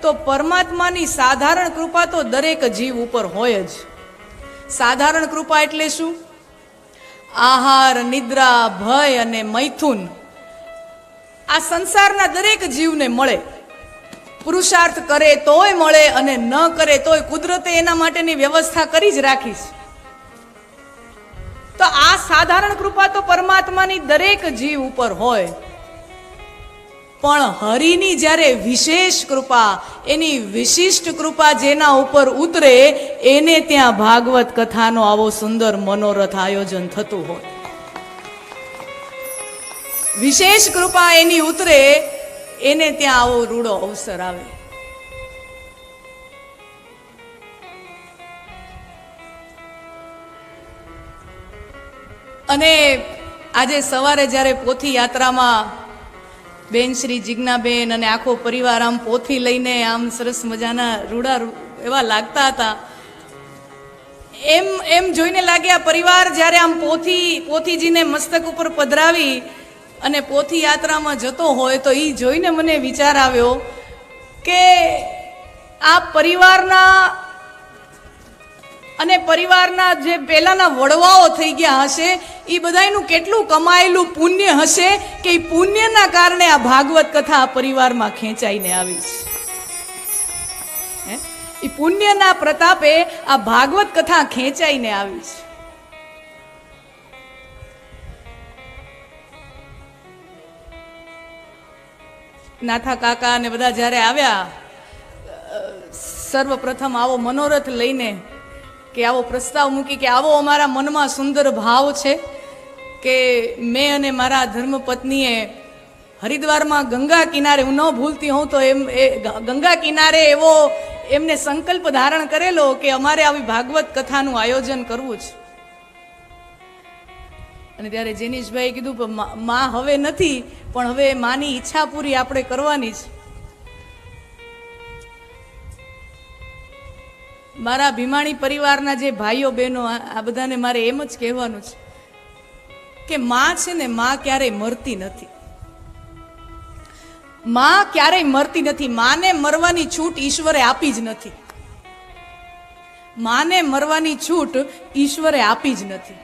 તો પરમાત્માની સાધારણ કૃપા તો દરેક જીવ ઉપર હોય જ. સાધારણ કૃપા એટલે શું? આહાર, નિદ્રા, ભય અને મૈથુન આ સંસારના દરેક જીવને મળે. પુરુષાર્થ કરે તોય મળે અને ન કરે તોય કુદરતે એના માટેની વ્યવસ્થા કરી જ રાખી છે. તો આ સાધારણ કૃપા તો પરમાત્માની દરેક જીવ ઉપર હોય, પણ હરિની જ્યારે વિશેષ કૃપા, એની વિશિષ્ટ કૃપા જેના ઉપર ઉતરે એને ત્યાં ભાગવત કથાનો આવો સુંદર મનોરથ આયોજન થતું હોય. વિશેષ કૃપા એની ઉતરે એને ત્યાં આવો રૂડો અવસર આવે. અને આજે સવારે જ્યારે પોથી યાત્રામાં બેન શ્રી જિજ્ઞાબેન અને આખો પરિવાર આમ પોથી લઈને આમ સરસ મજાના રૂડા એવા લાગતા હતા, એમ જોઈને લાગે આ પરિવાર જ્યારે આમ પોથીજીને મસ્તક ઉપર પધરાવી અને પોથી યાત્રામાં જતો હોય તો એ જોઈને મને વિચાર આવ્યો કે આ પરિવારના જે પહેલાના વડવાઓ થઈ ગયા હશે એ બધાનું કેટલું કમાયેલું પુણ્ય હશે કે એ પુણ્યના કારણે આ ભાગવત કથા આ પરિવારમાં ખેંચાઈને આવી છે. એ પુણ્યના પ્રતાપે આ ભાગવત કથા ખેંચાઈને આવી છે. નાથા કાકા અને બધા જ્યારે આવ્યા, સર્વપ્રથમ આવો મનોરથ લઈને કે આવો પ્રસ્તાવ મૂકી કે આવો અમારા મનમાં સુંદર ભાવ છે કે મેં અને મારા ધર્મપત્નીએ હરિદ્વારમાં ગંગા કિનારે, હું ન ભૂલતી હોઉં તો ગંગા કિનારે એવો એમને સંકલ્પ ધારણ કરેલો કે અમારે આવી ભાગવત કથાનું આયોજન કરવું છે. અને ત્યારે જેનીશભાઈ કીધું માં હવે નથી, પણ હવે માની ઈચ્છા પૂરી આપણે કરવાની છે. મારા ભીમાણી પરિવારના જે ભાઈઓ બહેનો આ બધાને મારે એમ જ કહેવાનું છે કે માં છે ને, માં ક્યારેય મરતી નથી. માં ક્યારેય મરતી નથી. માને મરવાની છૂટ ઈશ્વરે આપી જ નથી. માને મરવાની છૂટ ઈશ્વરે આપી જ નથી.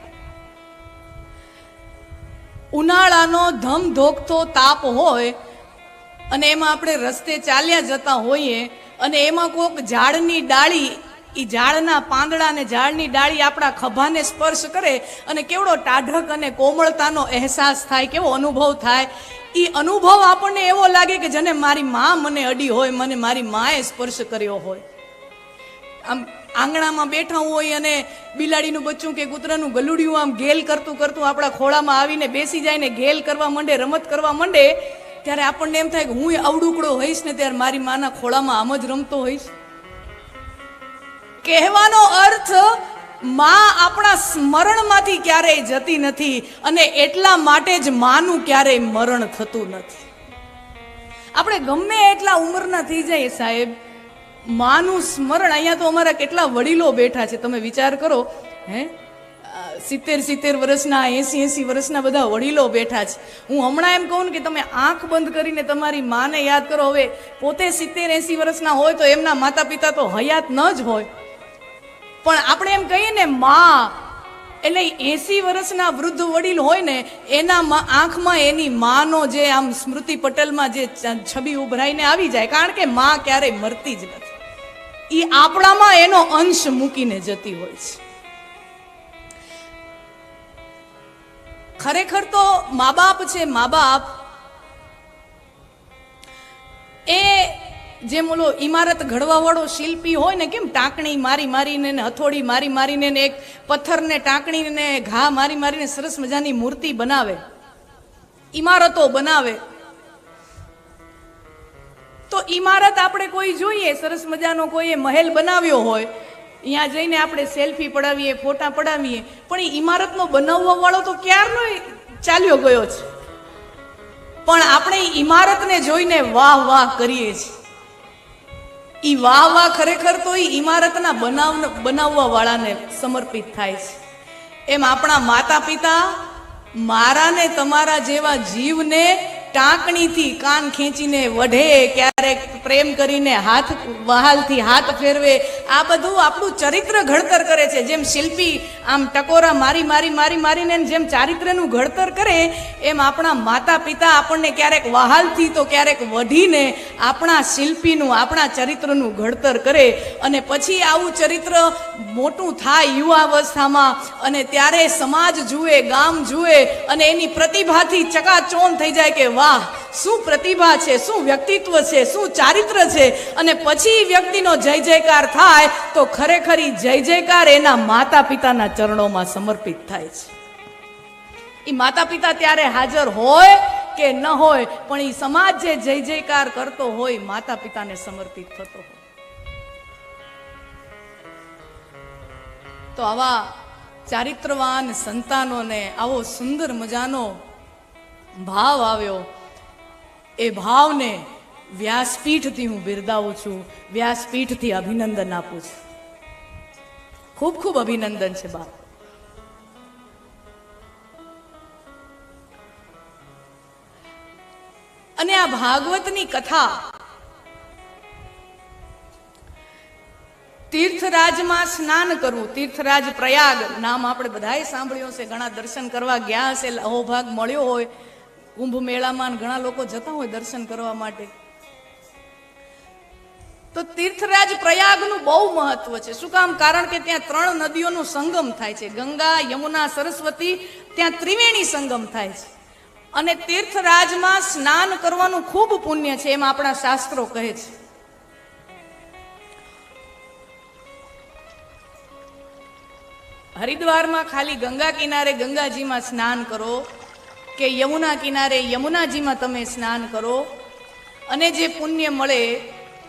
ઉનાળાનો ધમધોકતો તાપ હોય અને એમાં આપણે રસ્તે ચાલ્યા જતા હોઈએ અને એમાં કોઈક ઝાડની ડાળી, એ ઝાડના પાંદડા અને ઝાડની ડાળી આપણા ખભાને સ્પર્શ કરે અને કેવડો ટાઢક અને કોમળતાનો અહેસાસ થાય, કેવો અનુભવ થાય. એ અનુભવ આપણને એવો લાગે કે જેને મારી માં મને અડી હોય, મને મારી માએ સ્પર્શ કર્યો હોય. આમ આંગણામાં બેઠા હોય અને બિલાડીનું બચ્ચું કે કૂતરાનું ગલુડિયું આમ ગેલ કરતું કરતું આપણા ખોળામાં આવીને બેસી જાય ને ગેલ કરવા માંડે, રમત કરવા માંડે, ત્યારે આપણને એમ થાય કે હું અવડુકડો હોઈશ ને ત્યારે મારી માના ખોળામાં આમ જ રમતો હોઈશ. કહેવાનો અર્થ માં આપણા સ્મરણમાંથી ક્યારેય જતી નથી અને એટલા માટે જ માનું ક્યારેય મરણ થતું નથી. આપણે ગમે એટલા ઉંમરના થઈ જાય સાહેબ, માનું સ્મરણ, અહીંયા તો અમારા કેટલા વડીલો બેઠા છે, તમે વિચાર કરો. 70 વર્ષના, 80 વર્ષના બધા વડીલો બેઠા છે. હું હમણાં એમ કહું ને કે તમે આંખ બંધ કરીને તમારી માને યાદ કરો. હવે પોતે 70-80 વર્ષના હોય તો એમના માતા પિતા તો હયાત ન જ હોય, પણ આપણે એમ કહીએ ને માં એટલે 80 વર્ષના વૃદ્ધ વડીલ હોય ને એના આંખમાં એની માનો જે આમ સ્મૃતિ પટલમાં જે છબી ઉભરાઈને આવી જાય, કારણ કે માં ક્યારેય મરતી જ નથી. એ આપણામાં એનો અંશ મૂકીને જતી હોય છે. ખરેખર તો મા બાપ છે, મા બાપ એ જેમ ઓલો ઇમારત ઘડવા વાળો શિલ્પી હોય ને, કેમ ટાંકણી મારી મારીને ને હથોડી મારી મારીને ને એક પથ્થરને ટાંકણીને ઘા મારી મારીને સરસ મજાની મૂર્તિ બનાવે, ઇમારતો બનાવે. તો ઇમારત આપણે કોઈ જોઈએ, સરસ મજાનો કોઈએ મહેલ બનાવ્યો હોય, અહીંયા જઈને આપણે સેલ્ફી પડાવીએ, ફોટા પડાવીએ, પણ એ ઇમારતનો બનાવવા વાળો તો ક્યારનો ચાલ્યો ગયો છે. પણ આપણે ઇમારતને જોઈને વાહ વાહ કરીએ છીએ. એ વાહ વાહ ખરેખર તો એ ઇમારતના બનાવવા વાળાને સમર્પિત થાય છે. એમ આપણા માતા પિતા મારા ને તમારા જેવા જીવને ટાંકણીથી કાન ખેંચીને વઢે, ક્યારેક પ્રેમ કરીને હાથ વહાલથી હાથ ફેરવે, આ બધું આપણું ચરિત્ર ઘડતર કરે છે. જેમ શિલ્પી આમ ટકોરા મારી મારી મારી મારીને જેમ ચારિત્રનું ઘડતર કરે, એમ આપણા માતા પિતા આપણને ક્યારેક વહાલથી તો ક્યારેક વઢીને આપણા શિલ્પીનું, આપણા ચરિત્રનું ઘડતર કરે. અને પછી આવું ચરિત્ર મોટું થાય યુવાવસ્થામાં, અને ત્યારે સમાજ જુએ, ગામ જુએ, અને એની પ્રતિભાથી ચકાચોંધ થઈ જાય કે વાહ, શું પ્રતિભા છે, શું વ્યક્તિત્વ છે, શું ચારિત્ર છે. અને પછી વ્યક્તિનો જય જયકાર થાય તો ખરેખર જય જયકાર એના માતા પિતાના ચરણોમાં સમર્પિત થાય છે. એ માતા પિતા ત્યારે હાજર હોય કે ન હોય, પણ એ સમાજ જે જય જયકાર કરતો હોય માતા પિતાને સમર્પિત થતો હોય. તો આવા ચારિત્રવાન સંતાનોને આવો સુંદર મજાનો ભાવ આવ્યો. એ ભાવને વ્યાસપીઠથી હું બિરદાવું છું, વ્યાસપીઠથી અભિનંદન આપું છું. ખૂબ ખૂબ અભિનંદન છે બાપ. અને આ ભાગવતની કથા તીર્થરાજમાં સ્નાન કરવું, તીર્થરાજ પ્રયાગ નામ આપણે બધાએ સાંભળ્યું છે, ઘણા દર્શન કરવા ગયા હશે, અહોભાગ મળ્યો હોય, કુંભ મેળામાં ઘણા લોકો જતા હોય દર્શન કરવા માટે. તો તીર્થરાજ પ્રયાગનું બહુ મહત્વ છે. શું કામ? કારણ કે ત્યાં 3 નદીઓનો સંગમ થાય છે, ગંગા, યમુના, સરસ્વતી. ત્યાં ત્રિવેણી સંગમ થાય છે. અને તીર્થરાજમાં સ્નાન કરવાનું ખૂબ પુણ્ય છે, એમ આપણા શાસ્ત્રો કહે છે. હરિદ્વારમાં ખાલી ગંગા કિનારે ગંગાજીમાં સ્નાન કરો, કે યમુના કિનારે યમુનાજીમાં તમે સ્નાન કરો, અને જે પુણ્ય મળે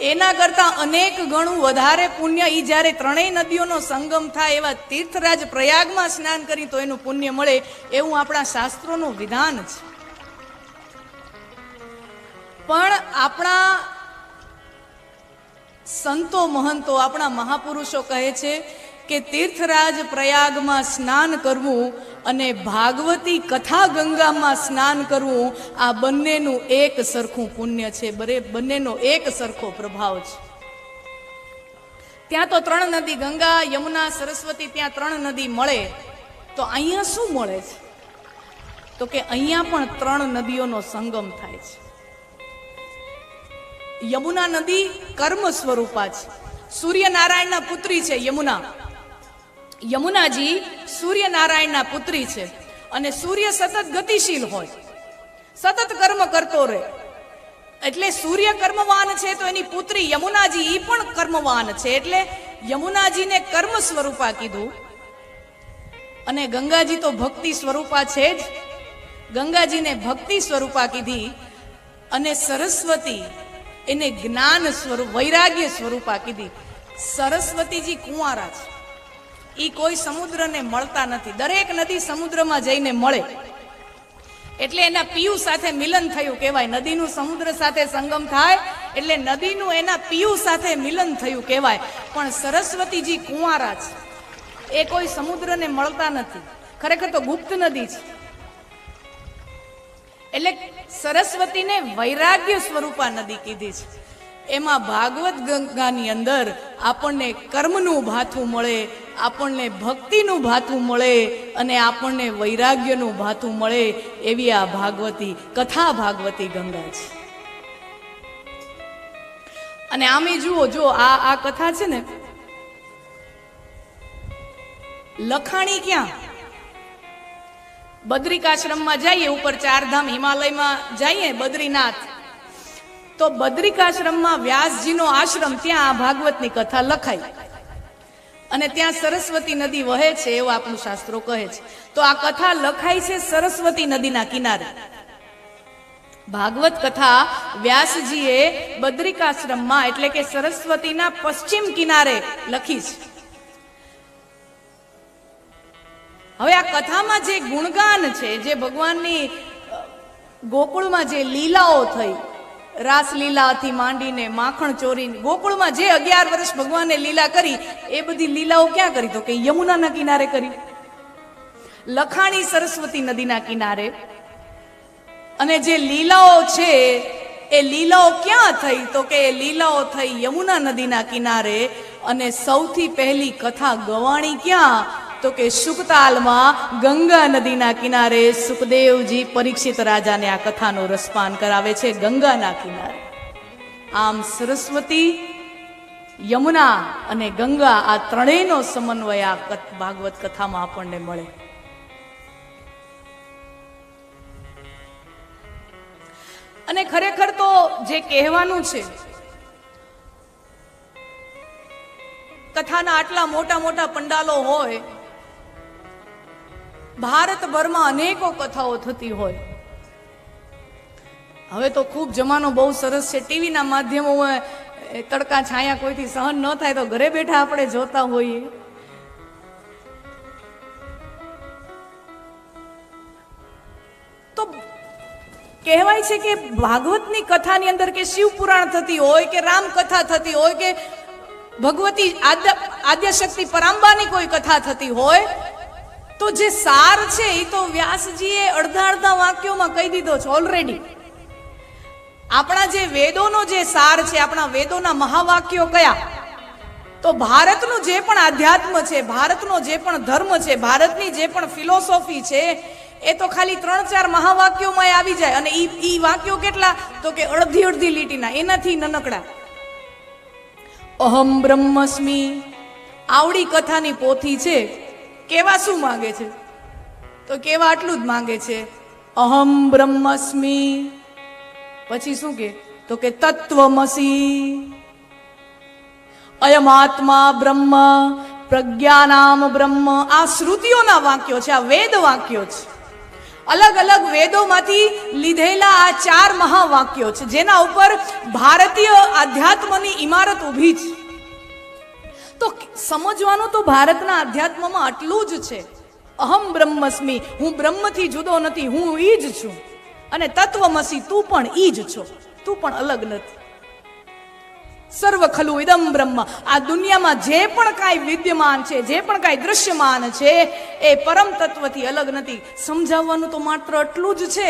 એના કરતા અનેક ગણું વધારે પુણ્ય ઈ જ્યારે 3 નદીઓનો સંગમ થાય એવા તીર્થરાજ પ્રયાગમાં સ્નાન કરી તો એનું પુણ્ય મળે, એવું આપણા શાસ્ત્રોનું વિધાન છે. પણ આપણા સંતો મહંતો, આપણા મહાપુરુષો કહે છે કે તીર્થરાજ પ્રયાગમાં સ્નાન કરવું અને ભાગવતી કથા ગંગામાં સ્નાન કરવું, આ બંનેનું એક સરખું પુણ્ય છે, બંનેનો એક સરખો પ્રભાવ છે. ત્યાં તો 3 નદી, ગંગા, યમુના, સરસ્વતી, ત્યાં 3 નદી મળે. તો અહીંયા શું મળે છે? તો કે અહીંયા પણ 3 નદીઓનો સંગમ થાય છે. યમુના નદી કર્મ સ્વરૂપા છે, સૂર્યનારાયણના પુત્રી છે યમુના. યમુનાજી સૂર્યનારાયણના પુત્રી છે, અને સૂર્ય સતત ગતિશીલ હોય, સતત કર્મ કરતો રહે. એટલે સૂર્ય કર્મવાન છે તો એની પુત્રી યમુનાજી ઈ પણ કર્મવાન છે, એટલે યમુનાજીને કર્મ સ્વરૂપા કીધું. અને ગંગાજી તો ભક્તિ સ્વરૂપા છે જ, ગંગાજીને ભક્તિ સ્વરૂપા કીધી. અને સરસ્વતી એને જ્ઞાન સ્વરૂપ, વૈરાગ્ય સ્વરૂપા કીધી. સરસ્વતીજી કુંવારા છે, ઈ કોઈ સમુદ્રને મળતા નથી. દરેક નદી સમુદ્રમાં જઈને મળે, એટલે એના પિયુ સાથે મિલન થયું કહેવાય. નદીનું સમુદ્ર સાથે સંગમ થાય એટલે નદીનું એના પિયુ સાથે મિલન થયું કહેવાય. પણ સરસ્વતીજી કુંવારા છે, એ કોઈ સમુદ્રને મળતા નથી, ખરેખર તો ગુપ્ત નદી છે. એટલે સરસ્વતીને વૈરાગ્ય સ્વરૂપા નદી કીધી છે. એમાં ભાગવત ગંગાની અંદર આપણને કર્મનું ભાથું મળે, આપણને ભક્તિનું ભાથું મળે, અને આપણને વૈરાગ્યનું ભાથું મળે, એવી આ ભાગવતી કથા, ભાગવતી ગંગા છે. અને આમે જુઓ, જો આ કથા છે ને, લખાણી ક્યાં? બદ્રિકાશ્રમમાં જઈએ, ઉપર 4 ધામ હિમાલયમાં જઈએ, બદ્રીનાથ. તો બદ્રિકાશ્રમમાં વ્યાસજીનો આશ્રમ, ત્યાં આ ભાગવતની કથા લખાઈ, અને ત્યાં સરસ્વતી નદી વહે છે એવું આપણું શાસ્ત્રો કહે છે. તો આ કથા લખાઈ છે સરસ્વતી નદીના કિનારે. ભાગવત કથા વ્યાસજીએ બદ્રિકાશ્રમમાં, એટલે કે સરસ્વતીના પશ્ચિમ કિનારે લખી છે. હવે આ કથામાં જે ગુણગાન છે, જે ભગવાનની ગોકુળમાં જે લીલાઓ થઈ, રાસલીલાથી માંડીને માખણ ચોરીને ગોકુળમાં જે 11 વર્ષ ભગવાને લીલા કરી, એ બધી લીલાઓ ક્યાં કરી? તો કે યમુનાના કિનારે કરી. લખાણી સરસ્વતી નદીના કિનારે. અને જે લીલાઓ છે એ લીલાઓ ક્યાં થઈ? તો કે એ લીલાઓ થઈ યમુના નદીના કિનારે. અને સૌથી પહેલી કથા ગવાણી ક્યાં? તો કે શુકતાલમાં ગંગા નદીના કિનારે સુખદેવજી પરીક્ષિત રાજાને આ કથાનું રસપાન કરાવે છે, ગંગાના કિનારે. આમ સરસ્વતી, યમુના અને ગંગા આ ત્રણેયનો સમન્વય આ ભાગવત કથામાં આપણને મળે. અને ખરેખર તો જે કહેવાનું છે, કથાના આટલા મોટા મોટા પંડાલો હોય, ભારતભરમાં અનેકો કથાઓ થતી હોય. હવે તો ખૂબ જમાનો બહુ સરસ છે, ટીવીના માધ્યમોમાં તડકા છાયા કોઈથી સહન ન થાય તો ઘરે બેઠા આપણે જોતા હોઈએ. તો કહેવાય છે કે ભાગવતની કથાની અંદર કે શિવ પુરાણ થતી હોય કે રામ કથા થતી હોય કે ભગવતી આદ્યશક્તિ પરાંબાની કોઈ કથા થતી હોય, તો જે સાર છે એ તો વ્યાસજીએ અડધા અડધા વાક્યોમાં કહી દીધો છે ઓલરેડી. આપણા જે વેદોનો જે સાર છે, આપણા વેદોના મહાવાક્યો કયા? તો ભારતનું જે પણ આધ્યાત્મ છે, ભારતનો જે પણ ધર્મ છે, ભારતની જે પણ ફિલોસોફી છે, એ તો ખાલી 3-4 મહાવાક્યોમાં આવી જાય. અને ઈ વાક્યો કેટલા? તો કે અડધી અડધી લીટીના, એનાથી નનકડા. અહમ બ્રહ્મસ્મિ આવડી કથાની પોથી છે. કેવા શું માંગે છે? તો કેવા આટલું જ માંગે છે, અહમ બ્રહ્મસ્મિ. પછી શું કે? તો કે તત્વમસી, અયમાત્મા બ્રહ્મ, પ્રજ્ઞાનામ બ્રહ્મ. આ શ્રુતિઓના વાક્યો છે, આ વેદ વાક્યો છે. અલગ અલગ વેદોમાંથી લીધેલા આ 4 મહાવાક્યો છે, જેના ઉપર ભારતીય આધ્યાત્મની ઇમારત ઊભી છે. તો સમજવાનું તો ભારતના આધ્યાત્મમાં આટલું જ છે, અહમ બ્રહ્મસ્મિ, હું બ્રહ્મથી જુદો નથી, હું ઈ જ છું. અને તત્વમસી, તું પણ ઈ જ છો, તું પણ અલગ નથી. સર્વ ખલુ ઇદમ બ્રહ્મ, આ દુનિયામાં જે પણ કાંઈ વિદ્યમાન છે, જે પણ કાંઈ દૃશ્યમાન છે, એ પરમ તત્વથી અલગ નથી. સમજાવવાનું તો માત્ર એટલું જ છે.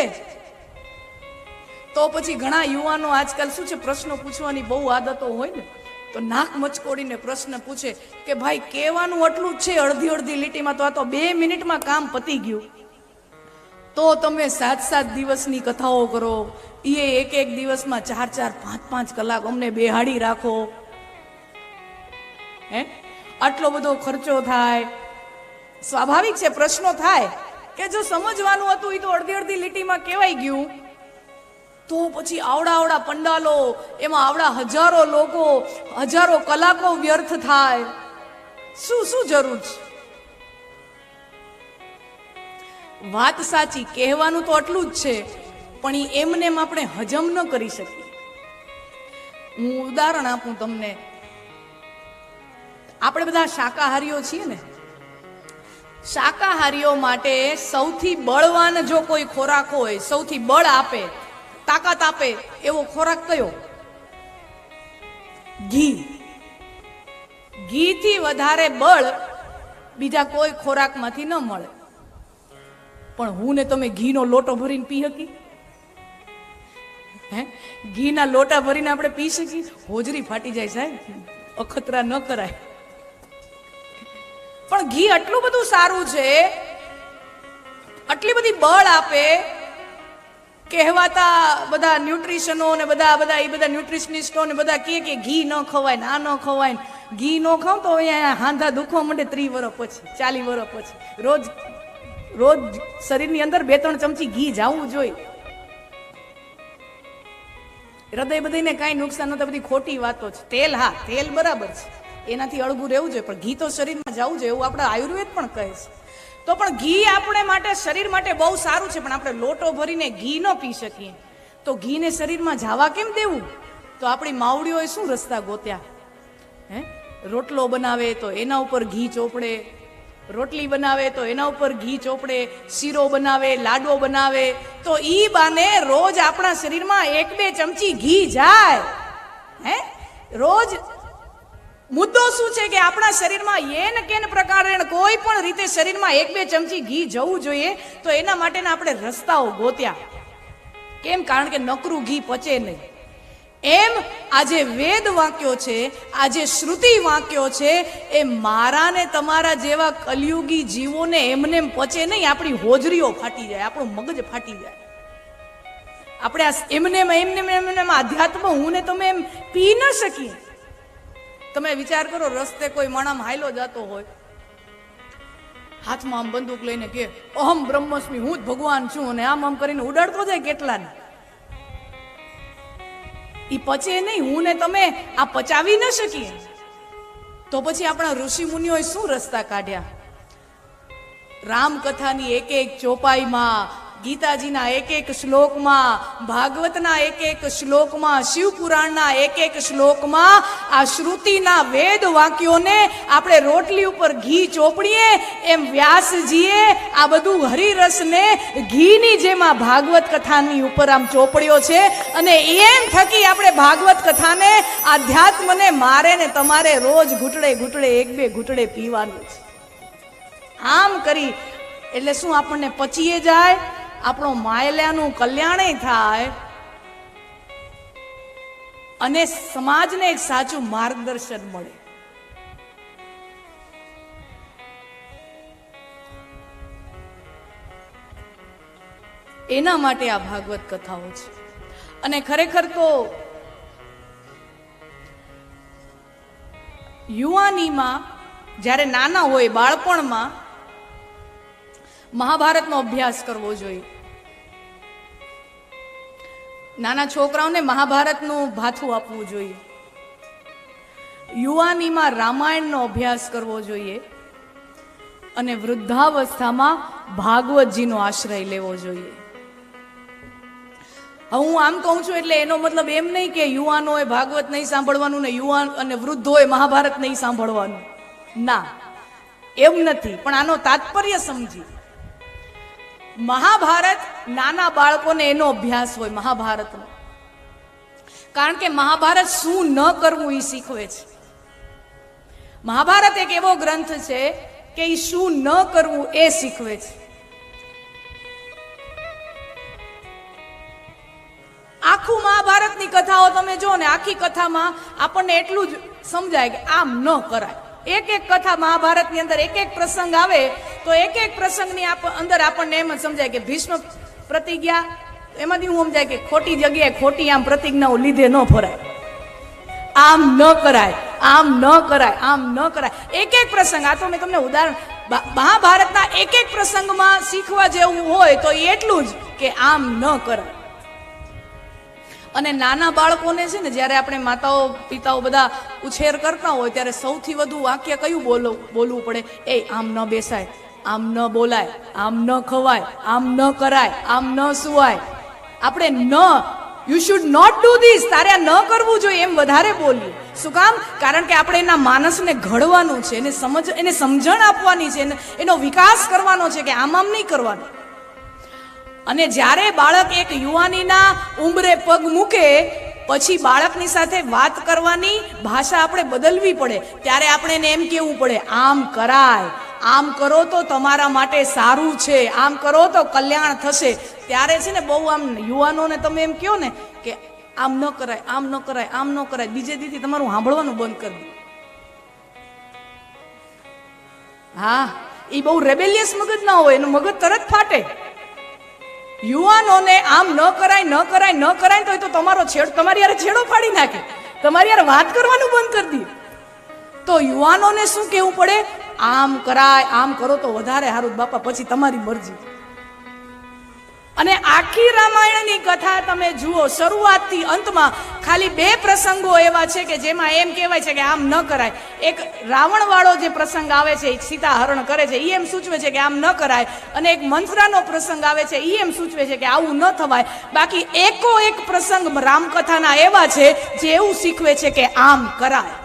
તો પછી ઘણા યુવાનો આજકાલ શું છે, પ્રશ્નો પૂછવાની બહુ આદતો હોય ને, તો નાક મચકોડીને પ્રશ્ન પૂછે કે ભાઈ કહેવાનું એટલું જ છે અડધી અડધી લીટીમાં, તો આ તો 2 મિનિટમાં કામ પતી ગયું. તો તમે 7-7 દિવસની કથાઓ કરો, એ એક દિવસમાં 4-4, 5-5 કલાક અમને બેહાડી રાખો. હે, આટલો બધો ખર્ચો થાય. સ્વાભાવિક છે, પ્રશ્નો થાય કે જો સમજવાનું હતું એ તો અડધી અડધી લીટીમાં કહેવાય ગયું, તો પછી આવડા પંડાલો, એમાં આવડા હજારો લોકો, હજારો કલાકો વ્યર્થ થાય. શું જરૂર છે? વાત સાચી, કહેવાનું તો આટલું જ છે, પણ એમને આપણે હજમ ન કરી શકીએ. હું ઉદાહરણ આપું તમને. આપણે બધા શાકાહારીઓ છીએ ને, શાકાહારીઓ માટે સૌથી બળવાન જો કોઈ ખોરાક હોય, સૌથી બળ આપે, તાકાત આપે એવો ખોરાક કયો? ઘી. ઘીથી વધારે બળ બીજા કોઈ ખોરાકમાંથી ન મળે. પણ હું ને તમે ઘીનો લોટો ભરીને પી શકી? હે, ઘીના લોટા ભરીને આપણે પી શકીએ? હોજરી ફાટી જાય સાહેબ, અખતરા ન કરાય. પણ ઘી આટલું બધું સારું છે, આટલી બધી બળ આપે. કહેવાતા બધા ન્યુટ્રિશનો ને બધા ન્યુટ્રિશનિસ્ટો ને બધા કહે કે ઘી ન ખવાય ને, આ ન ખવાય ને. ઘી ન ખાવ તો અહીંયા હાંધા દુખવા માંડે 30 વર્ષ પછી, 40 વર્ષ પછી. રોજ શરીરની અંદર 2-3 ચમચી ઘી જાવું જોઈએ. હૃદય બધીને કાંઈ નુકસાન નતા, બધી ખોટી વાતો છે. તેલ, હા તેલ બરાબર છે, એનાથી અળગું રહેવું જોઈએ, પણ ઘી તો શરીરમાં જવું જોઈએ, એવું આપણા આયુર્વેદ પણ કહે છે. તો પણ ઘી આપણે માટે, શરીર માટે બહુ સારું છે, પણ આપણે લોટો ભરીને ઘી ન પી શકીએ. તો ઘીને શરીરમાં જવા કેમ દેવું? તો આપણી માવડીઓએ શું રસ્તા ગોત્યા? હે, રોટલો બનાવે તો એના ઉપર ઘી ચોપડે, રોટલી બનાવે તો એના ઉપર ઘી ચોપડે, શીરો બનાવે, લાડવો બનાવે, તો ઈ બાને રોજ આપણા શરીરમાં 1-2 ચમચી ઘી જાય. હે, રોજ. મુદ્દો શું છે કે આપણા શરીરમાં એન કેન પ્રકારે કોઈ પણ રીતે શરીરમાં 1-2 ચમચી ઘી જવું જોઈએ. તો એના માટેના આપણે રસ્તાઓ ગોત્યા. કેમ? કારણ કે નકરું ઘી પચે નહીં. એમ આજે વેદ વાક્યો છે, આજે શ્રુતિ વાક્યો છે, એ મારા ને તમારા જેવા કલયુગી જીવોને એમને પચે નહીં. આપણી હોજરીઓ ફાટી જાય, આપણું મગજ ફાટી જાય. આપણે એમને આધ્યાત્મ હું ને તમે એમ પી ન શકીએ. તમે વિચાર કરો, રસ્તે કોઈ માણસ હાયલો જતો હોય, હાથમાં આમ બંદૂક લઈને કે અહમ બ્રહ્મસ્મી, હું જ ભગવાન છું, અને આમ કરીને ઉડાડતો જાય કેટલાને. ઈ પચે નહીં. હું ને તમે આ પચાવી ન શકીએ. તો પછી આપણા ઋષિ મુનિઓએ શું રસ્તા કાઢ્યા? રામકથાની એક એક ચોપાઈમાં, ગીતાજીના એક એક શ્લોકમાં, ભાગવતના એક એક શ્લોકમાં, શિવપુરાણના એક એક શ્લોકમાં આ શ્રુતિના વેદ વાક્યોને આપણે રોટલી ઉપર ઘી ચોપડીએ એમ વ્યાસજીએ આ બધું હરિરસને ઘીની જેમ આ ભાગવત કથાની ઉપર આમ ચોપડ્યો છે. અને એમ થકી આપણે ભાગવત કથાને, આધ્યાત્મને મારે ને તમારે રોજ ઘૂંટડે ઘૂંટડે, એક બે ઘૂંટડે પીવાનું છે. આમ કરી એટલે શું? આપણને પચીએ જાય, આપણો માયલાનું કલ્યાણ થાય, અને સમાજને એક સાચું માર્ગદર્શન મળે. એના માટે આ ભાગવત કથાઓ છે. અને ખરેખર તો યુવાનીમાં, જ્યારે નાના હોય, બાળપણમાં મહાભારતનો અભ્યાસ કરવો જોઈએ. નાના છોકરાઓને મહાભારતનું ભાથું આપવું જોઈએ. યુવાનીમાં રામાયણનો અભ્યાસ કરવો જોઈએ. અને વૃદ્ધાવસ્થામાં ભાગવતજીનો આશ્રય લેવો જોઈએ. હું આમ કહું છું એટલે એનો મતલબ એમ નહીં કે યુવાનોએ ભાગવત નહીં સાંભળવાનું ને યુવાન અને વૃદ્ધોએ મહાભારત નહીં સાંભળવાનું. ના, એમ નથી. પણ આનો તાત્પર્ય સમજી. મહાભારત નાના બાળકોને એનો અભ્યાસ હોય મહાભારતનો. કારણ કે મહાભારત શું ન કરવું એ શીખવે છે. મહાભારત એક એવો ગ્રંથ છે કે એ શું ન કરવું એ શીખવે છે. આખું મહાભારતની કથાઓ તમે જો ને, આખી કથામાં આપણને એટલું જ સમજાય કે આમ ન કરાય. એક એક કથા મહાભારતની અંદર એક એક પ્રસંગ આવે તો એક એક પ્રસંગની અંદર આપણને એમ જ સમજાય કે ભીષ્મ પ્રતિજ્ઞા, એમાંથી હું સમજાય કે ખોટી જગ્યાએ ખોટી આમ પ્રતિજ્ઞાઓ લીધે ન ફરાય, આમ ન કરાય, આમ ન કરાય, આમ ન કરાય. એક એક પ્રસંગ, આ તો મેં તમને ઉદાહરણ, મહાભારતના એક એક પ્રસંગમાં શીખવા જેવું હોય તો એટલું જ કે આમ ન કરાય. અને નાના બાળકોને છે ને, જ્યારે આપણે માતાઓ પિતાઓ બધા ઉછેર કરતા હોય ત્યારે સૌથી વધુ વાક્ય કયું બોલવું પડે? એ આમ ન બેસાય, આમ ન બોલાય, આમ ન ખવાય, આમ ન કરાય, આમ ન સુવાય. આપણે ન, you should not do this, તારે આ ન કરવું જોઈએ એમ વધારે બોલીએ. શું કામ? કારણ કે આપણે એના માનસને ઘડવાનું છે, એને સમજણ આપવાની છે, એનો વિકાસ કરવાનો છે કે આમ આમ નહીં કરવાનું. અને જ્યારે બાળક એક યુવાનીના ઉંમરે પગ મૂકે પછી બાળકની સાથે વાત કરવાની ભાષા આપણે બદલવી પડે. ત્યારે આપણે એને એમ કહેવું પડે, આમ કરાય, આમ કરો તો તમારા માટે સારું છે, આમ કરો તો કલ્યાણ થશે. ત્યારે છે ને બહુ આમ યુવાનોને તમે એમ કહો ને કે આમ ન કરાય, આમ ન કરાય, આમ ન કરાય, બીજે દીથી તમારું સાંભળવાનું બંધ કરી દે. હા, એ બહુ રેબેલિયસ મગજ ના હોય, એનું મગજ તરત ફાટે. યુવાનોને આમ ન કરાય, ન કરાય, ન કરાય તો તમારો તમારી યાર છેડો ફાડી નાખે, તમારી યાર વાત કરવાનું બંધ કરી દે. તો યુવાનોને શું કહેવું પડે? આમ કરાય, આમ કરો તો વધારે સારું બાપા, પછી તમારી મરજી. અને આખી રામાયણની કથા તમે જુઓ, શરૂઆતથી અંતમાં ખાલી 2 પ્રસંગો એવા છે કે જેમાં એમ કહેવાય છે કે આમ ન કરાય. એક રાવણ વાળો જે પ્રસંગ આવે છે, સીતા હરણ કરે છે, એ એમ સૂચવે છે કે આમ ન કરાય. અને એક મંથરાનો પ્રસંગ આવે છે, એ એમ સૂચવે છે કે આવું ન થવાય. બાકી એકો એક પ્રસંગ રામકથાના એવા છે જે એવું શીખવે છે કે આમ કરાય.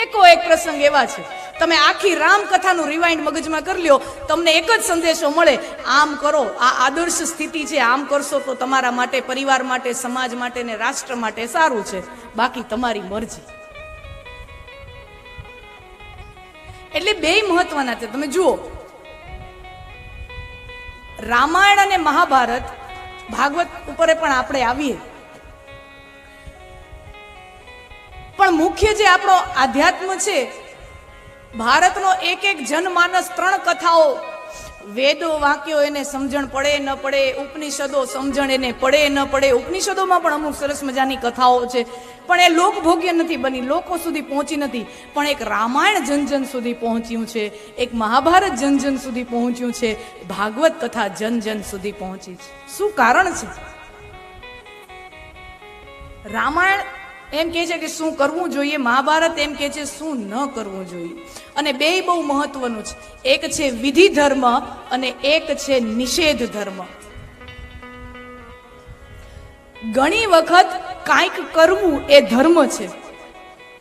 એકો એક પ્રસંગ એવા છે. તમે આખી રામકથાનું રિવાઇન્ડ મગજમાં કરી લ્યો, તમને એક જ સંદેશો મળે, આમ કરો. આ આદર્શ સ્થિતિ છે, આમ કરશો તો તમારા માટે, પરિવાર માટે, સમાજ માટે ને રાષ્ટ્ર માટે સારું છે, બાકી તમારી મરજી. એટલે 2 મહત્વના છે. તમે જુઓ, રામાયણ અને મહાભારત ભાગવત ઉપર પણ આપણે આવીએ. પણ મુખ્ય જે આપણો આધ્યાત્મ છે, ભારતનો એક એક જનમાનસ 3 કથાઓ, વેદો વાક્યો એને સમજણ પડે ન પડે, ઉપનિષદો સમજણ એને પડે ન પડે. ઉપનિષદોમાં પણ અમુક સરસ મજાની કથાઓ છે, પણ એ લોકભોગ્ય નથી બની, લોકો સુધી પહોંચી નથી. પણ એક રામાયણ જન જન સુધી પહોંચ્યું છે, એક મહાભારત જન જન સુધી પહોંચ્યું છે, ભાગવત કથા જન જન સુધી પહોંચી છે. શું કારણ છે? રામાયણ એમ કહે છે કે શું કરવું જોઈએ, મહાભારત એમ કહે છે શું ન કરવું જોઈએ. અને બેય બહુ મહત્વનું છે. એક છે વિધિ ધર્મ અને એક છે નિષેધ ધર્મ. ઘણી વખત કાંઈક કરવું એ ધર્મ છે.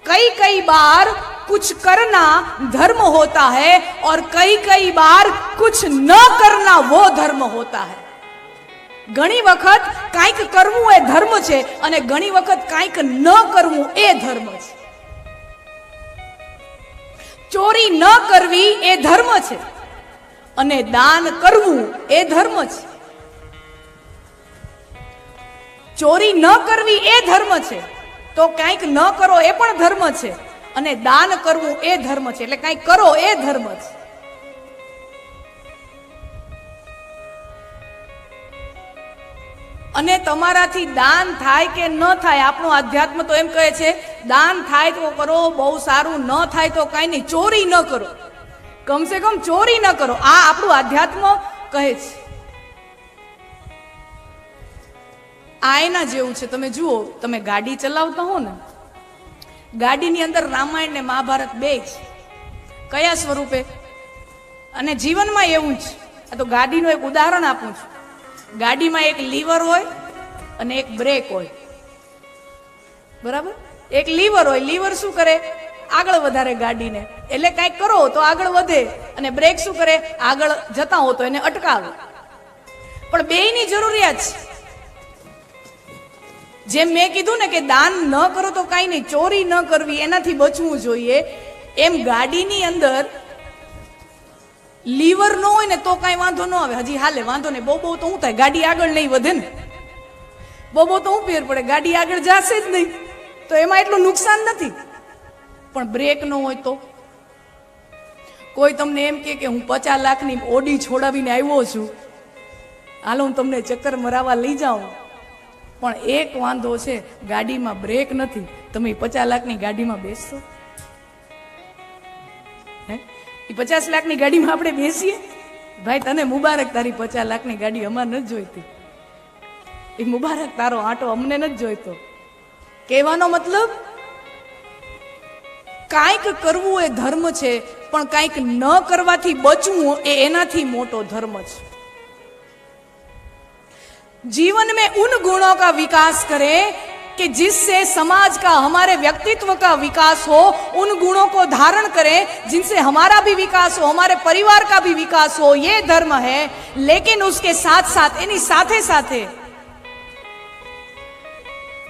કઈ બાર कुछ करना धर्म होता है और कई बार कुछ न करना वो धर्म होता है. ઘણી વખત કાંઈક કરવું એ ધર્મ છે અને ઘણી વખત કાંઈક ન કરવું એ ધર્મ છે. ચોરી ન કરવી એ ધર્મ છે અને દાન કરવું એ ધર્મ છે. ચોરી ન કરવી એ ધર્મ છે તો કાંઈક ન કરો એ પણ ધર્મ છે અને દાન કરવું એ ધર્મ છે. એટલે કાંઈક કરો એ ધર્મ છે. અને તમારાથી દાન થાય કે ન થાય, આપણું આધ્યાત્મ તો એમ કહે છે દાન થાય તો કરો, બહુ સારું, ન થાય તો કાંઈ નહીં, ચોરી ન કરો, કમસે કમ ચોરી ન કરો. આ આપણું આધ્યાત્મ કહે છે. આ એના જેવું છે. તમે જુઓ, તમે ગાડી ચલાવતા હો ને, ગાડીની અંદર રામાયણ ને મહાભારત બે છે. કયા સ્વરૂપે? અને જીવનમાં એવું જ. આ તો ગાડીનું એક ઉદાહરણ આપું છું. ગાડીમાં એક લીવર હોય અને એક બ્રેક હોય, બરાબર? એક લીવર હોય, લીવર શું કરે? આગળ વધારે ગાડીને, એટલે કંઈક કરો તો આગળ વધે, અને બ્રેક શું કરે? આગળ જતા હો તો એને અટકાવે. પણ બેયની જરૂરિયાત છે. જેમ મેં કીધું ને કે દાન ન કરો તો કાંઈ નહીં, ચોરી ન કરવી, એનાથી બચવું જોઈએ, એમ ગાડીની અંદર લીવર ન હોય ને તો કાંઈ વાંધો ન આવે, હજી હાલે, વાંધો નહીં. બહુ તો શું થાય? ગાડી આગળ નહીં વધે ને. બહુ તો શું ફેર પડે? ગાડી આગળ જશે જ નહીં, તો એમાં એટલું નુકસાન નથી. પણ બ્રેક ન હોય તો કોઈ તમને એમ કે હું 50 લાખની ઓડી છોડાવીને આવ્યો છું, હાલો હું તમને ચક્કર મરાવા લઈ જાઉં, પણ એક વાંધો છે, ગાડીમાં બ્રેક નથી. તમે 50 લાખની ગાડીમાં બેસશો? હે, 50 લાખની ગાડીમાં આપણે બેસીએ? ભાઈ તને મુબારક, તારી 50 લાખની ગાડી અમારે નથી જોઈતી. એ મુબારક, તારો આંટો અમને નથી જોઈતો. કહેવાનો મતલબ, કાંઈક કરવું એ ધર્મ છે, પણ કાંઈક ન કરવાથી બચવું એ એનાથી મોટો ધર્મ છે. जीवन में उन गुणों का विकास करें कि जिससे समाज का, हमारे व्यक्तित्व का विकास हो, उन गुणों को धारण करें जिनसे हमारा भी विकास हो, हमारे परिवार का भी विकास हो. ये धर्म है. लेकिन उसके साथ साथ, એની સાથે સાથે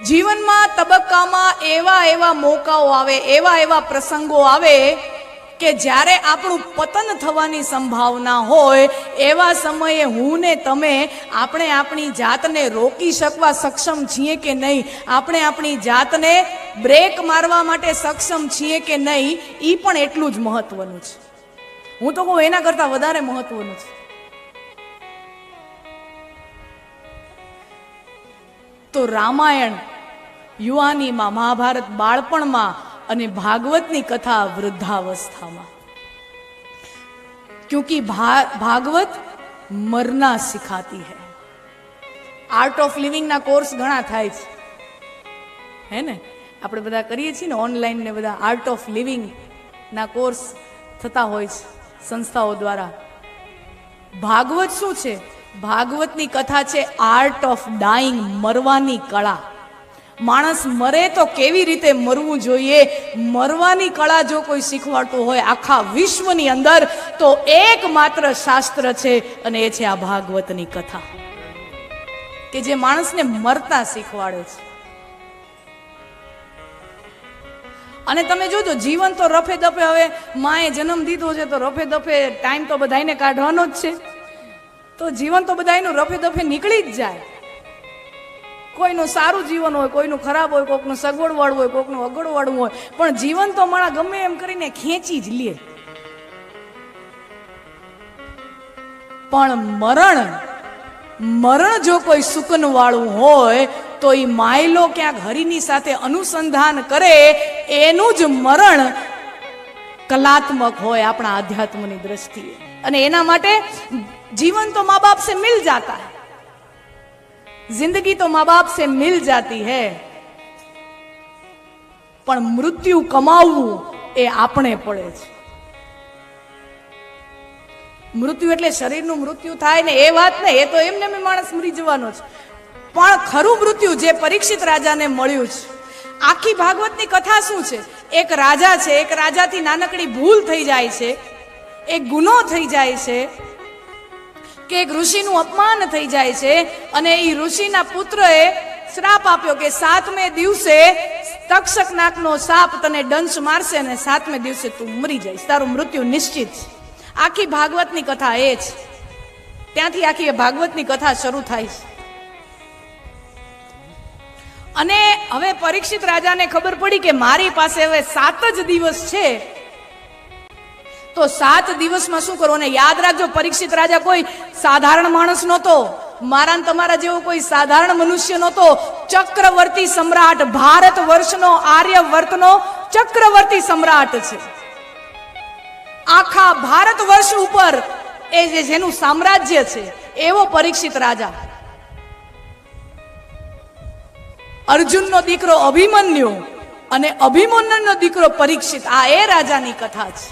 જીવનમાં તબક્કામાં એવા મોકાઓ આવે, એવા પ્રસંગો આવે કે જ્યારે આપણું પતન થવાની સંભાવના હોય, એવા સમયે હું ને તમે, આપણે આપણી જાતને રોકી શકવા સક્ષમ છીએ કે નહીં, આપણે આપણી જાતને બ્રેક મારવા માટે સક્ષમ છીએ કે નહીં, એ પણ એટલું જ મહત્વનું છે. હું તો કહું એના કરતા વધારે મહત્વનું છે. તો રામાયણ યુવાનીમાં, મહાભારત બાળપણમાં અને ભાગવતની કથા વૃદ્ધાવસ્થામાં. क्योंकि भागवत मरना सिखाती है. आर्ट ऑफ लिविंग ना कोर्स घણા થાય છે, હે ને? આપણે બધા કરીએ છીએ ને ઓનલાઈન ને બધા આર્ટ ઓફ લિવિંગ ના કોર્સ થતા હોય છે સંસ્થાઓ દ્વારા. ભાગવત શું છે? ભાગવતની કથા છે આર્ટ ઓફ ડાઈંગ, મરવાની કળા. માણસ મરે તો કેવી રીતે મરવું જોઈએ, મરવાની કળા જો કોઈ શીખવાડતું હોય આખા વિશ્વની અંદર, તો એકમાત્ર શાસ્ત્ર છે, અને એ છે આ ભાગવતની કથા, કે જે માણસને મરતા શીખવાડે છે. અને તમે જોજો, જીવન તો રફે દફે, હવે માએ જન્મ દીધો છે તો રફે દફે ટાઈમ તો બધાને કાઢવાનો જ છે, તો જીવન તો બધાનું રફે દફે નીકળી જ જાય. કોઈનું સારું જીવન હોય, કોઈનું ખરાબ હોય, કોઈકનું સગવડવાળું હોય, કોઈકનું અગવડવાળું હોય, પણ જીવન તો મારા ગમે એમ કરીને ખેંચી જ લે. પણ મરણ જો કોઈ સુકન વાળું હોય તો એ માયલો ક્યાંક હરિની સાથે અનુસંધાન કરે, એનું જ મરણ કલાત્મક હોય આપણા આધ્યાત્મની દ્રષ્ટિએ. અને એના માટે જીવન તો મા બાપ સે મિલ જાતા है, जिंदगी तो माँ बाप से मिल जाती है, પણ મૃત્યુ કમાવવું એ આપણે પડે છે. મૃત્યુ એટલે શરીરનું મૃત્યુ થાય ને એ વાત ને, એ તો એમને માણસ મરી જવાનો છે. પણ ખરું મૃત્યુ જે પરીક્ષિત રાજાને મળ્યું છે. આખી ભાગવતની કથા શું છે? એક રાજા છે, એક રાજાથી નાનકડી ભૂલ થઈ જાય છે, એક ગુનો થઈ જાય છે, કે એક ઋષિનું અપમાન થઈ જાય છે, અને એ ઋષિના પુત્રએ શ્રાપ આપ્યો કે 7મે દિવસે તક્ષક નાકનો સાપ તને દંશ મારશે અને 7મે દિવસે તું મરી જઈશ, તારું મૃત્યુ નિશ્ચિત છે. આખી ભાગવતની કથા એ છે. ત્યાંથી આખી ભાગવતની કથા શરૂ થાય છે. અને હવે પરીક્ષિત રાજાને ખબર પડી કે મારી પાસે હવે 7 જ દિવસ છે, તો 7 દિવસમાં શું કરવું? અને યાદ રાખજો, પરીક્ષિત રાજા કોઈ સાધારણ માણસ નહોતો, મારા ને તમારા જેવો કોઈ સાધારણ મનુષ્ય નહોતો. ચક્રવર્તી સમ્રાટ, ભારત વર્ષનો, આર્યવર્તનો ચક્રવર્તી સમ્રાટ છે. આખા ભારત વર્ષ ઉપર એ જેનું સામ્રાજ્ય છે એવો પરીક્ષિત રાજા. અર્જુનનો દીકરો અભિમન્યુ અને અભિમન્યુનો દીકરો પરીક્ષિત, આ એ રાજાની કથા છે.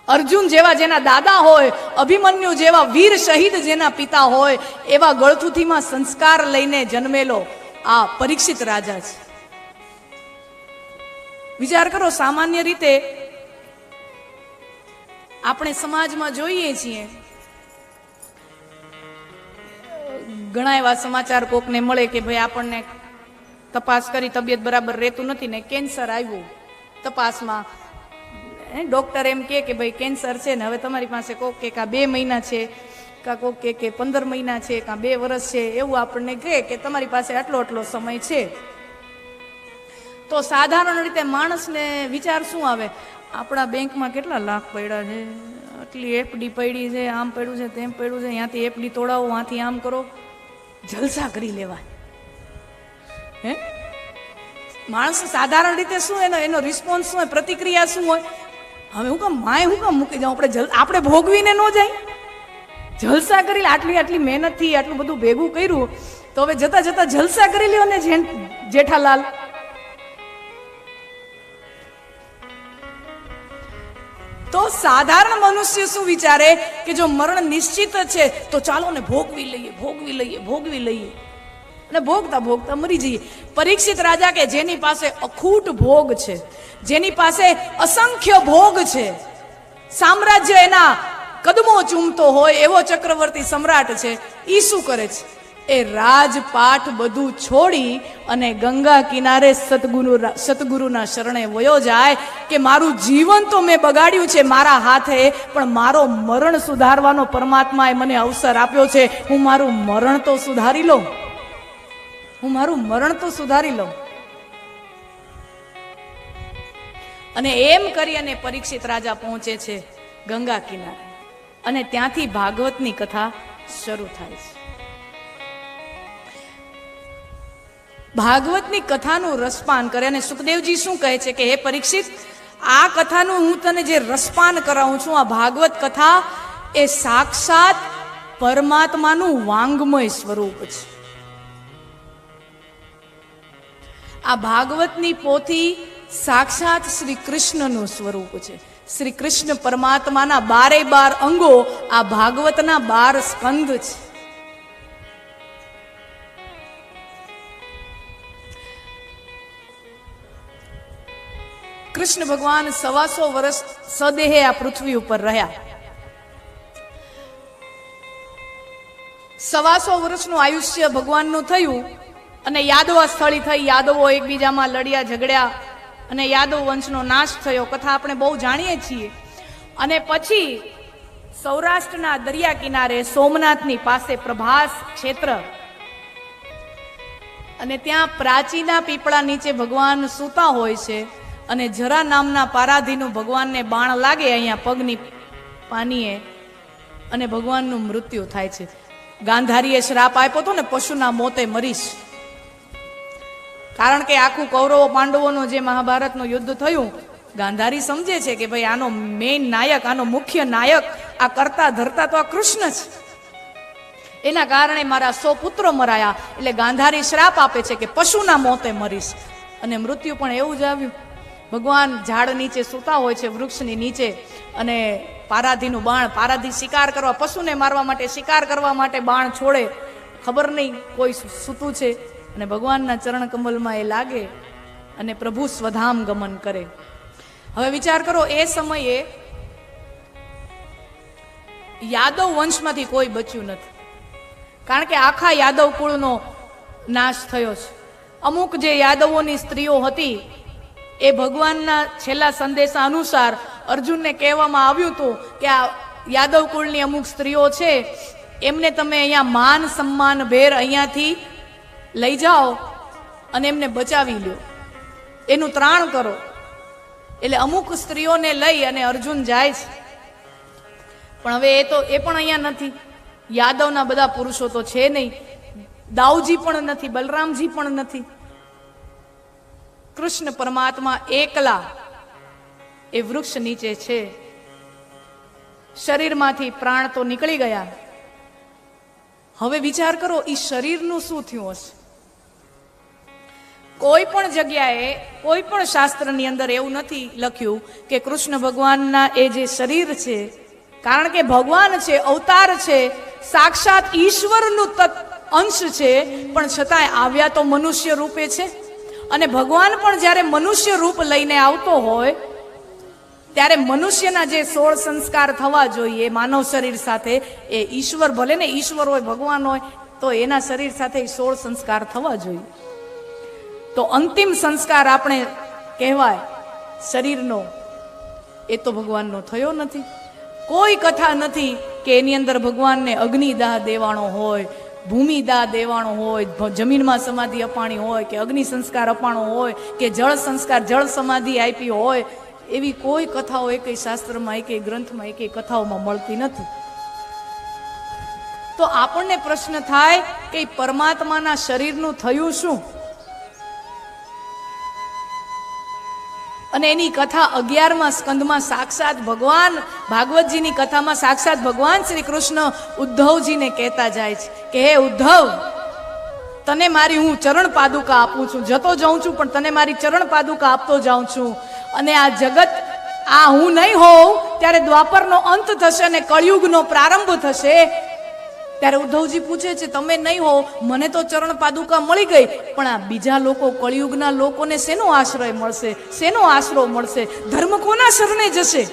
અર્જુન જેવા જેના દાદા હોય, અભિમન્યુ જેવા વીર શહીદ જેના પિતા હોય, એવા ગળથુથીમાં સંસ્કાર લઈને જન્મેલો આ પરીક્ષિત રાજા છે. વિચાર કરો, સામાન્ય રીતે આપણે સમાજમાં જોઈએ છીએ, ઘણા એવા સમાચાર કોકને મળે કે ભાઈ આપણને તપાસ કરી તબિયત બરાબર રહેતું નથી ને કેન્સર આવ્યું, તપાસમાં ડોક્ટર એમ કે ભાઈ કેન્સર છે ને હવે તમારી પાસે કોક કે 2 મહિના છે, કા કોક કે 15 મહિના છે, કા 2 વર્ષ છે, એવું આપણને કહે કે તમારી પાસે આટલો સમય છે. તો સાધારણ રીતે માણસને વિચાર શું આવે? આપણા બેંકમાં કેટલા લાખ પડ્યા છે, આટલી એફડી પડી છે, આમ પડ્યું છે, તેમ પડ્યું છે, અહીંયાથી એફડી તોડાવો, આથી આમ કરો, જલસા કરી લેવાય. હે, માણસ સાધારણ રીતે શું એનો રિસ્પોન્સ શું હોય, પ્રતિક્રિયા શું હોય? હવે હું કામ મૂકી જાઉં, આપણે ભોગવીને ન જાય, જલસા કરી લે. આટલી મહેનતથી આટલું બધું ભેગું કર્યું, તો હવે જતા જતા જલસા કરી લ્યો ને જેઠાલાલ. તો સાધારણ મનુષ્ય શું વિચારે કે જો મરણ નિશ્ચિત છે તો ચાલો ને ભોગવી લઈએ, અને ભોગતા મરી જઈએ. પરીક્ષિત રાજા કે જેની પાસે અખૂટ ભોગ છે, જેની પાસે અસંખ્ય ભોગ છે, સામ્રાજ્ય એના કદમો ચૂમતો હોય એવો ચક્રવર્તી સમ્રાટ છે, ઈ શું કરે છે? એ રાજપાઠ બધું છોડી અને ગંગા કિનારે સતગુરુના શરણે વયો જાય કે મારું જીવન તો મેં બગાડ્યું છે મારા હાથે, પણ મારો મરણ સુધારવાનો પરમાત્માએ મને અવસર આપ્યો છે. હું મારું મરણ તો સુધારી લઉં. અને એમ કરી અને પરીક્ષિત રાજા પહોંચે છે ગંગા કિનારે, અને ત્યાંથી ભાગવતની કથા શરૂ થાય છે. ભાગવતની કથાનું રસપાન કરે, અને સુખદેવજી શું કહે છે કે હે પરીક્ષિત, આ કથાનું હું તને જે રસપાન કરાવું છું, આ ભાગવત કથા એ સાક્ષાત પરમાત્માનું વાંગમય સ્વરૂપ છે. આ ભાગવતની પોથી સાક્ષાત શ્રી કૃષ્ણનું સ્વરૂપ છે. શ્રી કૃષ્ણ પરમાત્માના 12 અંગો આ ભાગવતના 12 સ્કંદ છે. કૃષ્ણ ભગવાન 125 વર્ષ સદેહે આ પૃથ્વી ઉપર રહ્યા. 125 વર્ષનું આયુષ્ય ભગવાનનું થયું, અને યાદવા સ્થળી થઈ, યાદવો એકબીજામાં લડ્યા ઝઘડ્યા, અને યાદવ વંશનો નાશ થયો. કથા આપણે બહુ જાણીએ છીએ. અને પછી સૌરાષ્ટ્રના દરિયા કિનારે સોમનાથની પાસે પ્રભાસ ક્ષેત્ર, અને ત્યાં પ્રાચીના પીપળા નીચે ભગવાન સૂતા હોય છે અને જરા નામના પારાધીનું ભગવાનને બાણ લાગે અહીંયા પગની પાનીએ અને ભગવાનનું મૃત્યુ થાય છે. ગાંધારીએ શ્રાપ આપ્યો હતો ને, પશુના મોતે મરીશ. કારણ કે આખું કૌરવો પાંડવોનો જે મહાભારતનું યુદ્ધ થયું, ગાંધારી સમજે છે કે ભાઈ આનો મેઇન નાયક, આનો મુખ્ય નાયક, આ કરતા ધરતા તો આ કૃષ્ણ છે. એના કારણે મારા 100 પુત્રો મરાયા. એટલે ગાંધારી શ્રાપ આપે છે કે પશુના મોતે મરીશ. અને મૃત્યુ પણ એવું જ આવ્યું. ભગવાન ઝાડ નીચે સૂતા હોય છે, વૃક્ષની નીચે, અને પારાધીનું બાણ, પારાધી શિકાર કરવા, પશુને મારવા માટે, શિકાર કરવા માટે બાણ છોડે. ખબર નહીં કોઈ સૂતું છે, અને ભગવાનના ચરણ કમલમાં એ લાગે અને પ્રભુ સ્વધામ ગમન કરે. હવે વિચાર કરો, એ સમયે યાદવ વંશમાંથી કોઈ બચ્યું નથી, કારણ કે આખા યાદવ કુળનો નાશ થયો છે. અમુક જે યાદવોની સ્ત્રીઓ હતી, એ ભગવાનના છેલ્લા સંદેશા અનુસાર અર્જુનને કહેવામાં આવ્યું હતું કે આ યાદવ કુળની અમુક સ્ત્રીઓ છે, એમને તમે અહીંયા માન સન્માન ભેર અહીંયાથી લઈ જાઓ અને એમને બચાવી લ્યો, એનું ત્રાણ કરો. એટલે અમુક સ્ત્રીઓને લઈ અને અર્જુન જાય છે. પણ હવે એ પણ અહીંયા નથી. યાદવના બધા પુરુષો તો છે નહીં, દાઉજી પણ નથી, બલરામજી પણ નથી. કૃષ્ણ પરમાત્મા એકલા એ વૃક્ષ નીચે છે. શરીરમાંથી પ્રાણ તો નીકળી ગયા. હવે વિચાર કરો, એ શરીરનું શું થયું હશે? કોઈ પણ જગ્યાએ, કોઈ પણ શાસ્ત્રની અંદર એવું નથી લખ્યું કે કૃષ્ણ ભગવાનના એ જે શરીર છે, કારણ કે ભગવાન છે, અવતાર છે, સાક્ષાત ઈશ્વરનું અંશ છે, પણ છતાંય આવ્યા તો મનુષ્ય રૂપે છે. અને ભગવાન પણ જ્યારે મનુષ્ય રૂપ લઈને આવતો હોય ત્યારે મનુષ્યના જે 16 સંસ્કાર થવા જોઈએ માનવ શરીર સાથે, એ ઈશ્વર, ભલે ને ઈશ્વર હોય, ભગવાન હોય, તો એના શરીર સાથે 16 સંસ્કાર થવા જોઈએ. તો અંતિમ સંસ્કાર આપણે કહેવાય શરીરનો, એ તો ભગવાનનો થયો નથી. કોઈ કથા નથી કે એની અંદર ભગવાનને અગ્નિદાહ દેવાણો હોય, ભૂમિદાહ દેવાણો હોય, જમીનમાં સમાધિ અપાણી હોય, કે અગ્નિ સંસ્કાર અપાણો હોય, કે જળ સંસ્કાર, જળ સમાધિ આપી હોય. એવી કોઈ કથાઓ એકેય શાસ્ત્રમાં, એકેય ગ્રંથમાં, એકેય કથાઓમાં મળતી નથી. તો આપણને પ્રશ્ન થાય કે પરમાત્માના શરીરનું થયું શું? અને એની કથા 11મા સ્કંદમાં સાક્ષાત ભગવાન, ભાગવતજીની કથામાં સાક્ષાત ભગવાન શ્રી કૃષ્ણ ઉદ્ધવજીને કહેતા જાય છે કે હે ઉદ્ધવ, તને મારી હું ચરણ પાદુકા આપું છું, જતો જાઉં છું પણ તને મારી ચરણ પાદુકા આપતો જાઉં છું. અને આ જગત, આ હું નહીં હોઉં ત્યારે દ્વાપરનો અંત થશે અને કળિયુગનો પ્રારંભ થશે. ત્યારે ઉદ્ધવજી પૂછે છે, તમે નહીં હો, મને તો ચરણ પાદુકા મળી ગઈ, પણ આ બીજા લોકો, કળિયુગના લોકોને શેનો આશ્રય મળશે, શેનો આશરો મળશે? ધર્મ કોના શરણે જશે?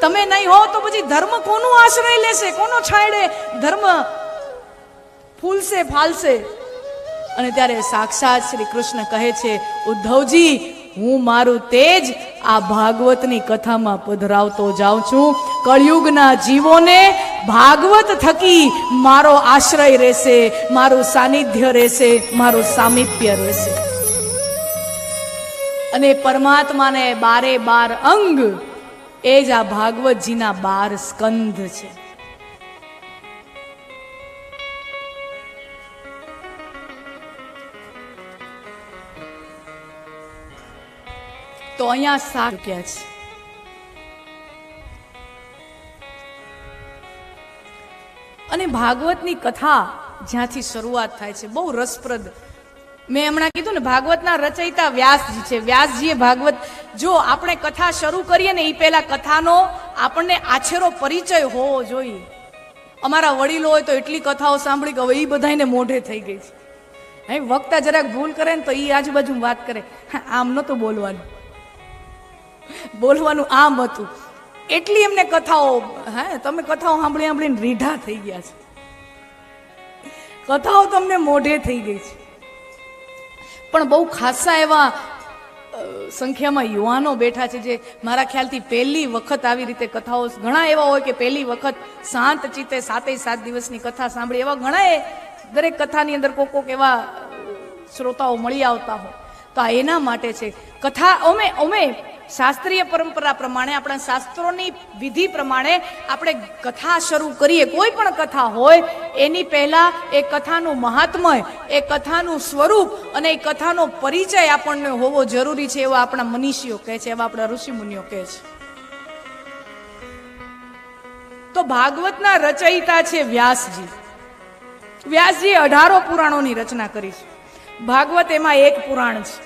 તમે નહીં હો તો પછી ધર્મ કોનો આશ્રય લેશે, કોનો છાંયડે ધર્મ ફૂલશે, ફાલશે? અને ત્યારે સાક્ષાત શ્રી કૃષ્ણ કહે છે, ઉદ્ધવજી, હું મારું તેજ આ ભાગવતની કથામાં પધરાવતો જાઉં છું. કળિયુગના જીવોને ભાગવત થકી મારો આશ્રય રહેશે, મારું સાનિધ્ય રહેશે, મારું સામીપ્ય રહેશે. અને પરમાત્માને 12 અંગ, એ જ આ ભાગવતજીના 12 સ્કંધ છે. તો અહીંયા 7 ક્યાં છે? અને ભાગવતની કથા જ્યાંથી શરૂઆત થાય છે બહુ રસપ્રદ. મેં હમણાં કીધું ને, ભાગવતના રચયિતા વ્યાસજી છે. વ્યાસજીએ ભાગવત, જો આપણે કથા શરૂ કરીએ ને એ પહેલા કથાનો આપણને આછેરો પરિચય હોવો જોઈએ. અમારા વડીલો હોય તો એટલી કથાઓ સાંભળી કે હવે એ બધાને મોઢે થઈ ગઈ છે. હે, વક્તા જરાક ભૂલ કરે ને તો એ આજુબાજુ વાત કરે, આમ નહોતું બોલવાનું, બોલવાનું આમ હતું. એટલી એમને કથાઓ, હે, તમે કથાઓ સાંભળી સાંભળીને રીઢા થઈ ગયા છે. કથાઓ તમને મોઢે થઈ ગઈ છે. પણ બહુ ખાસા એવા સંખ્યામાં યુવાનો બેઠા છે જે મારા ખ્યાલથી પહેલી વખત આવી રીતે કથાઓ, ઘણા એવા હોય કે પહેલી વખત શાંત ચિત્તે 7 દિવસની કથા સાંભળી. એવા ઘણા, દરેક કથાની અંદર કોક એવા શ્રોતાઓ મળી આવતા હોય તો આ એના માટે છે. કથા અમે શાસ્ત્રીય પરંપરા પ્રમાણે, આપણા શાસ્ત્રોની વિધિ પ્રમાણે આપણે કથા શરૂ કરીએ. કોઈ પણ કથા હોય એની પહેલા એ કથાનું મહાત્મય, એ કથાનું સ્વરૂપ અને એ કથાનો પરિચય આપણને હોવો જરૂરી છે, એવા આપણા મનીષીઓ કહે છે, એવા આપણા ઋષિમુનિઓ કહે છે. તો ભાગવતના રચયિતા છે વ્યાસજી. વ્યાસજી 18 પુરાણોની રચના કરી છે. ભાગવત એમાં એક પુરાણ છે.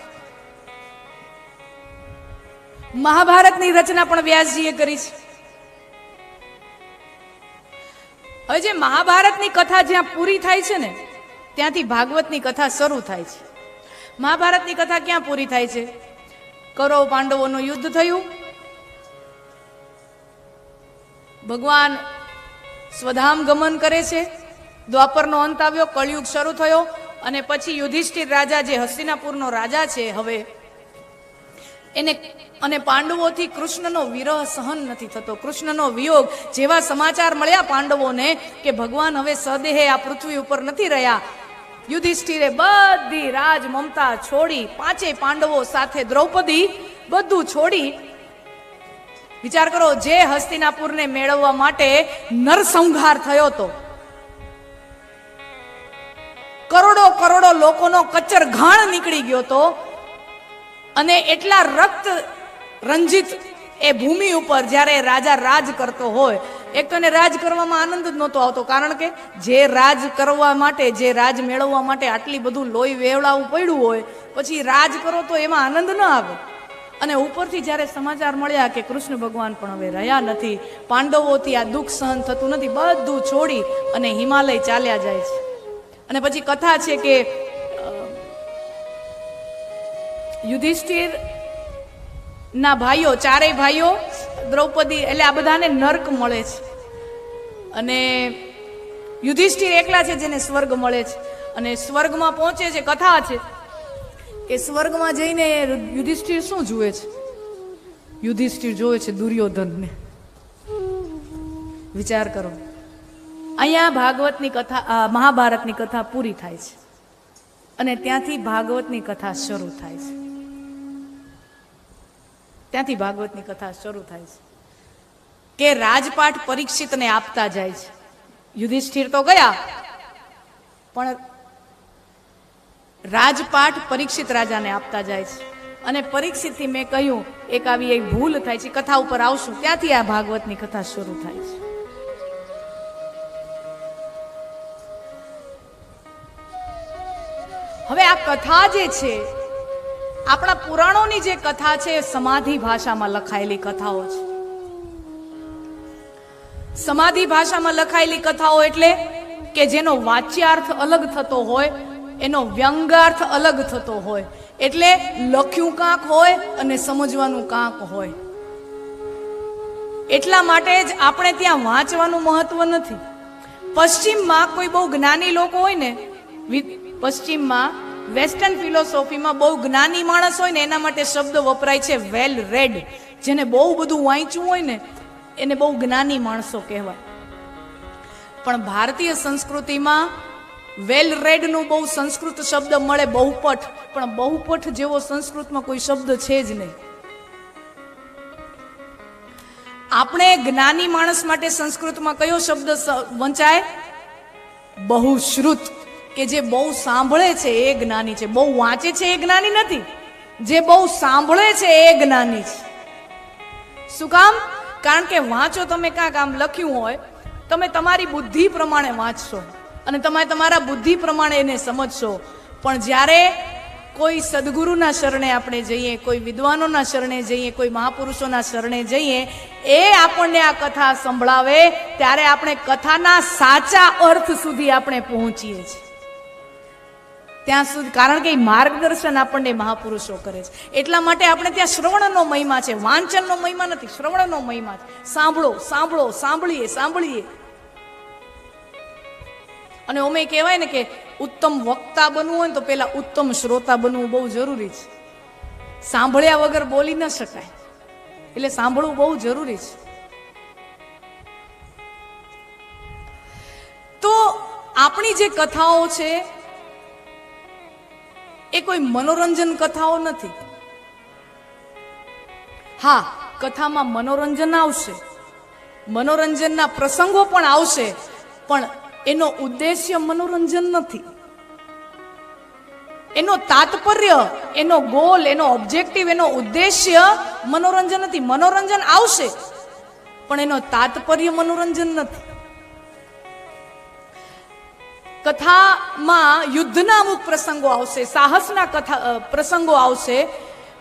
મહાભારતની રચના પણ વ્યાસજીએ કરી છે. હવે જે મહાભારતની કથા જ્યાં પૂરી થાય છે ને, ત્યાંથી ભાગવતની કથા શરૂ થાય છે. મહાભારતની કથા ક્યાં પૂરી થાય છે? કૌરવ પાંડવોનું યુદ્ધ થયું, ભગવાન સ્વધામ ગમન કરે છે, દ્વાપરનો અંત આવ્યો, કળિયુગ શરૂ થયો, અને પછી યુધિષ્ઠિર રાજા, જે હસ્તિનાપુરનો રાજા છે, હવે એને અને પાંડવોથી કૃષ્ણનો વિરહ સહન નથી થતો, કૃષ્ણનો વિયોગ. જેવા સમાચાર મળ્યા પાંડવોને કે ભગવાન હવે સદેહે આ પૃથ્વી ઉપર નથી રહ્યા, યુધિષ્ઠિરે બધી રાજ મમતા છોડી, 5 પાંડવો સાથે દ્રૌપદી બધું છોડી, વિચાર કરો, જે હસ્તિનાપુરને મેળવવા માટે નરસંહાર થયો હતો, કરોડો લોકોનો કચ્ચર ઘાણ નીકળી ગયો હતો, અને એટલા રક્ત રંજિત એ ભૂમિ ઉપર જ્યારે રાજા રાજ કરતો હોય, એક તો એને રાજ કરવામાં આનંદ જ નહોતો આવતો, કારણ કે જે રાજ કરવા માટે, જે રાજ મેળવવા માટે આટલી બધું લોહી વેવડાવવું પડ્યું હોય, પછી રાજ કરો તો એમાં આનંદ ન આવે. અને ઉપરથી જ્યારે સમાચાર મળ્યા કે કૃષ્ણ ભગવાન પણ હવે રહ્યા નથી, પાંડવોથી આ દુઃખ સહન થતું નથી, બધું છોડી અને હિમાલય ચાલ્યા જાય છે. અને પછી કથા છે કે યુધિષ્ઠિર ના ભાઈઓ, 4 ભાઈઓ, દ્રૌપદી, એટલે આ બધાને નર્ક મળે છે, અને યુધિષ્ઠિર એકલા છે જેને સ્વર્ગ મળે છે. અને સ્વર્ગમાં પહોંચે છે. કથા છે કે સ્વર્ગમાં જઈને યુધિષ્ઠિર શું જુએ છે? યુધિષ્ઠિર જોવે છે દુર્યોધનને. વિચાર કરો, અહીંયા ભાગવતની કથા, મહાભારતની કથા પૂરી થાય છે, અને ત્યાંથી ભાગવતની કથા શરૂ થાય છે. ત્યાંથી ભાગવતની કથા શરૂ થાય છે કે રાજપાઠ પરીક્ષિતને આપતા જાય છે. યુધિષ્ઠિર તો ગયા, પણ રાજપાઠ પરીક્ષિત રાજાને આપતા જાય છે. અને પરીક્ષિતથી મેં કહ્યું એક આવી એક ભૂલ થાય છે, કથા ઉપર આવશું, ત્યાંથી આ ભાગવતની કથા શરૂ થાય છે. હવે આ કથા જે છે, આપણા પુરાણોની જે કથા છે, સમાધિ ભાષામાં લખાયેલી કથાઓ છે. સમાધિ ભાષામાં લખાયેલી કથાઓ એટલે કે જેનો વાચ્યાર્થ અલગ થતો હોય, એનો વ્યંગાર્થ અલગ થતો હોય, એટલે લખ્યું કાંક હોય અને સમજવાનું કાંક હોય. એટલા માટે જ આપણે ત્યાં વાંચવાનું મહત્વ નથી. પશ્ચિમમાં કોઈ બહુ જ્ઞાની લોકો હોય ને, પશ્ચિમમાં વેસ્ટર્ન ફિલોસોફીમાં બહુ જ્ઞાની માણસ હોય ને, એના માટે શબ્દ વપરાય છે વેલ રેડ. જેને બહુ બધું વાંચ્યું હોય ને, એને બહુ જ્ઞાની માણસો કહેવાય. પણ ભારતીય સંસ્કૃતિમાં વેલ રેડ નું બહુ સંસ્કૃત શબ્દ મળે, બહુપઠ, પણ બહુપઠ જેવો સંસ્કૃતમાં કોઈ શબ્દ છે જ નહીં. આપણે જ્ઞાની માણસ માટે સંસ્કૃતમાં કયો શબ્દ વંચાય? બહુશ્રુત, કે જે બહુ સાંભળે છે એ જ્ઞાની છે. બહુ વાંચે છે એ જ્ઞાની નથી, જે બહુ સાંભળે છે એ જ્ઞાની છે. શું કામ? કારણ કે વાંચો તમે, કાંક આમ લખ્યું હોય, તમે તમારી બુદ્ધિ પ્રમાણે વાંચશો અને તમે તમારા બુદ્ધિ પ્રમાણે એને સમજશો. પણ જ્યારે કોઈ સદગુરુના શરણે આપણે જઈએ, કોઈ વિદ્વાનોના શરણે જઈએ, કોઈ મહાપુરુષોના શરણે જઈએ, એ આપણને આ કથા સંભળાવે, ત્યારે આપણે કથાના સાચા અર્થ સુધી આપણે પહોંચીએ છીએ. ત્યાં સુધી, કારણ કે માર્ગદર્શન આપણને મહાપુરુષો કરે છે. એટલા માટે આપણે ત્યાં શ્રવણનો મહિમા છે, વાંચનનો મહિમા નથી, શ્રવણનો મહિમા છે. સાંભળો, સાંભળો, સાંભળીએ, સાંભળીએ. અને અમે કહેવાય ને કે ઉત્તમ વક્તા બનવું હોય ને તો પેલા ઉત્તમ શ્રોતા બનવું બહુ જરૂરી છે. સાંભળ્યા વગર બોલી ન શકાય, એટલે સાંભળવું બહુ જરૂરી છે. તો આપણી જે કથાઓ છે એ કોઈ મનોરંજન કથાઓ નથી. હા, કથામાં મનોરંજન આવશે, મનોરંજનના પ્રસંગો પણ આવશે, પણ એનો ઉદ્દેશ્ય મનોરંજન નથી. એનો તાત્પર્ય, એનો ગોલ, એનો ઓબ્જેક્ટિવ, એનો ઉદ્દેશ્ય મનોરંજન નથી. મનોરંજન આવશે પણ એનો તાત્પર્ય મનોરંજન નથી. કથામાં યુદ્ધના અમુક પ્રસંગો આવશે, સાહસના પ્રસંગો આવશે,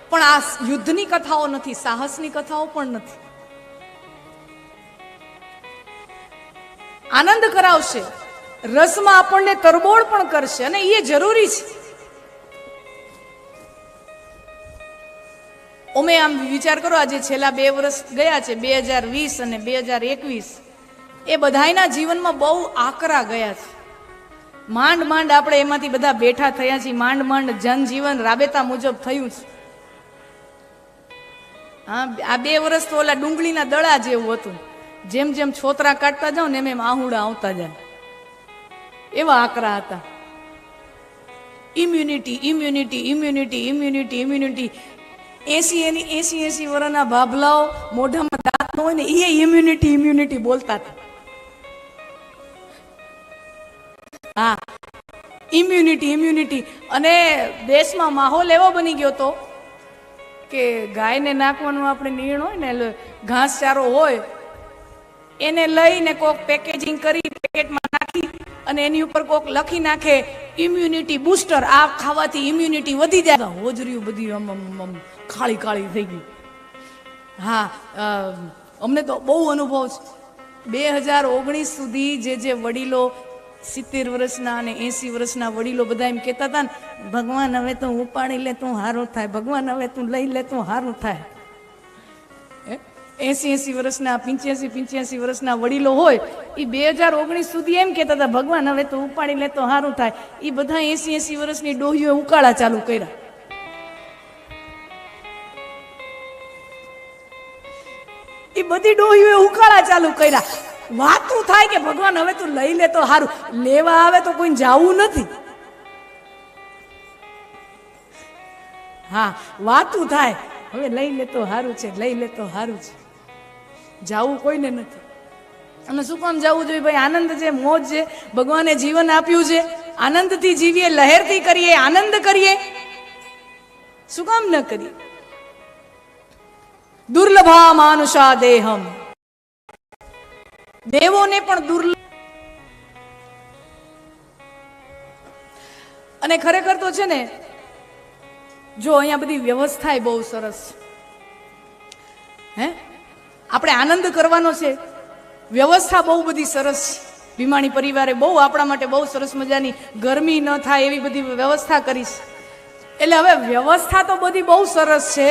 પણ આ યુદ્ધની કથાઓ નથી, સાહસની કથાઓ પણ નથી. આનંદ કરાવશે, રસમાં આપણને તરબોળ પણ કરશે, અને એ જરૂરી છે. અમે આમ વિચાર કરો, આજે છેલ્લા 2 વર્ષ ગયા છે, 2020 અને 2021, એ બધાયના જીવનમાં બહુ આકરા ગયા છે. માંડ માંડ આપણે એમાંથી બધા બેઠા થયા છીએ, માંડ માંડ જનજીવન રાબેતા મુજબ થયું છે. હા, આ 2 વર્ષ તો ઓલા ડુંગળીના દડા જેવું હતું. જેમ જેમ છોતરા કાઢતા જાવ ને એમ આહુડા આવતા જાય, એવા આકરા હતા. Immunity, immunity, immunity, immunity, immunity. 80 વર્ષના ભાભલાઓ મોઢામાં દાંત ન હોય ને એ ઇમ્યુનિટી ઇમ્યુનિટી બોલતા હતા. હા, ઇમ્યુનિટી ઇમ્યુનિટી. અને દેશમાં માહોલ એવો બની ગયો હતો કે ગાયને નાખવાનો આપણે નિર્ણય હોય ને, ઘાસચારો હોય એને લઈને કોક પેકેજિંગ કરી પેકેટમાં નાખી અને એની ઉપર કોક લખી નાખે ઇમ્યુનિટી બૂસ્ટર, આ ખાવાથી ઇમ્યુનિટી વધી જાય. હોજરીયું બધી ખાળી ખાળી થઈ ગઈ. હા, અમને તો બહુ અનુભવ છે. 2019 સુધી જે વડીલો 70 વર્ષના અને 80 વર્ષના વડીલો બધા એમ કહેતા હતા ને, ભગવાન હવે તું ઉપાડી લે તું હારું થાય, ભગવાન હવે તું લઈ લે તું હારું થાય. 80 વર્ષના 85 વર્ષના વડીલો હોય એ 2019 સુધી એમ કહેતા હતા, ભગવાન હવે તું ઉપાડી લે તો સારું થાય. એ બધા 80 વર્ષની ડોહીઓએ ઉકાળા ચાલુ કર્યા. એ બધી ડોહીઓએ ઉકાળા ચાલુ કર્યા. વાતું થાય કે ભગવાન હવે તું લઈ લે તો સારું. લેવા આવે તો કોઈ જાવું નથી. હા, વાતું થાય હવે લઈ લે તો સારું છે, લઈ લે તો સારું છે. જાવું કોઈને નથી. અને શું કામ જવું જોઈએ ભાઈ? આનંદ છે, મોજ છે, ભગવાને જીવન આપ્યું છે, આનંદથી જીવીએ, લહેરથી કરીએ, આનંદ કરીએ. શું કામ ન કરીએ? દુર્લભા માનુષા દેહમ, દેવોને પણ દુર્લભ. અને ખરેખર તો છે ને, જો અહીંયા બધી વ્યવસ્થા બહુ સરસ. હે, આપણે આનંદ કરવાનો છે, વ્યવસ્થા બહુ બધી સરસ. ભીમાણી પરિવારે બહુ આપણા માટે બહુ સરસ મજાની ગરમી ન થાય એવી બધી વ્યવસ્થા કરી છે. એટલે હવે વ્યવસ્થા તો બધી બહુ સરસ છે,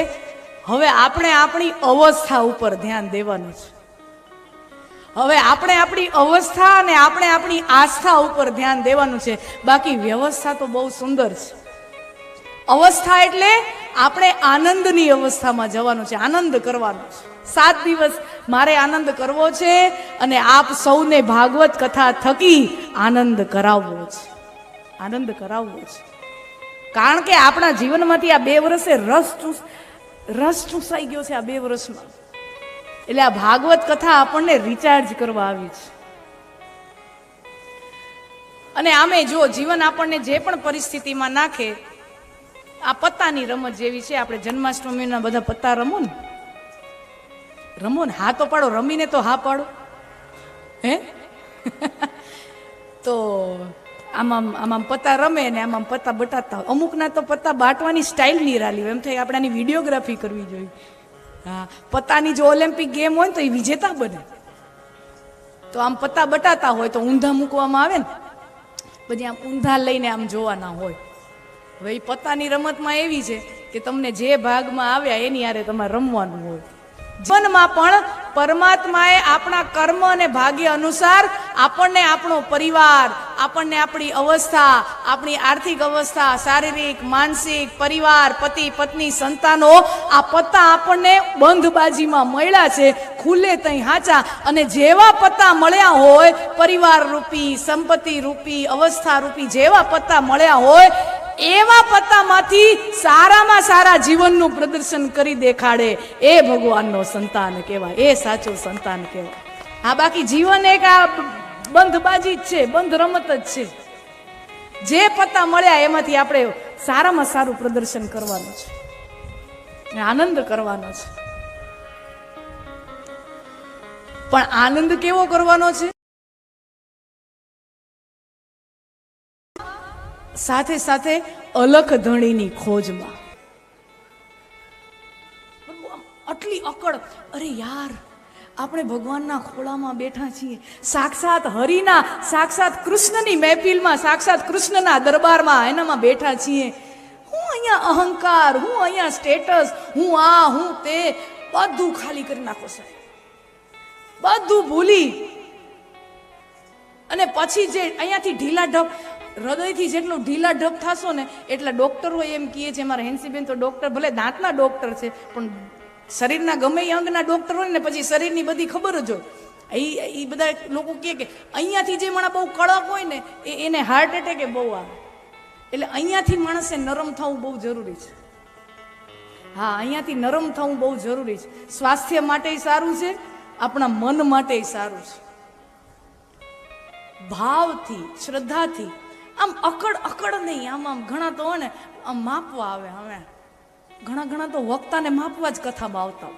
હવે આપણે આપણી અવસ્થા ઉપર ધ્યાન દેવાનું છે. હવે આપણે આપણી અવસ્થા અને આપણે આપણી આસ્થા ઉપર ધ્યાન દેવાનું છે. બાકી વ્યવસ્થા તો બહુ સુંદર છે. અવસ્થા એટલે આપણે આનંદની અવસ્થામાં જવાનું છે, આનંદ કરવાનો છે. 7 દિવસ મારે આનંદ કરવો છે અને આપ સૌને ભાગવત કથા થકી આનંદ કરાવવો છે, આનંદ કરાવવો છે. કારણ કે આપણા જીવનમાંથી આ 2 વર્ષે રસ ચૂસાઈ ગયો છે. આ 2 વર્ષમાં એટલે આ ભાગવત કથા આપણને રિચાર્જ કરવા આવી છે. અને આમે જો જીવન આપણને જે પણ પરિસ્થિતિમાં નાખે, આ પત્તાની રમત જેવી છે. આપણે જન્માષ્ટમીના બધા પત્તા રમો ને, હા તો પાડો, રમીને તો હા પાડો. હે તો આમાં પત્તા રમે ને આમાં પત્તા બટાતા. અમુકના તો પત્તા બાટવાની સ્ટાઇલ નિરાલી હોય, એમ થાય આપણાની વિડીયોગ્રાફી કરવી જોઈએ. હા, પત્તાની જો ઓલિમ્પિક ગેમ હોય ને તો એ વિજેતા બને. તો આમ પત્તા બટાતા હોય તો ઊંધા મૂકવામાં આવે ને, પછી આમ ઊંધા લઈને આમ જોવાના હોય. હવે એ પત્તાની રમતમાં એવી છે કે તમને જે ભાગમાં આવ્યા એની હારે તમારે રમવાનું હોય. જીવનમાં પણ પરમાત્માએ આપણા કર્મ અને ભાગ્ય અનુસાર આપણને આપણો પરિવાર, આપણને આપણી અવસ્થા, આપણી આર્થિક અવસ્થા, શારીરિક, માનસિક, પરિવાર, પતિ પત્ની, સંતાનો, આ પત્તા આપણને બંધબાજીમાં મળ્યા છે, ખુલે તઈ હાચા. અને જેવા પત્તા મળ્યા હોય, પરિવાર રૂપી, સંપત્તિ રૂપી, અવસ્થા રૂપી જેવા પત્તા મળ્યા હોય, એવા પત્તામાંથી સારામાં સારા જીવનનું પ્રદર્શન કરી દેખાડે એ ભગવાનનો સંતાન કહેવાય, એ સાચો સંતાન કહેવાય. આ બાકી જીવન એક આ બંધબાજી જ છે, બંધ રમત જ છે. જે પત્તા મળ્યા એમાંથી આપણે સારામાં સારું પ્રદર્શન કરવાનું છે, આનંદ કરવાનો છે. પણ આનંદ કેવો કરવાનો છે? સાથે સાથે અલખ ધણીની ખોજમાં. આટલી અકડ, અરે યાર આપણે ભગવાનના ખોળામાં બેઠા છીએ, સાક્ષાત હરિના, સાક્ષાત કૃષ્ણની મહેફિલમાં, સાક્ષાત કૃષ્ણના દરબારમાં એનામાં બેઠા છીએ. હું અહીંયા અહંકાર, હું અહીંયા સ્ટેટસ, હું આ હું તે બધું ખાલી કરી નાખો સાહેબ, બધું ભૂલી અને પછી જે અહીંયાથી ઢીલા ઢપ, હૃદયથી જેટલું ઢીલા ઢપ થશો ને એટલા ડોક્ટરો એમ કહે છે, મારા હેન્સીબેન તો ડોક્ટર, ભલે દાંતના ડોક્ટર છે પણ શરીરના ગમે એ અંગના ડોક્ટર હોય ને પછી શરીરની બધી ખબર જ હોય. એ બધા લોકો કહે કે અહીંયાથી જે માણસ બહુ કડક હોય ને એને હાર્ટ એટેક બહુ આવે. એટલે અહીંયાથી માણસે નરમ થવું બહુ જરૂરી છે. હા, અહીંયાથી નરમ થવું બહુ જરૂરી છે. સ્વાસ્થ્ય માટે સારું છે, આપણા મન માટે સારું છે. ભાવથી, શ્રદ્ધાથી, આમ અકડ નહીં, આમ ઘણા તો હોય ને આમ માપવા આવે. હવે ઘણા તો વક્તાને માપવા જ કથામાં આવતા.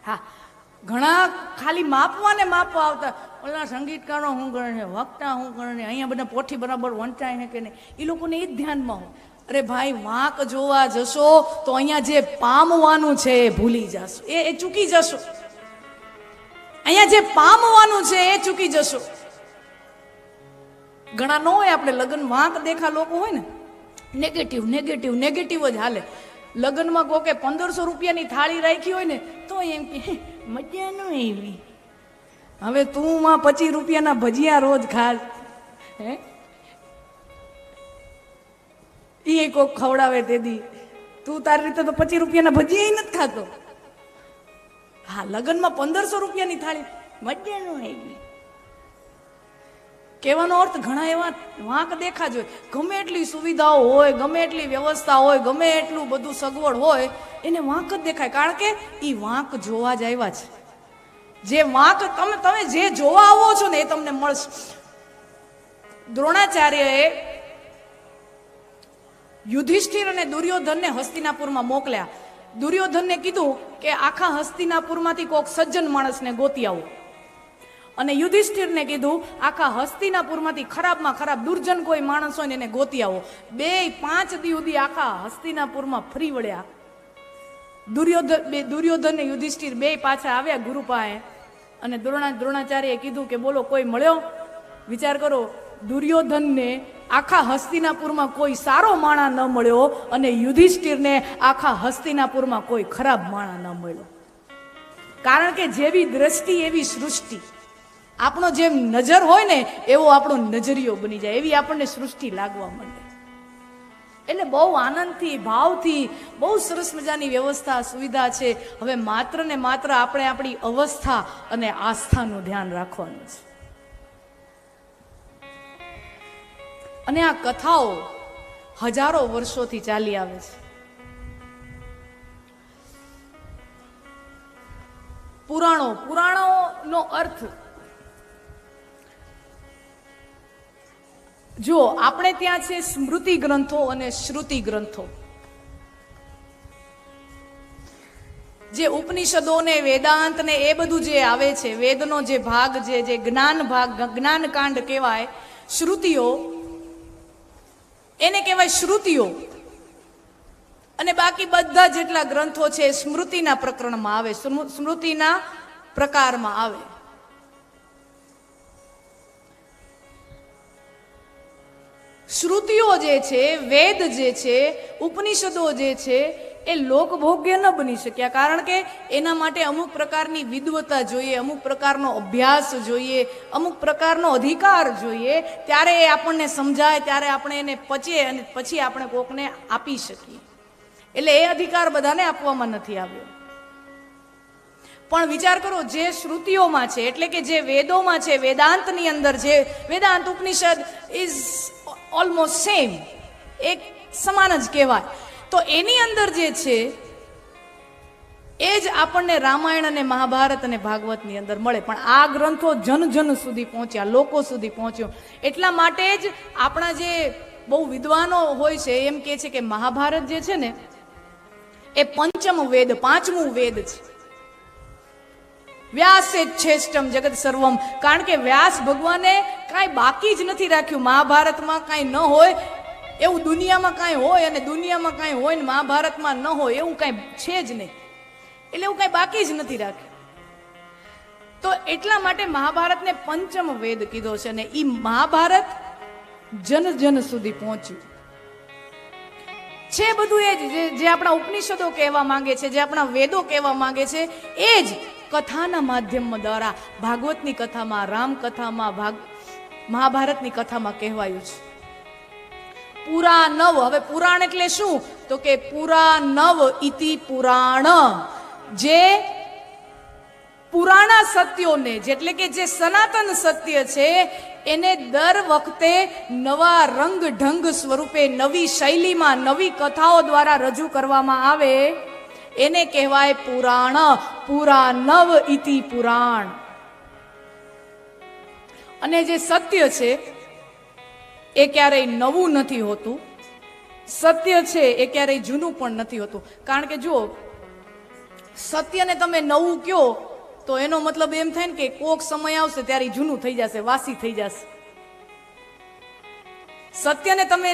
હા, ઘણા ખાલી માપવા આવતા. ઓલા સંગીતકારો શું કરે છે, વક્તા શું કરે છે, અહીંયા બધા પોઠી બરાબર વંચાય છે કે નહીં, એ લોકોને એ જ ધ્યાનમાં હોય. અરે ભાઈ, વાંક જોવા જશો તો અહીંયા જે પામવાનું છે એ ભૂલી જશો, એ ચૂકી જશો. અહીંયા જે પામવાનું છે એ ચૂકી જશો. ઘણા ન હોય આપણે લગ્ન વાંક દેખા લોકો હોય ને, નેગેટિવ જ હાલે. લગ્નમાં કોકે 1500 રૂપિયાની થાળી રાખી હોય ને તો એમ કે મજા ન આવી. હવે તું માં 25 રૂપિયાના ભજીયા રોજ ખાસ, હે એ કોક ખવડાવે તેદી, તું તારી રીતે તો 25 રૂપિયાના ભજીયા નથી ખાતો. હા, લગ્નમાં 1500 રૂપિયાની થાળી, મજા ન આવી. કહેવાનો અર્થ ઘણા એવા વાંક દેખા જોઈએ. ગમે એટલી સુવિધાઓ હોય, ગમે એટલી વ્યવસ્થા હોય, ગમે એટલું બધું સગવડ હોય, એને વાંક જ દેખાય. કારણ કે એ વાંક જોવા જ આવ્યા છે. જે વાંક તમે જે જોવા આવો છો ને એ તમને મળશે. દ્રોણાચાર્યએ યુધિષ્ઠિર અને દુર્યોધનને હસ્તિનાપુરમાં મોકલ્યા. દુર્યોધનને કીધું કે આખા હસ્તિનાપુરમાંથી કોઈક સજ્જન માણસને ગોતી આવો, અને યુધિષ્ઠિરને કીધું આખા હસ્તિનાપુરમાંથી ખરાબમાં ખરાબ દુર્જન કોઈ માણસ હોય ને એને ગોતી આવો. 5 દી સુધી આખા હસ્તિનાપુરમાં ફરી વળ્યા. દુર્યોધન ને યુધિષ્ઠિર બે પાછા આવ્યા ગુરુ પાસે, અને દ્રોણાચાર્યએ કીધું કે બોલો કોઈ મળ્યો? વિચાર કરો, દુર્યોધનને આખા હસ્તિનાપુરમાં કોઈ સારો માણસ ન મળ્યો અને યુધિષ્ઠિરને આખા હસ્તિનાપુરમાં કોઈ ખરાબ માણસ ન મળ્યો. કારણ કે જેવી દ્રષ્ટિ એવી સૃષ્ટિ. આપણો જેમ નજર હોય ને એવો આપણો નજરિયો બની જાય, એવી આપણને સૃષ્ટિ લાગવા માંડે. એટલે બહુ આનંદથી, ભાવથી, બહુ સરસ મજાની વ્યવસ્થા, સુવિધા છે. હવે માત્ર ને માત્ર આપણે આપણી અવસ્થા અને આસ્થાનું ધ્યાન રાખવાનું છે. અને આ કથાઓ હજારો વર્ષોથી ચાલી આવે છે. પુરાણોનો અર્થ જો આપણે ત્યાં છે સ્મૃતિ ગ્રંથો અને શ્રુતિ ગ્રંથો. જે ઉપનિષદો ને વેદાંત ને એ બધું જે આવે છે, વેદનો જે ભાગ, જે જ્ઞાન ભાગ, જ્ઞાનકાંડ કહેવાય, શ્રુતિઓ એને કહેવાય શ્રુતિઓ. અને બાકી બધા જેટલા ગ્રંથો છે સ્મૃતિના પ્રકરણમાં આવે, સ્મૃતિના પ્રકારમાં આવે. શ્રુતિઓ જે છે, વેદ જે છે, ઉપનિષદો જે છે એ લોકભોગ્ય ન બની શક્યા. કારણ કે એના માટે અમુક પ્રકારની વિદ્વતા જોઈએ, અમુક પ્રકારનો અભ્યાસ જોઈએ, અમુક પ્રકારનો અધિકાર જોઈએ. ત્યારે એ આપણને સમજાય, ત્યારે આપણે એને પચે અને પછી આપણે કોકને આપી શકીએ. એટલે એ અધિકાર બધાને આપવામાં નથી આવ્યો. પણ વિચાર કરો, જે શ્રુતિઓમાં છે એટલે કે જે વેદોમાં છે, વેદાંતની અંદર છે, વેદાંત ઉપનિષદ ઇઝ ઓલમોસ્ટ સેમ, એક સમાન જ કહેવાય. તો એની અંદર જે છે એ જ આપણને રામાયણ અને મહાભારત અને ભાગવતની અંદર મળે. પણ આ ગ્રંથો જન જન સુધી પહોંચ્યા, લોકો સુધી પહોંચ્યો. એટલા માટે જ આપણા જે બહુ વિદ્વાનો હોય છે એમ કહે છે કે મહાભારત જે છે ને એ પંચમ વેદ, પાંચમું વેદ છે. વ્યાસે શ્રેષ્ઠમ જગત સર્વમ, કારણ કે વ્યાસ ભગવાને કાંઈ બાકી જ નથી રાખ્યું. મહાભારતમાં કાંઈ ન હોય એવું દુનિયામાં કાંઈ હોય, અને દુનિયામાં કાંઈ હોય ને મહાભારતમાં ન હોય એવું કાંઈ છે જ નહીં. એટલે એવું કાંઈ બાકી જ નથી રાખ્યું. તો એટલા માટે મહાભારતને પંચમ વેદ કીધો છે, અને એ મહાભારત જન જન સુધી પહોંચ્યું છે. બધું એ જ જે આપણા ઉપનિષદો કહેવા માંગે છે, જે આપણા વેદો કહેવા માંગે છે, એ જ કથાના માધ્યમ દ્વારા ભાગવતની કથામાં, રામકથામાં, મહાભારતની કથામાં કહેવાયું છે. પુરા નવ, હવે પુરાણ એટલે શું? તો કે પુરા નવ ઇતિ પુરાણ, જે પુરાણા સત્યોને, એટલે કે જે સનાતન સત્ય છે એને દર વખતે નવા રંગ ઢંગ સ્વરૂપે, નવી શૈલીમાં, નવી કથાઓ દ્વારા રજૂ કરવામાં આવે એને કહેવાય પુરાણ. પુરા નવ ઇતિ પુરાણ. અને જે સત્ય છે એ ક્યારેય નવું નથી હોતું. સત્ય છે એ ક્યારેય જૂનું પણ નથી હોતું. કારણ કે જો સત્યને તમે નવું કયો તો એનો મતલબ એમ થાય ને કે કોક સમય આવશે ત્યારે જૂનું થઈ જશે, વાસી થઈ જશે. સત્યને તમે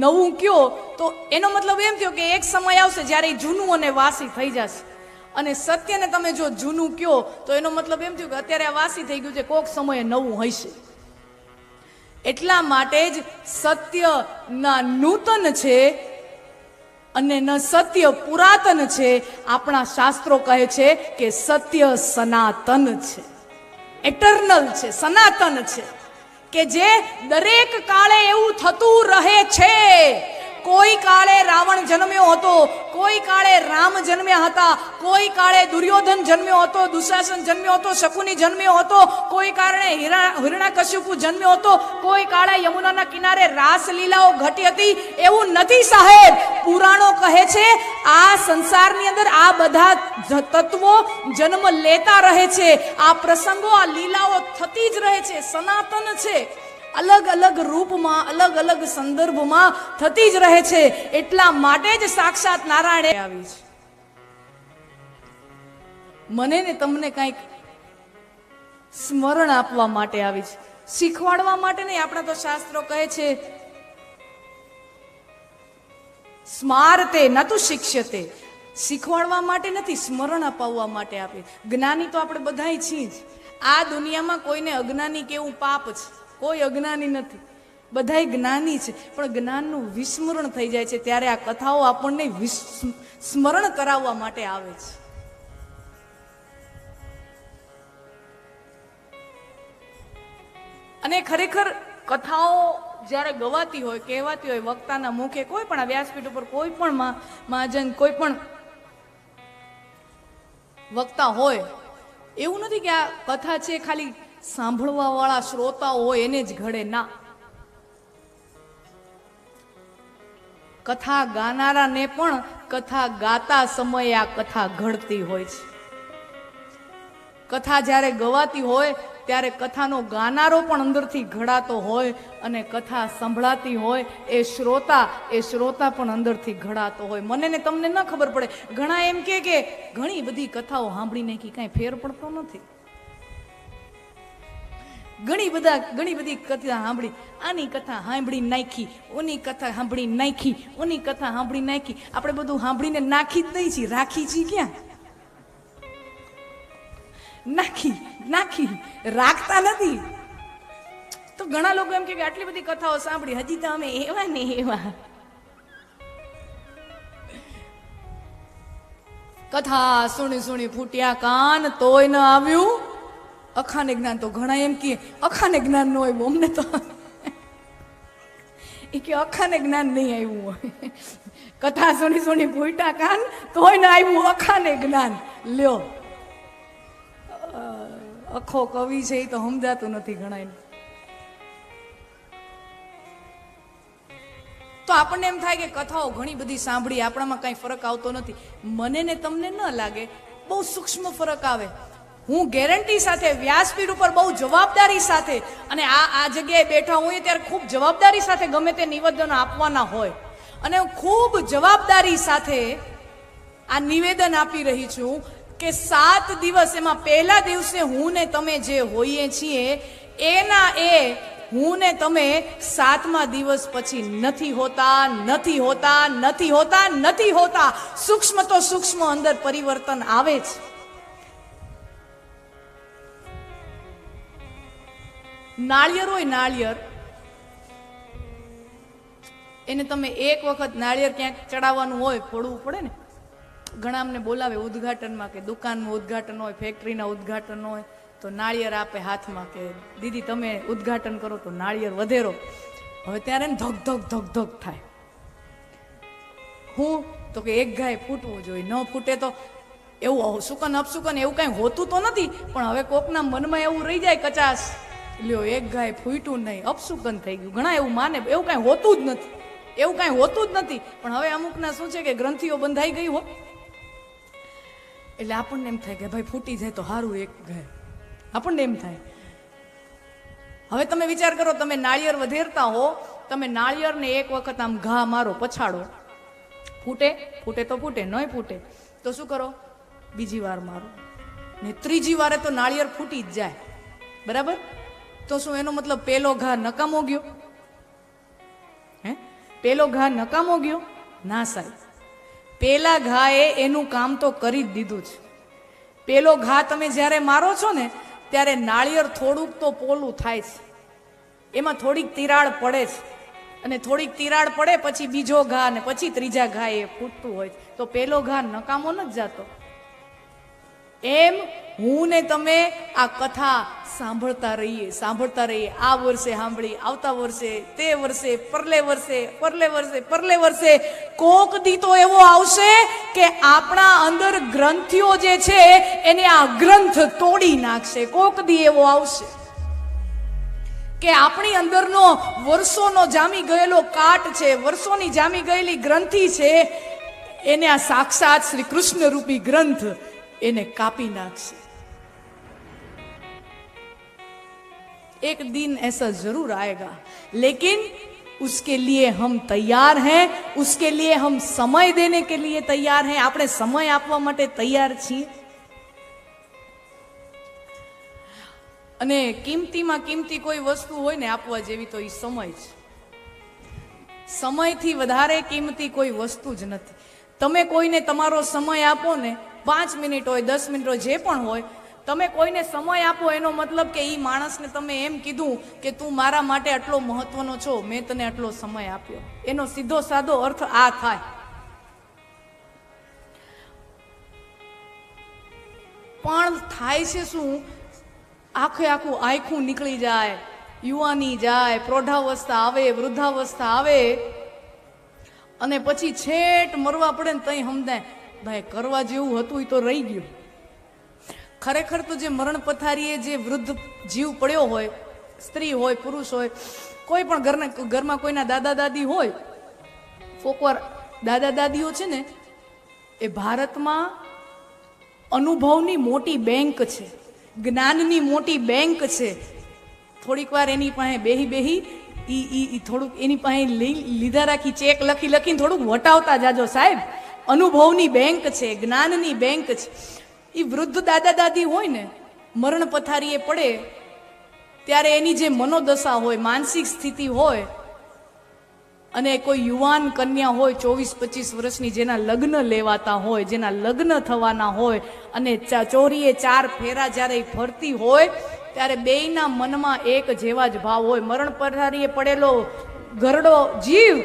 નવું કયો તો એનો મતલબ એમ થયો કે એક સમય આવશે જ્યારે જૂનું અને વાસી થઈ જશે. અને સત્યને તમે જો જૂનું કયો તો એનો મતલબ એમ થયો કે અત્યારે આ વાસી થઈ ગયું છે, કોક સમયે નવું હશે. એટલા માટે જ સત્ય ના નૂતન છે અને ન સત્ય પુરાતન છે. આપણા શાસ્ત્રો કહે છે કે સત્ય સનાતન છે, એટર્નલ છે, સનાતન છે, કે જે દરેક કાળે એવું થતું રહે છે. કોઈ કાળે રાવણ જન્મ્યો હતો, કોઈ કાળે રામ જન્મ્યા હતા, કોઈ કાળે દુર્યોધન જન્મ્યો હતો, દુશાસન જન્મ્યો હતો, શકુની જન્મ્યો હતો, કોઈ કારણે હિરણ્યકશ્યપુ જન્મ્યો હતો, કોઈ કાળે યમુનાના કિનારે રાસલીલાઓ ઘટી હતી. એવું નથી સાહેબ. પુરાણો કહે છે આ સંસારની અંદર આ બધા તત્વો જન્મ લેતા રહે છે. આ પ્રસંગો, આ લીલાઓ થતી જ રહે છે, સનાતન છે. અલગ અલગ રૂપમાં, અલગ અલગ સંદર્ભમાં થતી જ રહે છે. એટલા માટે જ સાક્ષાત નારાયણ આવી છે. મને ને તમને કંઈક સ્મરણ આપવા માટે આવી છે, શીખવાડવા માટે નહીં. આપણા તો શાસ્ત્રો કહે છે સ્મારતે ન તો શિક્ષતે, શીખવાડવા માટે નથી, સ્મરણ અપાવવા માટે આપે. જ્ઞાની તો આપણે બધાય છીએ જ. આ દુનિયામાં કોઈને અજ્ઞાની કેવું પાપ છે? કોઈ અજ્ઞાની નથી, બધાય જ્ઞાની છે. પણ જ્ઞાનનું વિસ્મરણ થઈ જાય છે ત્યારે આ કથાઓ આપણને સ્મરણ કરાવવા માટે આવે છે. અને ખરેખર કથાઓ જ્યારે ગવાતી હોય, કહેવાતી હોય વક્તાના મુખે, કોઈ પણ વ્યાસપીઠ ઉપર કોઈ પણ મહાજન, કોઈ પણ વક્તા હોય, એવું નથી કે આ કથા છે ખાલી સાંભળવા વાળા શ્રોતાઓ હોય એને જ ઘડે. ના, કથા ગાનારાને પણ કથા ગાતા સમયે આ કથા ઘડતી હોય છે. કથા જ્યારે ગવાતી હોય ત્યારે કથાનો ગાનારો પણ અંદરથી ઘડાતો હોય, અને કથા સંભળાતી હોય એ શ્રોતા પણ અંદરથી ઘડાતો હોય. મને ને તમને ન ખબર પડે. ઘણા એમ કે ઘણી બધી કથાઓ સાંભળી નાખી, કાંઈ ફેર પડતો નથી. ઘણી બધી કથા સાંભળી, આની કથા સાંભળી નાખી, ઓની કથા સાંભળી નાખી, ઓની કથા સાંભળી નાખી. આપણે બધું સાંભળીને નાખી જ નહીં છીએ, રાખી છીએ ક્યાં? નાખી રાખતા નથી. તો ઘણા લોકો એમ કે આટલી બધી કથાઓ સાંભળી, હજી તો અમે એવા ને એવા. કથા સુણી ફૂટ્યા કાન તોય ન આવ્યું અખાને જ્ઞાન. તો ઘણા એમ કે અખાને જ્ઞાન ન આવ્યું અમને, તો એ કે અખાને જ્ઞાન નહીં આવ્યું હોય. કથા સુણી ફૂટ્યા કાન તોય ન આવ્યું અખાને જ્ઞાન. લ્યો, અખો કવિ છે એ તો સમજાતું નથી ઘણા. તો આપણને એમ થાય કે કથાઓ ઘણી બધી સાંભળી, આપણામાં કંઈ ફરક આવતો નથી. મને ને તમને ન લાગે, બહુ સૂક્ષ્મ ફરક આવે. હું ગેરંટી સાથે વ્યાસપીઠ ઉપર બહુ જવાબદારી સાથે, અને આ જગ્યાએ બેઠા હોઈએ ત્યારે ખૂબ જવાબદારી સાથે ગમે તે નિવેદનો આપવાના હોય, અને હું ખૂબ જવાબદારી સાથે આ નિવેદન આપી રહી છું કે 7 દિવસ, એમાં પહેલા દિવસે હું ને તમે જે હોઈએ છીએ એના હું ને તમે 7મા દિવસ પછી નથી હોતા. સૂક્ષ્મ તો સૂક્ષ્મ અંદર પરિવર્તન આવે છે. નાળિયેર હોય, નાળિયેર, એને તમે એક વખત નાળિયેર ક્યાંક ચડાવવાનું હોય, ફોડવું પડે ને. ઘણા અમને બોલાવે ઉદ્ઘાટનમાં, કે દુકાનનું ઉદ્ઘાટન હોય, ફેક્ટરીના ઉદ્ઘાટન હોય, તો નાળિયેર આપે હાથમાં કે દીદી તમે ઉદ્ઘાટન કરો તો નાળિયેર વધેરો. હવે ત્યારે ને ધક ધક ધક ધક થાય. હું તો કે એક ગાય ફૂટવું જોઈએ, ન ફૂટે તો એવું સુકન અપસુકન એવું કાંઈ હોતું તો નથી, પણ હવે કોકના મનમાં એવું રહી જાય કચાસ, લ્યો એક ગાય ફૂટ્યું નહીં, અપસુકન થઈ ગયું. ઘણા એવું માને, એવું કાંઈ હોતું જ નથી. પણ હવે અમુકના શું છે કે ગ્રંથિઓ બંધાઈ ગઈ હો, એટલે આપણને એમ થાય કે ભાઈ ફૂટી જાય તો સારું એક ગાય, આપણને એમ થાય. હવે તમે વિચાર કરો, તમે નાળિયેર વધેરતા હો, તમે નાળિયેરને એક વખત આમ ઘા મારો, પછાડો, ફૂટે તો ફૂટે, નહીં ફૂટે તો શું કરો, બીજી વાર મારો, ને ત્રીજી વારે તો નાળિયેર ફૂટી જ જાય, બરાબર? તો શું એનો મતલબ પેલો ઘા નકામો ગયો? પેલો ઘા નકામો ગયો? ના સાહેબ, પેલા ઘાએ એનું કામ તો કરી જ દીધું છે. પેલો ઘા તમે જ્યારે મારો છો ને ત્યારે નાળિયેર થોડુંક તો પોલું થાય છે, એમાં થોડીક તિરાડ પડે છે, અને થોડીક તિરાડ પડે પછી બીજો ઘા ને પછી ત્રીજા ઘા એ ફૂટતું હોય, તો પેલો ઘા નકામો નથી જતો. એમ હું ને તમે આ કથા સાંભળતા રહીએ. આ વર્ષે સાંભળી, આવતા વર્ષે, તે વર્ષે, પરલે વર્ષે કોક દી તો એવો આવશે કે આપણા અંદર ગ્રંથિઓ જે છે એને આ ગ્રંથ તોડી નાખશે. કોક દી એવો આવશે કે આપણી અંદરનો વર્ષોનો જામી ગયેલો કાટ છે, વર્ષોની જામી ગયેલી ગ્રંથિ છે, એને આ સાક્ષાત શ્રી કૃષ્ણ રૂપી ગ્રંથ એને કાપી નાખશે. एक दिन ऐसा जरूर आएगा, लेकिन उसके लिए हम तैयार हैं, उसके लिए हम समय देने के लिए तैयार हैं. આપણે સમય આપવા માટે તૈયાર છીએ. અને કિંમતીમાં કિંમતી કોઈ વસ્તુ હોય ને આપવા જેવી તો એ સમય છે. સમયથી વધારે કિંમતી કોઈ વસ્તુ જ નથી. તમે કોઈને તમારો સમય આપો ને, 5 મિનિટ હોય, 10 મિનિટ હોય, જે પણ હોય, તમે કોઈને સમય આપો એનો મતલબ કે એ માણસને તમે એમ કીધું કે તું મારા માટે આટલો મહત્વનો છો, મેં તને આટલો સમય આપ્યો. એનો સીધો સાદો અર્થ આ થાય. પણ થાય છે શું, આખું આખું નીકળી જાય, યુવાની જાય, પ્રૌઢાવસ્થા આવે, વૃદ્ધાવસ્થા આવે, અને પછી છેટ મરવા પડે ને તઈ સમજાય ભાઈ કરવા જેવું હતું એ તો રહી ગયું. ખરેખર તો જે મરણ પથારીએ જે વૃદ્ધ જીવ પડ્યો હોય, સ્ત્રી હોય, પુરુષ હોય, કોઈ પણ ઘરમાં કોઈના દાદા દાદી હોય, કોકવાર દાદા દાદીઓ છે ને એ ભારતમાં અનુભવની મોટી બેંક છે, જ્ઞાનની મોટી બેંક છે. થોડીક વાર એની પાસે બેહી ઈ થોડુંક એની પાસે લીધા રાખી ચેક લખીને થોડુંક વટાવતા જાજો સાહેબ. અનુભવની બેંક છે, જ્ઞાનની બેંક છે. એ વૃદ્ધ દાદા દાદી હોય ને, મરણ પથારીએ પડે ત્યારે એની જે મનોદશા હોય, માનસિક સ્થિતિ હોય, અને કોઈ યુવાન કન્યા હોય 24-25 વર્ષની, જેના લગ્ન લેવાતા હોય, જેના લગ્ન થવાના હોય, અને ચોરીએ 4 ફેરા જ્યારે ફરતી હોય ત્યારે બેયના મનમાં એક જેવા જ ભાવ હોય. મરણ પથારીએ પડેલો ઘરડો જીવ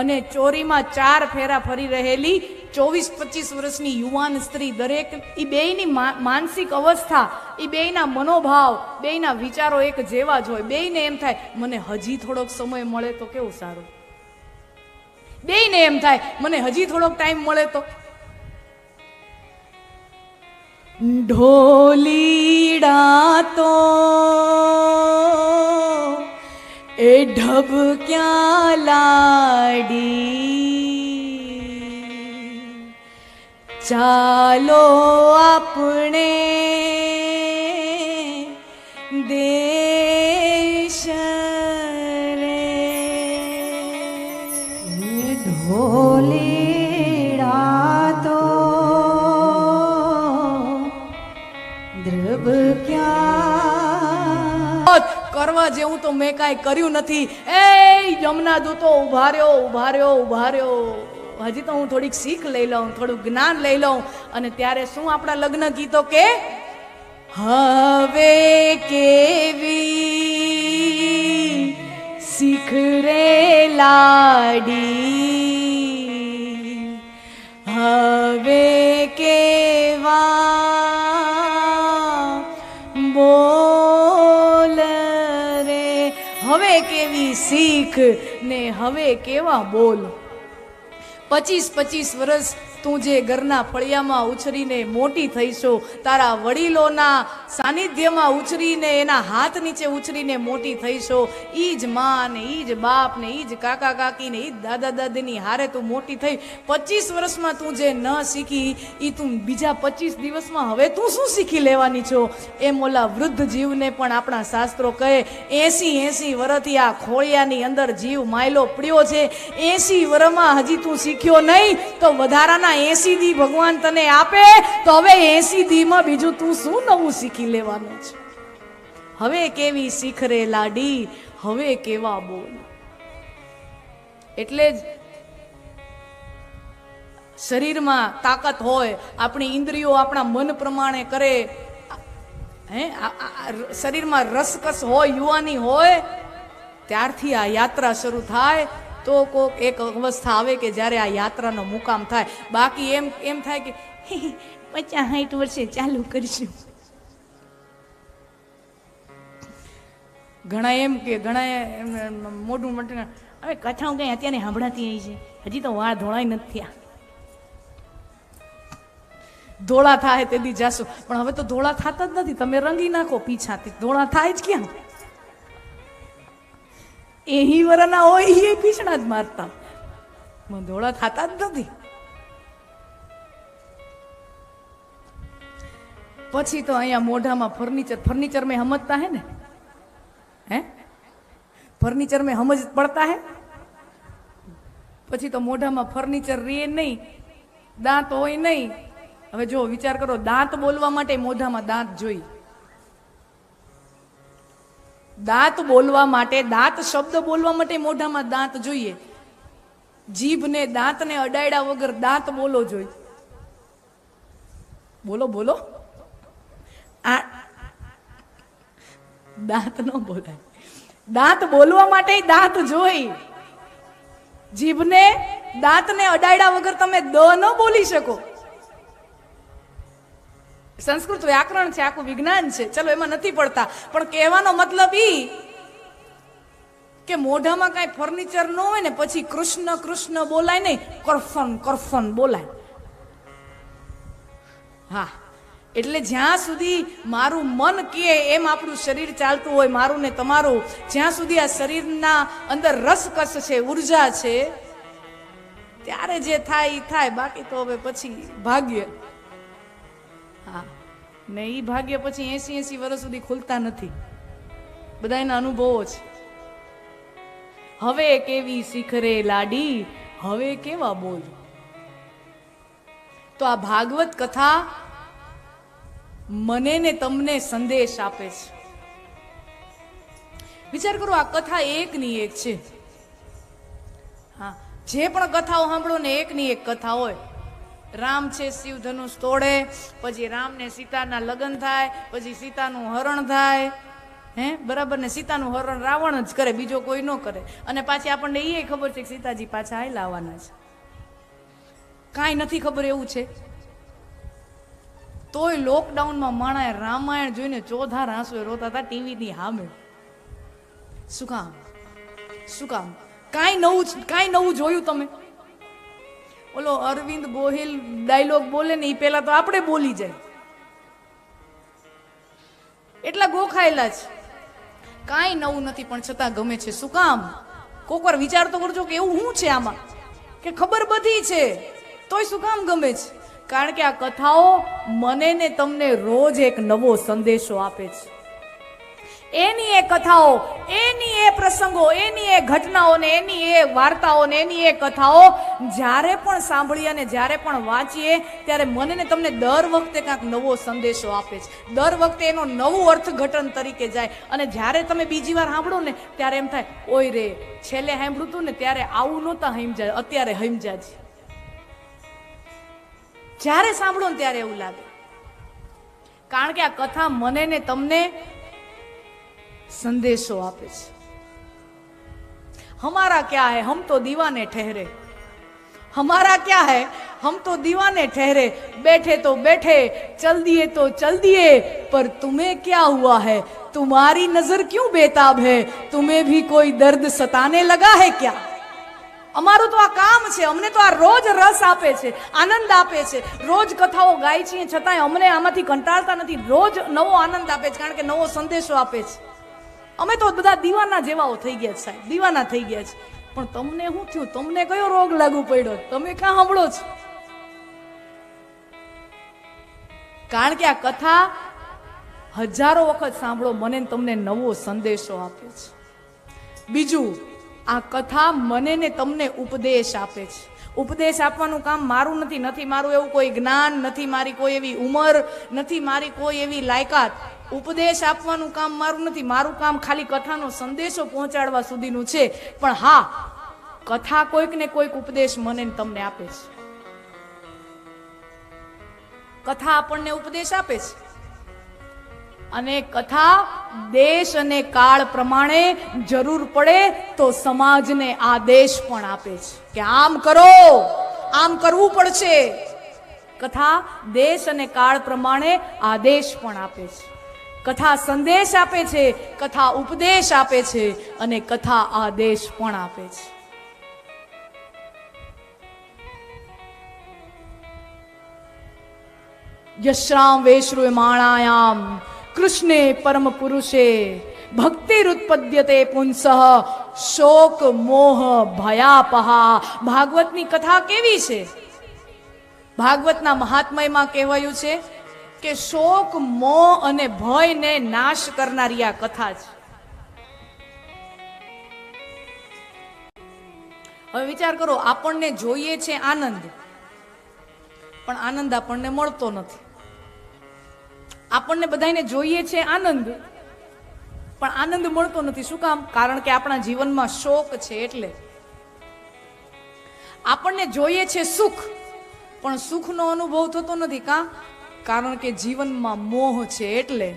અને ચોરીમાં 4 ફેરા ફરી રહેલી 24-25 વર્ષની યુવાન સ્ત્રી, દરેક એ બેયની માનસિક અવસ્થા, એ બેયના મનોભાવ, બેયના વિચારો એક જેવા જ હોય. બેયને એમ થાય મને હજી થોડોક સમય મળે તો કેવું સારું. બેયને એમ થાય મને હજી થોડોક ટાઈમ મળે તો. ઢોલીડા તો એ अब क्या लाडी ચાલો આપણે દેશ રે ઢોલેડા તો દ્રબ ક્યાં કરવા જેવું તો મેં કાંઈ કર્યું નથી. એ યમુના દૂતો ઉભા રહ્યો ઉભા રહ્યો ઉભા રહ્યો. હજી તો હું થોડીક શીખ લઈ લઉં, થોડું જ્ઞાન લઈ લઉં. અને ત્યારે શું આપણા લગ્ન ગીતો કે હવે કેવી શીખ રે લાડી, હવે કેવા બોલ રે. હવે કેવી શીખ ને હવે કેવા બોલ. 25 વર્ષ તું જે ઘરના ફળિયામાં ઉછરીને મોટી થઈશો, તારા વડીલોના સાનિધ્યમાં ઉછરીને એના હાથ નીચે ઉછરીને મોટી થઈશો, ઈ જ માં ને ઈ જ બાપ ને ઈ જ કાકા કાકી ને ઈ જ દાદા દાદીની હારે તું મોટી થઈ. 25 વર્ષમાં તું જે ન શીખી ઈ તું બીજા 25 દિવસમાં હવે તું શું શીખી લેવાની છો? એમ ઓલા વૃદ્ધ જીવને પણ આપણા શાસ્ત્રો કહે 80 વર્ષથી આ ખોળિયાની અંદર જીવ માયલો પડ્યો છે. 80 વર્ષમાં હજી તું શીખ્યો નહીં તો વધારાના 80 દી ભગવાન તને આપે તો હવે 80 દીમાં બીજું તું શું નવું શીખી લેવાનું છે? હવે કેવી શીખ રે લાડી, હવે કેવા બોલ. એટલે જ શરીરમાં તાકાત હોય, આપણી ઇન્દ્રિયો આપણા મન પ્રમાણે કરે, શરીરમાં રસકસ હોય, યુવાની હોય, ત્યારથી આ યાત્રા શરૂ થાય. તો કોક એક અવસ્થા આવે કે જ્યારે આ યાત્રાનો મુકામ થાય. બાકી એમ થાય કે 50-60 વર્ષે ચાલુ કરીશું. ઘણા એમ કે ઘણા મોઢું મોટું હવે કથાઓ કઈ અત્યારે સાંભળાતી આવી છે, હજી તો વાળ ધોળાય નથી થયા. ધોળા થાય તેથી જાશું, પણ હવે તો ધોળા થતા જ નથી. તમે રંગી નાખો પીછાથી, ધોળા થાય જ ક્યાં? એ વરના હોય એ પીછડા જ મારતા, ધોળા થતા જ નથી. પછી તો અહીંયા મોઢામાં ફર્નિચર મેં સમજતા હે ને, હે ફર્નિચર મેં સમજ પડતા હે. પછી તો મોઢામાં ફર્નિચર રે નહીં, દાંત હોય નહીં. હવે જો વિચાર કરો, દાંત બોલવા માટે મોઢામાં દાંત જોઈ. દાંત બોલવા માટે, દાંત શબ્દ બોલવા માટે મોઢામાં દાંત જોઈએ. જીભને દાંતને અડાડ્યા વગર દાંત બોલો જોઈ. બોલો બોલો, આ દાંત ન બોલાય. દાંત બોલવા માટે દાંત જોઈ. જીભને દાંતને અડાડ્યા વગર તમે દ ન બોલી શકો. સંસ્કૃત વ્યાકરણ છે, આખું વિજ્ઞાન છે. ચલો એમાં નથી પડતા, પણ કહેવાનો મતલબ ઈ કે મોઢામાં કઈ ફર્નિચર ન હોય ને પછી કૃષ્ણ કૃષ્ણ બોલાય નહીં, કરફન કરફન બોલાય. હા, એટલે જ્યાં સુધી મારું મન કે એમ આપણું શરીર ચાલતું હોય, મારું ને તમારું, જ્યાં સુધી આ શરીરના અંદર રસકસ છે, ઉર્જા છે, ત્યારે જે થાય એ થાય. બાકી તો હવે પછી ભાગ્ય. હા, ને ઈ ભાગ્ય પછી 80 વર્ષ સુધી ખુલતા નથી. બધા એના અનુભવો છે. હવે કેવી શીખ રે લાડી, હવે કેવા બોલ. તો આ ભાગવત કથા મને ને તમને સંદેશ આપે છે. વિચાર કરો, આ કથા એકની એક છે. હા, જે પણ કથાઓ સાંભળો ને એકની એક કથા હોય. રામ છે શિવ ધનુષ તોડે, પછી રામ ને સીતાના લગ્ન થાય, પછી સીતાનું હરણ થાય, હે બરાબર ને. સીતાનું હરણ રાવણ જ કરે, બીજો કોઈ ન કરે. અને પાછી આપણને એ ખબર છે કે સીતાજી પાછા આઈ લાવવાના છે. કાંઈ નથી ખબર એવું છે. તોય લોકડાઉનમાં માણાએ રામાયણ જોઈને ચોધાર આંસુએ રોતા હતા ટીવીની સામે. શું કામ? શું કામ? કાંઈ નવું જોયું તમે? ઓલો અરવિંદ ગોહિલ ડાયલોગ બોલે ને એ પેલા તો આપણે બોલી જાય, એટલા ગોખાયેલા છે. કાંઈ નવું નથી, પણ છતાં ગમે છે. શું કામ? કોક વાર વિચાર તો કરજો કે એવું શું છે આમાં, કે ખબર બધી છે તોય શું કામ ગમે છે? કારણ કે આ કથાઓ મને ને તમને રોજ એક નવો સંદેશો આપે છે. એની એ કથાઓ, એની એ પ્રસંગો, એની એ ઘટનાઓને, એની એ વાર્તાઓને, એની એ કથાઓ જ્યારે પણ સાંભળીએ અને જ્યારે પણ વાંચીએ ત્યારે મને ને તમને દર વખતે કાંઈક નવો સંદેશો આપે છે. દર વખતે એનો નવું અર્થઘટન તરીકે જાય. અને જ્યારે તમે બીજી વાર સાંભળો ને ત્યારે એમ થાય, ઓય રે, છેલ્લે સાંભળ્યું હતું ને ત્યારે આવું નહોતા સમજાય, અત્યારે સમજ્યા છે. જ્યારે સાંભળો ને ત્યારે એવું લાગે. કારણ કે આ કથા મને ને તમને संदेशो आपे छे. हमारा क्या है, हम तो दीवाने ठहरे. हमारा क्या है, हम तो दीवाने ठहरे. बैठे तो बैठे, चल दिए तो चल दिए, पर तुम्हें क्या हुआ है? तुम्हारी नजर क्यों बेताब है? तुम्हें भी कोई दर्द सताने लगा है क्या? અમારું તો આ કામ છે, અમને તો આ રોજ રસ આપે છે, આનંદ આપે છે. રોજ કથાઓ ગાય છીએ છતાંય અમને આમાંથી કંટાળતા નથી. રોજ નવો આનંદ આપે છે, કારણ કે નવો સંદેશો આપે છે. અમે તો બધા દીવાના જેવાઓ થઈ ગયા છે સાહેબ, દીવાના થઈ ગયા છે. પણ તમને શું થયું? તમને કયો રોગ લાગુ પડ્યો? તમે ક્યાં સાંભળો છો? કારણ કે આ કથા હજારો વખત સાંભળો, મને તમને નવો સંદેશો આપે છે. બીજું, આ કથા મને ને તમને ઉપદેશ આપે છે. ઉપદેશ આપવાનું કામ મારું નથી. નથી મારું એવું કોઈ જ્ઞાન, નથી મારી કોઈ એવી ઉંમર, નથી મારી કોઈ એવી લાયકાત. ઉપદેશ આપવાનું કામ મારું નથી. મારું કામ ખાલી કથાનો સંદેશો પહોંચાડવા સુધીનું છે. પણ હા, કથા કોઈક ને કોઈક ઉપદેશ મને ને તમને આપે છે. કથા આપણને ઉપદેશ આપે છે. અને કથા દેશ અને કાળ પ્રમાણે જરૂર પડે તો સમાજને આદેશ પણ આપે છે કે આમ કરો, આમ કરવું પડશે. કથા દેશ અને કાળ પ્રમાણે આદેશ પણ આપે છે. કથા સંદેશ આપે છે, કથા ઉપદેશ આપે છે, અને કથા આદેશ પણ આપે છે. યશ્રામ વેશ્રુએ માણાયામ કૃષ્ણે પરમ પુરુષે ભક્તિરુત્પદ્યતે પુંસઃ શોક મોહ ભયાપહા. ભાગવતની કથા કેવી છે? ભાગવતના મહાત્મયમાં કહેવાયું છે કે શોક, મોહ અને ભયને નાશ કરનારી આ કથા છે. હવે વિચાર કરો, આપણને જોઈએ છે આનંદ, પણ આનંદ આપણને મળતો નથી. આપણને બધાને જોઈએ છે આનંદ, પણ આનંદ મળતો નથી. શું કામ? કારણ કે આપણા જીવનમાં શોક છે. એટલે આપણને જોઈએ છે સુખ, પણ સુખનો અનુભવ થતો નથી. કારણ કે જીવનમાં મોહ છે. એટલે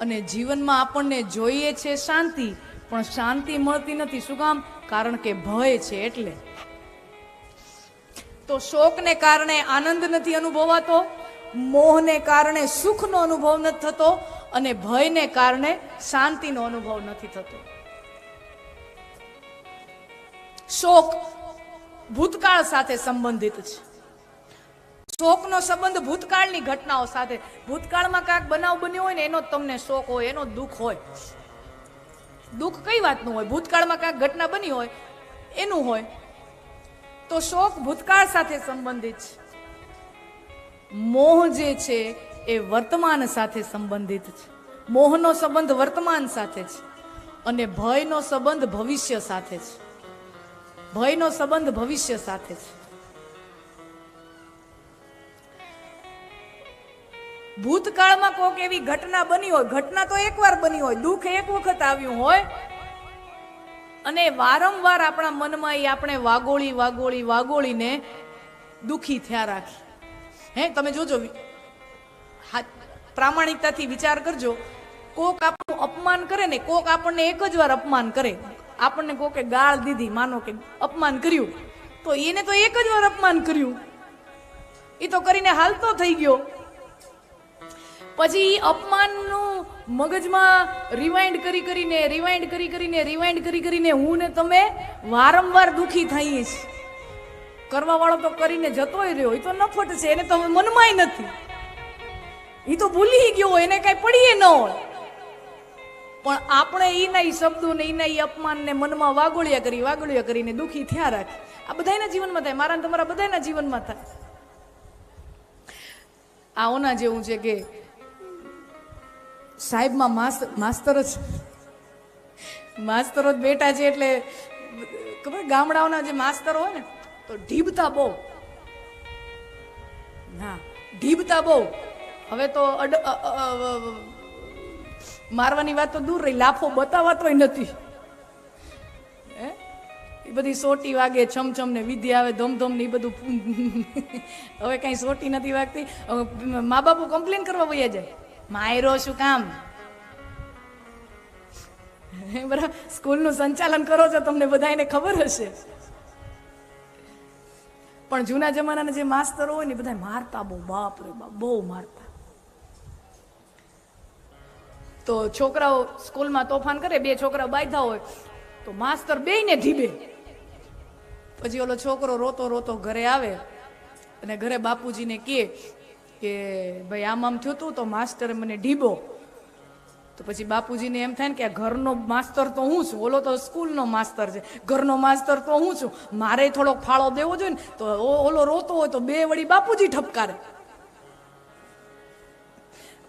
અને જીવનમાં આપણને જોઈએ છે શાંતિ, પણ શાંતિ મળતી નથી. શું કામ? કારણ કે ભય છે. એટલે તો શોકને કારણે આનંદ નથી અનુભવાતો, મોહને કારણે સુખનો અનુભવ નથી થતો, અને ભયને કારણે શાંતિનો અનુભવ નથી થતો. શોક ભૂતકાળ સાથે સંબંધિત છે. શોકનો સંબંધ ભૂતકાળની ઘટનાઓ સાથે. ભૂતકાળમાં કાંઈક બનાવ બન્યો હોય ને એનો તમને શોક હોય, એનો દુઃખ હોય. દુઃખ કઈ વાતનું હોય? ભૂતકાળમાં કાંઈક ઘટના બની હોય એનું હોય. તો શોક ભૂતકાળ સાથે સંબંધિત છે. મોહ જે છે એ વર્તમાન સાથે સંબંધિત છે. મોહનો સંબંધ વર્તમાન સાથે છે, અને ભયનો સંબંધ ભવિષ્ય સાથે છે. ભયનો સંબંધ ભવિષ્ય સાથે છે. ભૂતકાળમાં કોઈક એવી ઘટના બની હોય, ઘટના તો એકવાર બની હોય, દુઃખ એક વખત આવ્યું હોય, અને વારંવાર આપણા મનમાં એ આપણે વાગોળીને દુઃખી થયા રાખી. તમે જોજો, પ્રામાણિકતાથી વિચાર કરજો. કોક આપણું અપમાન કરે ને, કોક આપણને એક જ વાર અપમાન કરે, આપણને કોકે ગાળ દીધી, માનો કે અપમાન કર્યું, તો એને તો એક જ વાર અપમાન કર્યું, એ તો કરીને હાલતો થઈ ગયો. પછી અપમાનનું મગજમાં રિવાઇન્ડ કરીને હું ને તમે વારંવાર દુઃખી થઈએ છીએ. કરવા વાળો તો કરીને જતોય રહ્યો, એ તો નફટ છે, એને તો મનમાંય નથી, એ તો ભૂલી ગયો હોય, એને કઈ પડીએ ન હોય. પણ આપણે એના ઈ શબ્દો ને એના ઈ અપમાનને મનમાં વાગોળિયા કરીને દુઃખી થયા રાખે. આ બધાના જીવનમાં થાય, મારા તમારા બધાના જીવનમાં થાય. આ ઓના જેવું છે કે સાહેબમાં માસ્તર જ બેટા છે, એટલે ખબર ગામડાઓના જે માસ્તર હોય ને તો ઢીબતા બહુ. હા, ઢીબતા બહુ. હવે તો મારવાની વાત તો દૂર રહી, લાફો બતાવાતોય નથી. એ બધી સોટી વાગે, છમછમ ને વિધિ આવે, ધમધમ ને એ બધું. હવે કઈ સોટી નથી વાગતી. મા બાપુ કમ્પ્લેન કરવા વયા જાય, માયરો શું કામ? બરાબર, સ્કૂલનું સંચાલન કરો છો, તમને બધાને ખબર હશે. પણ જૂના જમાનાના જે માસ્તરો હોય ને બધા મારતા બહુ, બાપ રે બાપ, બહુ મારતા. તો છોકરાઓ સ્કૂલમાં તોફાન કરે, બે છોકરા બાંધ્યા હોય તો માસ્તર બેયને ઢીબે. પછી ઓલો છોકરો રોતો રોતો ઘરે આવે અને ઘરે બાપુજીને કહે કે ભાઈ આમ થયું તું તો માસ્ટરે મને ઢીબો. તો પછી બાપુજીને એમ થાય ને કે ઘરનો માસ્તર તો હું છું, ઓલો તો સ્કૂલનો માસ્તર છે, ઘરનો માસ્તર તો હું છું, મારે થોડોક ફાળો દેવો જોઈએ ને. તો ઓલો રોતો હોય તો બે વળી બાપુજી ઠપકારે,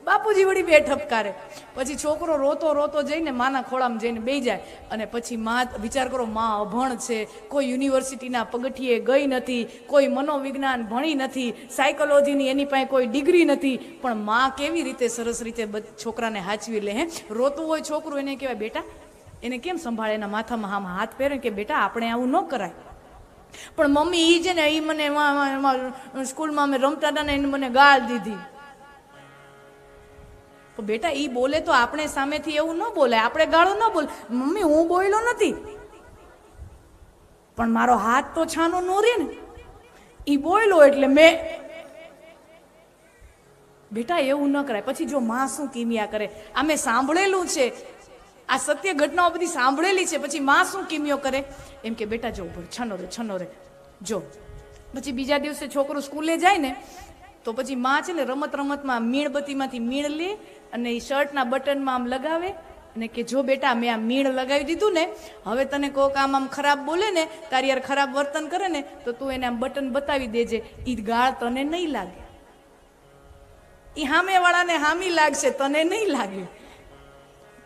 બાપુજી વળી બે ઠપકારે. પછી છોકરો રોતો રોતો જઈને માના ખોળામાં જઈને બેસી જાય. અને પછી માં, વિચાર કરો, માં અભણ છે, કોઈ યુનિવર્સિટીના પગથિયે ગઈ નથી, કોઈ મનોવિજ્ઞાન ભણી નથી, સાયકોલોજીની એની પાસે કોઈ ડિગ્રી નથી, પણ માં કેવી રીતે સરસ રીતે છોકરાને હાચવી લે. રોતું હોય છોકરું, એને કહેવાય બેટા, એને કેમ સંભાળે, એના માથામાં આમ હાથ પહેરે કે બેટા આપણે આવું ન કરાય. પણ મમ્મી ઈ છે ને, ઈ મને સ્કૂલમાં અમે રમતા હતા ને એને મને ગાળ દીધી. તો બેટા ઈ બોલે તો આપણે સામેથી એવું ન બોલાય, આપણે ગાળો ન બોલ. મમ્મી હું બોલ્યો નથી, પણ મારો હાથ તો છાનો નો રે ને, ઈ બોલ્યો એટલે મેં. બેટા એવું ન કરાય. પછી જો માં શું કિમિયા કરે, આ મેં સાંભળેલું છે, આ સત્ય ઘટનાઓ બધી સાંભળેલી છે. પછી માં શું કિમિયો કરે, એમ કે બેટા જો છનો રે જો. પછી બીજા દિવસે છોકરું સ્કૂલે જાય ને તો પછી માં છે ને રમતમાં મીણબત્તીમાંથી મીણ લે અને એ શર્ટના બટનમાં આમ લગાવે અને કે જો બેટા મેં આ મીણ લગાવી દીધું ને, હવે તને કોક આમ ખરાબ બોલે ને, તારી યાર ખરાબ વર્તન કરે ને, તો તું એને આમ બટન બતાવી દેજે, ઈ ગાળ તને નહીં લાગે, ઈ સામે વાળાને હામી લાગશે, તને નહીં લાગે.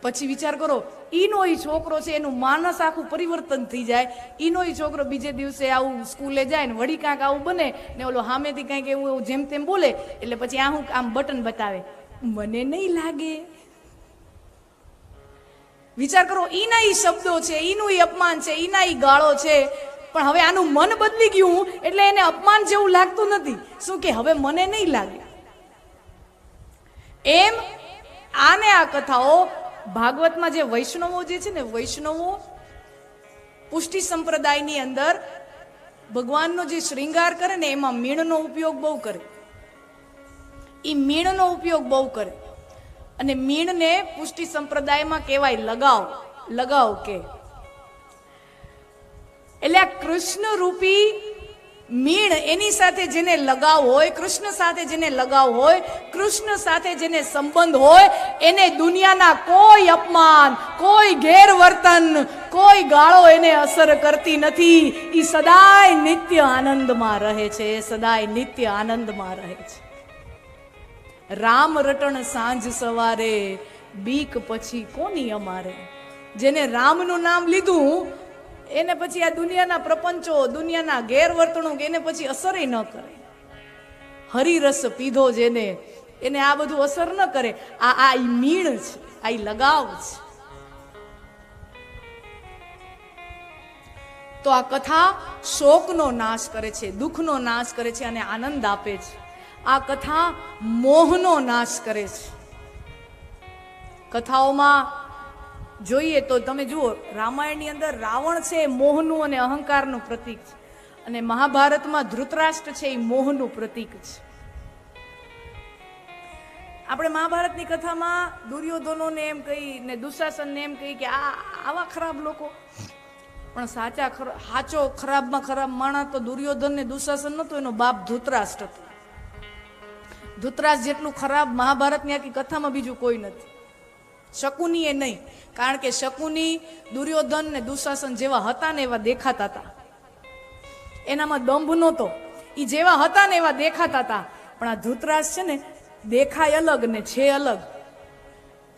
પછી વિચાર કરો, ઈનો ઈ છોકરો છે એનું માનસ આખું પરિવર્તન થઈ જાય. ઈનો ઈ છોકરો બીજે દિવસે આવું સ્કૂલે જાય ને વળી કાંક આવું બને ને ઓલો સામેથી કાંઈક એવું જેમ તેમ બોલે એટલે પછી આ હું આમ બટન બતાવે, મને નહીં લાગે. વિચાર કરો, ઈના ઈ શબ્દો છે, ઈનું ઈ અપમાન છે, ઈના ઈ ગાળો છે, પણ હવે આનું મન બદલી ગયું એટલે એને અપમાન જેવું લાગતું નથી. શું કે હવે મને નહીં લાગે. એમ આને આ કથાઓ ભાગવતમાં જે વૈષ્ણવો જે છે ને, વૈષ્ણવો પુષ્ટિ સંપ્રદાયની અંદર ભગવાનનો જે શ્રૃંગાર કરે ને એમાં મીણનો ઉપયોગ બહુ કરે. એ મીણનો ઉપયોગ બહુ કરે અને મીણને પુષ્ટિ સંપ્રદાયમાં કહેવાય લગાવ કે. એટલે આ કૃષ્ણ રૂપી મીણ, એની સાથે જેને લગાવ હોય, કૃષ્ણ સાથે જેને લગાવ હોય, કૃષ્ણ સાથે જેને સંબંધ હોય, એને દુનિયાના કોઈ અપમાન, કોઈ ગેરવર્તન, કોઈ ગાળો એને અસર કરતી નથી. એ સદાય નિત્ય આનંદમાં રહે છે, સદાય નિત્ય આનંદમાં રહે છે. રામ રટણ સાંજ સવારે, બીક પછી કોની અમારે. જેને રામનું નામ લીધું એને પછી આ દુનિયાના પ્રપંચો, દુનિયાના ગેરવર્તણૂક એને પછી અસર ન કરે. હરિરસ પીધો જેને, એને આ બધું અસર ન કરે. આ મીણ છે, આ લગાવ છે. તો આ કથા શોકનો નાશ કરે છે, દુઃખનો નાશ કરે છે અને આનંદ આપે છે. આ કથા મોહનો નાશ કરે છે. કથાઓમાં જોઈએ તો તમે જુઓ, રામાયણની અંદર રાવણ છે એ મોહનું અને અહંકારનું પ્રતીક છે, અને મહાભારતમાં ધૃતરાષ્ટ્ર છે એ મોહનું પ્રતીક છે. આપણે મહાભારતની કથામાં દુર્યોધનોને એમ કહી ને દુશાસનને એમ કહી કે આવા ખરાબ લોકો, પણ સાચો ખરાબમાં ખરાબ માણસ તો દુર્યોધન ને દુશાસન નતો, એનો બાપ ધૃતરાષ્ટ્ર હતો. ધૃતરાષ્ટ્ર જેટલું ખરાબ મહાભારતની આખી કથામાં બીજું કોઈ નથી. શકુનીએ નહીં, કારણ કે શકુની દુર્યોધન ને દુશાસન જેવા હતા ને એવા દેખાતા હતા, એનામાં દંભ નહોતો, એ જેવા હતા ને એવા દેખાતા હતા. પણ આ ધૃતરાષ્ટ્ર છે ને દેખાય અલગ ને છે અલગ.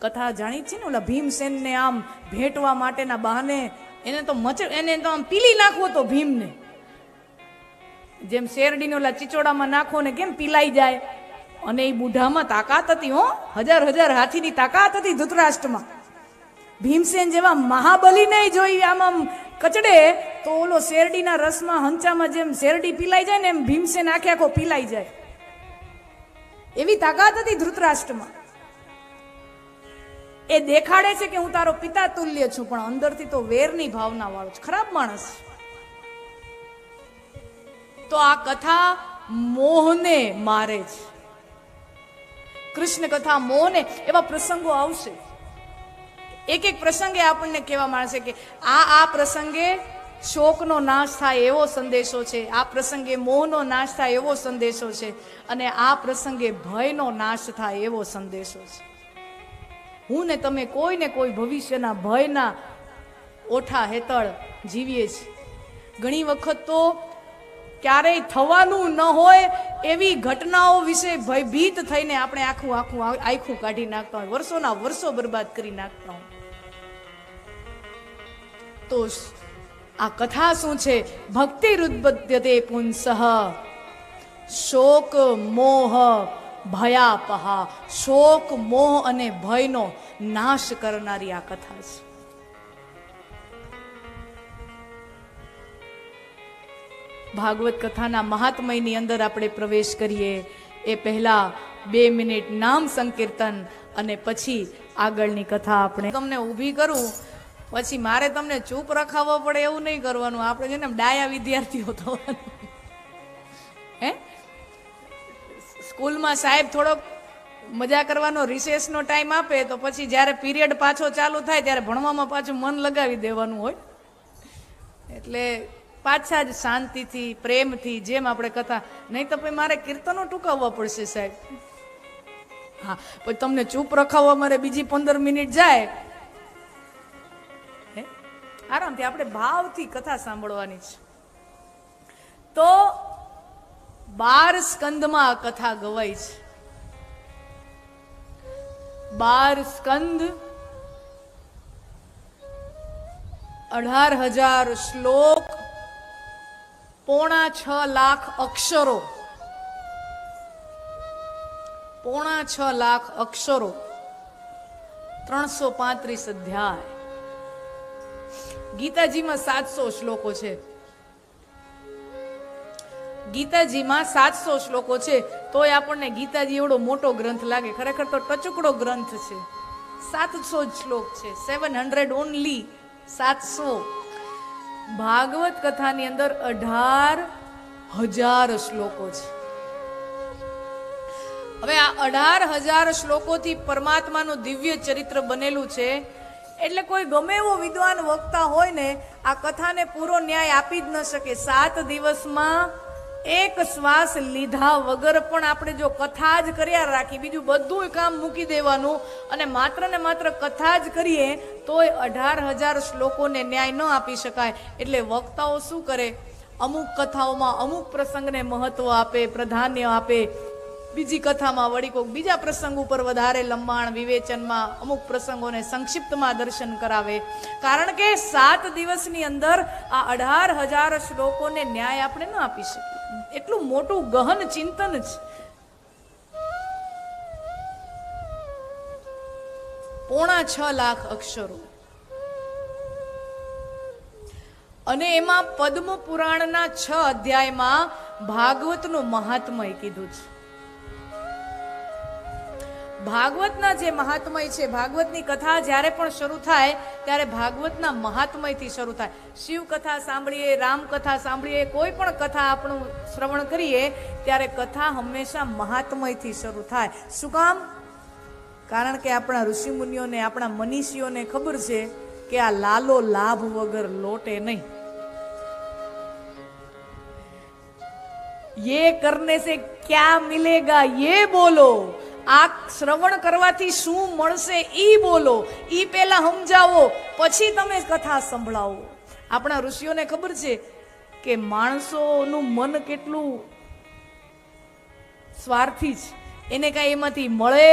કથા જાણી છે ને, ઓલા ભીમસેન ને આમ ભેટવા માટેના બહાને એને તો આમ પીલી નાખવો તો ભીમને, જેમ શેરડીને ઓલા ચીચોડામાં નાખો ને કેમ પીલાઈ જાય. અને એ બુઢામાં તાકાત હતી, હો, હજાર હજાર હાથીની તાકાત હતી ધૃતરાષ્ટ્રમાં. ભીમસેન જેવા મહાબલી નહીં જોઈ આમ કચડે તો ઓલો શેરડીના રસમાં હંચામાં જેમ શેરડી પીલાઈ જાય ને એમ ભીમસેન આખે આખો પીલાઈ જાય, એવી તાકાત હતી ધૃતરાષ્ટ્રમાં. એ દેખાડે છે કે હું તારો પિતા તુલ્ય છું, પણ અંદરથી તો વેરની ભાવના વાળો છે, ખરાબ માણસ. તો આ કથા મોહને મારે છે. કૃષ્ણ કથા મોહને, એવા પ્રસંગો આવશે. એક એક પ્રસંગે આપણને કહેવા માંડશે કે આ પ્રસંગે શોકનો નાશ થાય એવો સંદેશો છે, આ પ્રસંગે મોહનો નાશ થાય એવો સંદેશો છે, અને આ પ્રસંગે ભયનો નાશ થાય એવો સંદેશો છે. હું ને તમે કોઈ ને કોઈ ભવિષ્યના ભયના ઓઠા હેઠળ જીવીએ છીએ. ઘણી વખત તો ક્યારેય થવાનું ન હોય એવી ઘટનાઓ વિશે ભયભીત થઈને આપણે આખું કાઢી નાખતા હોય, વર્ષોના વર્ષો બરબાદ કરી નાખતા હોય. તો આ કથા શું છે? ભક્તિ રુદ્બદ્યતે પુંસઃ શોક મોહ ભયાપહા. શોક મોહ અને ભયનો નાશ કરનારી આ કથા છે. ભાગવત કથાના મહાત્મયની અંદર આપણે પ્રવેશ કરીએ એ પહેલા 2 મિનિટ નામ સંકીર્તન અને પછી આગળની કથા આપણે તમને ઊભી કરું. પછી મારે તમને ચૂપ રખાવવો પડે એવું નહીં કરવાનું. આપણે છે ને ડાયા વિદ્યાર્થીઓ થવાનું. હે, સ્કૂલમાં સાહેબ થોડોક મજા કરવાનો રિસેસનો ટાઈમ આપે તો પછી જ્યારે પીરિયડ પાછો ચાલુ થાય ત્યારે ભણવામાં પાછું મન લગાવી દેવાનું હોય. એટલે પાછા જ શાંતિથી પ્રેમથી જેમ આપણે કથા, નહીં તો પછી મારે કીર્તનો ટૂંકાવવા પડશે સાહેબ. હા, પછી તમને ચૂપ રખાવવા મારે બીજી 15 મિનિટ જાય. આરામથી આપણે ભાવથી કથા સાંભળવાની છે. તો 12 સ્કંદમાં આ કથા ગવાય છે. 12 સ્કંદ, 18,000 શ્લોક, 6.25 લાખ અક્ષરો, 6.25 લાખ અક્ષરો, 335 અધ્યાય. ગીતાજીમાં 700 શ્લોકો છે. ગીતાજીમાં 700 શ્લોકો છે, તોય આપણને ગીતાજી એવડો મોટો ગ્રંથ લાગે. ખરેખર તો ટચુકડો ગ્રંથ છે. 700 શ્લોક છે, 700 ઓનલી, 700. ભાગવત કથાની અંદર 18,000 શ્લોકો છે. હવે આ 18,000 શ્લોકોથી પરમાત્માનું દિવ્ય ચરિત્ર બનેલું છે. એટલે કોઈ ગમે એવો વિદ્વાન વક્તા હોય ને આ કથાને પૂરો ન્યાય આપી જ ન શકે. 7 દિવસમાં એક શ્વાસ લીધા વગર પણ આપણે જો કથા જ કર્યા રાખી, બીજું બધું કામ મૂકી દેવાનું અને માત્ર ને માત્ર કથા જ કરીએ તોય 18,000 શ્લોકોને ન્યાય ન આપી શકાય. એટલે વક્તાઓ શું કરે? અમુક કથાઓમાં અમુક પ્રસંગને મહત્વ આપે, પ્રાધાન્ય આપે, બીજી કથામાં વળી કોઈક બીજા પ્રસંગ ઉપર વધારે લંબાણ વિવેચનમાં અમુક પ્રસંગોને સંક્ષિપ્તમાં દર્શન કરાવે. કારણ કે 7 દિવસની અંદર આ 18,000 શ્લોકોને ન્યાય આપણે ન આપી શકીએ. એટલું મોટું ગહન ચિંતન છે. 6.25 લાખ અક્ષરો, અને એમાં પદ્મ પુરાણના 6 અધ્યાયમાં ભાગવતનું મહાત્મય કીધું છે. ભાગવતના જે મહાત્મય છે, ભાગવતની કથા જ્યારે પણ શરૂ થાય ત્યારે ભાગવતના મહાત્મયથી શરૂ થાય. શિવ કથા સાંભળીએ, રામ કથા સાંભળીએ, કોઈ પણ કથા આપણું શ્રવણ કરીએ ત્યારે કથા હંમેશા મહાત્મયથી શરૂ થાય. શું કામ? કારણ કે આપણા ઋષિમુનિઓને, આપણા મનીષીઓને ખબર છે કે આ લાલો લાભ વગર લોટે નહીં. ये करने से क्या मिलेगा ये बोलो, આ શ્રવણ કરવાથી શું મળશે ઈ બોલો, ઈ પેલા સમજાવો, પછી તમે કથા સંભળાવો. આપણા ઋષિઓને ખબર છે કે માણસોનું મન કેટલું સ્વાર્થી છે. એને કાંઈ એમાંથી મળે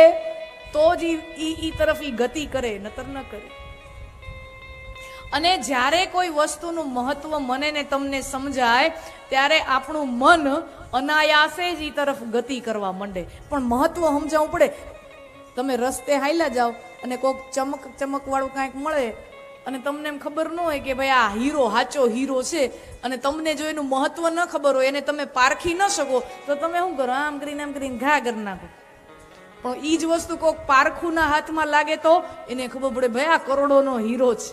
તો જ ઈ તરફ ઈ ગતિ કરે, નતર ન કરે. અને જ્યારે કોઈ વસ્તુનું મહત્વ મને ને તમને સમજાય ત્યારે આપણું મન અનાયાસે જ ઈ તરફ ગતિ કરવા માંડે. પણ મહત્વ સમજાવવું પડે. તમે રસ્તે હાલ્યા જાઓ અને કોઈક ચમક વાળું કાંઈક મળે અને તમને એમ ખબર ન હોય કે ભાઈ આ હીરો, સાચો હીરો છે, અને તમને જો એનું મહત્વ ન ખબર હોય, એને તમે પારખી ન શકો, તો તમે શું કરો? આમ કરીને ઘા કરી નાખો. પણ ઈ જ વસ્તુ કોઈક પારખુના હાથમાં લાગે તો એને ખબર પડે ભાઈ આ કરોડોનો હીરો છે.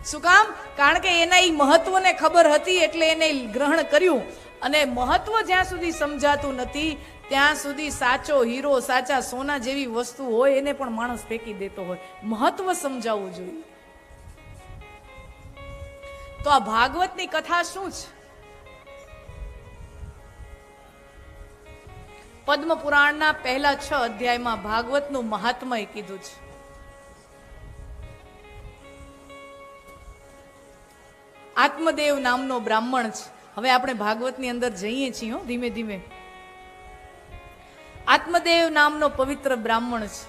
શું કામ? કારણ કે એના ઈ મહત્વને ખબર હતી એટલે એને ગ્રહણ કર્યું. અને મહત્વ જ્યાં સુધી સમજાતું નથી ત્યાં સુધી સાચો હીરો, સાચા સોના જેવી વસ્તુ હોય એને પણ માણસ ફેંકી દેતો હોય. મહત્વ સમજાવવું જોઈએ. તો આ ભાગવતની કથા શું છે? પદ્મ પુરાણના પહેલા 6 અધ્યાયમાં ભાગવતનું મહાત્મય કીધું છે. આત્મદેવ નામનો બ્રાહ્મણ છે. હવે આપણે ભાગવતની અંદર જઈએ છીએ ધીમે ધીમે. આત્મદેવ નામનો પવિત્ર બ્રાહ્મણ છે.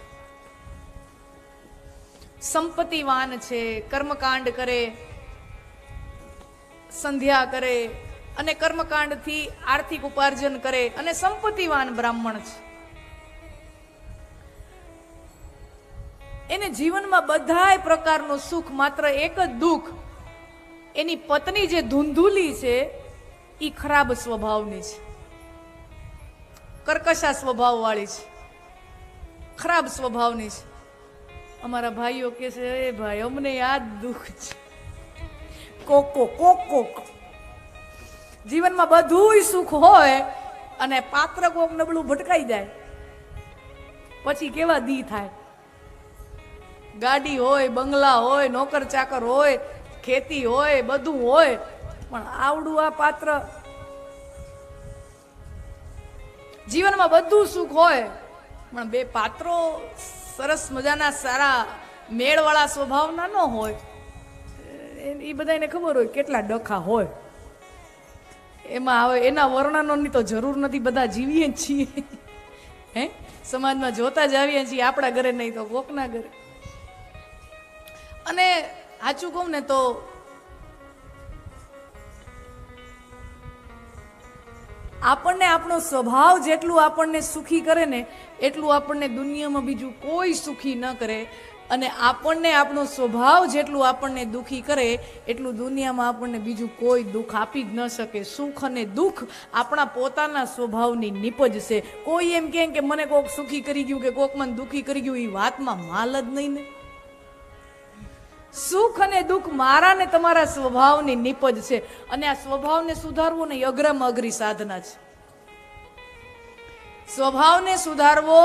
સંપત્તિવાન છે, કર્મકાંડ કરે, સંધ્યા કરે અને કર્મકાંડથી આર્થિક ઉપાર્જન કરે અને સંપત્તિવાન બ્રાહ્મણ છે. એને જીવનમાં બધાય પ્રકારનું સુખ, માત્ર એક જ દુઃખ, એની પત્ની જે ધૂંધુલી છે એ ખરાબ સ્વભાવની છે, કર્કશા સ્વભાવ વાળી છે, ખરાબ સ્વભાવની છે. અમારા ભાઈઓ કે છે એ ભાઈ અમને આ દુઃખ છે. કોક જીવનમાં બધુંય સુખ હોય અને પાત્ર કોક નબળું ભટકાઈ જાય પછી કેવા દી થાય. ગાડી હોય, બંગલા હોય, નોકર ચાકર હોય, ખેતી હોય, બધું હોય, પણ આવડું આ પાત્ર, જીવનમાં બધું સુખ હોય પણ બે પાત્રો સરસ મજાના સારા મેળવાળા સ્વભાવના ન હોય. એ બધાને ખબર હોય કેટલા ડખા હોય એમાં. હવે એના વર્ણનોની તો જરૂર નથી, બધા જીવીએ જ છીએ. હે, સમાજમાં જોતા જ આવીએ છીએ, આપણા ઘરે નહીં તો કોકના ઘરે. અને સાચું કહું ને તો આપણને આપણો સ્વભાવ જેટલું આપણને સુખી કરે ને એટલું આપણને દુનિયામાં બીજું કોઈ સુખી ન કરે. અને આપણને આપણો સ્વભાવ જેટલું આપણને દુખી કરે એટલું દુનિયામાં આપણને બીજું કોઈ દુઃખ આપી જ ન શકે. સુખ અને દુઃખ આપણા પોતાના સ્વભાવની નીપજ છે. કોઈ એમ કહે કે મને કોક સુખી કરી ગયું કે કોક મને દુઃખી કરી ગયું, એ વાતમાં માલ જ નહીં ને. સુખ અને દુઃખ મારા ને તમારા સ્વભાવની નીપજ છે. અને આ સ્વભાવને સુધારવો ને અઘરામાં અઘરી સાધના છે. સ્વભાવને સુધારવો